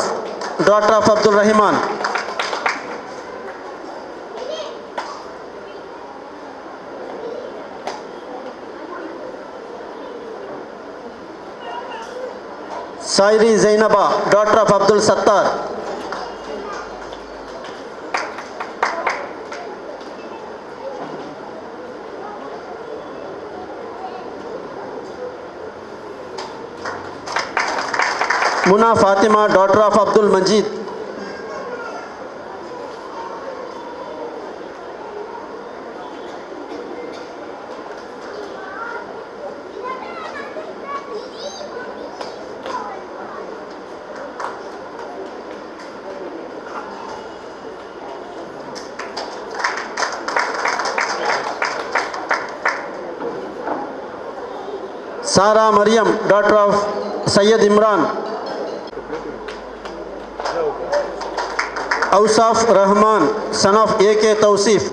daughter of Abdul Rahman. Sairi Zainaba, daughter of Abdul Sattar. Muna Fatima, daughter of Abdul Majid. Sara Maryam, daughter of Sayyid Imran. Ausaf Rahman, son of A.K. Tawsif.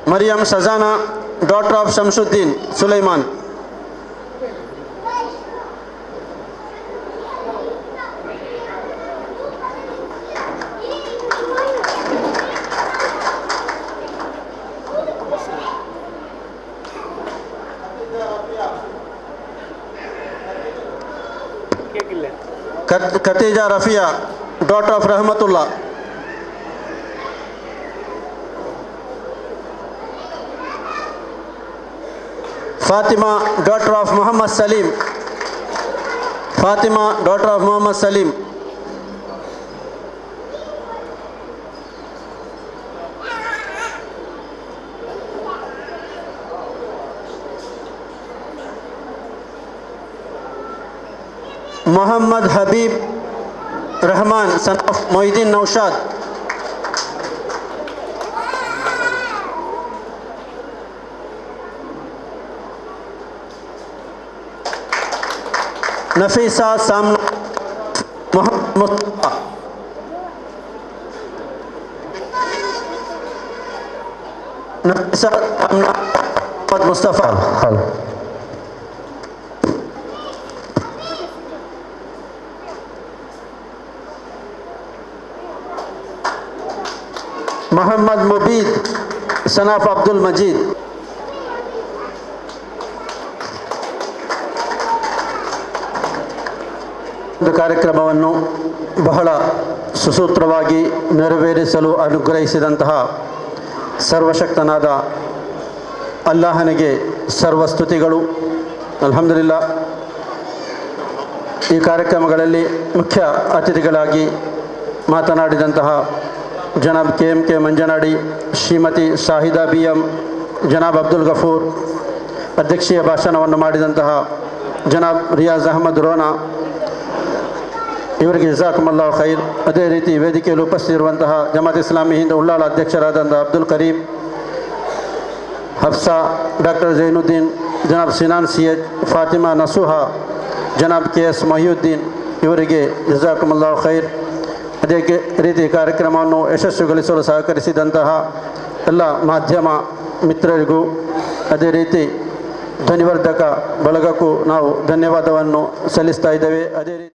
Maryam Shazana, daughter of Shamsuddin Sulaiman. Khatija Rafia, daughter of Rahmatullah. Fatima, daughter of Muhammad Salim. Fatima, daughter of Muhammad Salim. Muhammad Habib Rahman, son of Mohiddin Naushad. Nafisa Samna Muhammad Mustafa. Nafisa Samna Muhammad Mustafa. Muhammad Mubid, son of Abdul Majid. ಕಾರ್ಯಕ್ರಮವನ್ನು ಬಹಳ ಸುಸೂತ್ರವಾಗಿ ನೆರವೇರಿಸಲು ಅನುಗ್ರಹಿಸಿದಂತಹ ಸರ್ವಶಕ್ತನಾದ ಅಲ್ಲಾಹನಿಗೆ ಸರ್ವಸ್ತುತಿಗಳು. ಅಲ್ಹಮ್ದುಲಿಲ್ಲಾ. ಈ ಕಾರ್ಯಕ್ರಮಗಳಲ್ಲಿ ಮುಖ್ಯ ಅತಿಥಿಗಳಾಗಿ ಮಾತನಾಡಿದಂತಹ जनाब KMK मंजनाडी, श्रीमती शाहिदा BM, जनाब अब्दुल गफूर, अध्यक्षीय ಭಾಷಣವನ್ನು ಮಾಡಿದಂತಹ ಜನಾಬ್ ರಿಯಾಜ್ ಅಹಮದ್ ರೋನಾ ಇವರಿಗೆ ಜಜಾಕುಮುಲ್ಲಾಹು ಖೈರ್. ಅದೇ ರೀತಿ ವೇದಿಕೆಯಲ್ಲಿ ಉಪಸ್ಥಿತಿರುವಂತಹ ಜಮಾತ್ ಇಸ್ಲಾಮಿ ಹಿಂದ್ ಉಳ್ಳಾಳ ಅಧ್ಯಕ್ಷರಾದಂಥ ಅಬ್ದುಲ್ ಕರೀಂ, ಹಫ್ಸಾ, ಡಾಕ್ಟರ್ ಜೈನುದ್ದೀನ್, ಜನಾಬ್ ಸಿನಾನ್ ಸಿಯದ್, ಫಾತಿಮಾ ನಸುಹಾ, ಜನಾಬ್ KS ಮೊಹಿಯುದ್ದೀನ್ ಇವರಿಗೆ ಜಜಾಕುಮುಲ್ಲಾಹು ಖೈರ್. ಅದೇ ರೀತಿ ಕಾರ್ಯಕ್ರಮವನ್ನು ಯಶಸ್ವಿಗೊಳಿಸಲು ಸಹಕರಿಸಿದಂತಹ ಎಲ್ಲ ಮಾಧ್ಯಮ ಮಿತ್ರರಿಗೂ ಅದೇ ರೀತಿ ಧ್ವನಿವರ್ಧಕ ಬಳಗಕ್ಕೂ ನಾವು ಧನ್ಯವಾದವನ್ನು ಸಲ್ಲಿಸ್ತಾ ಇದ್ದೇವೆ. ಅದೇ ರೀತಿ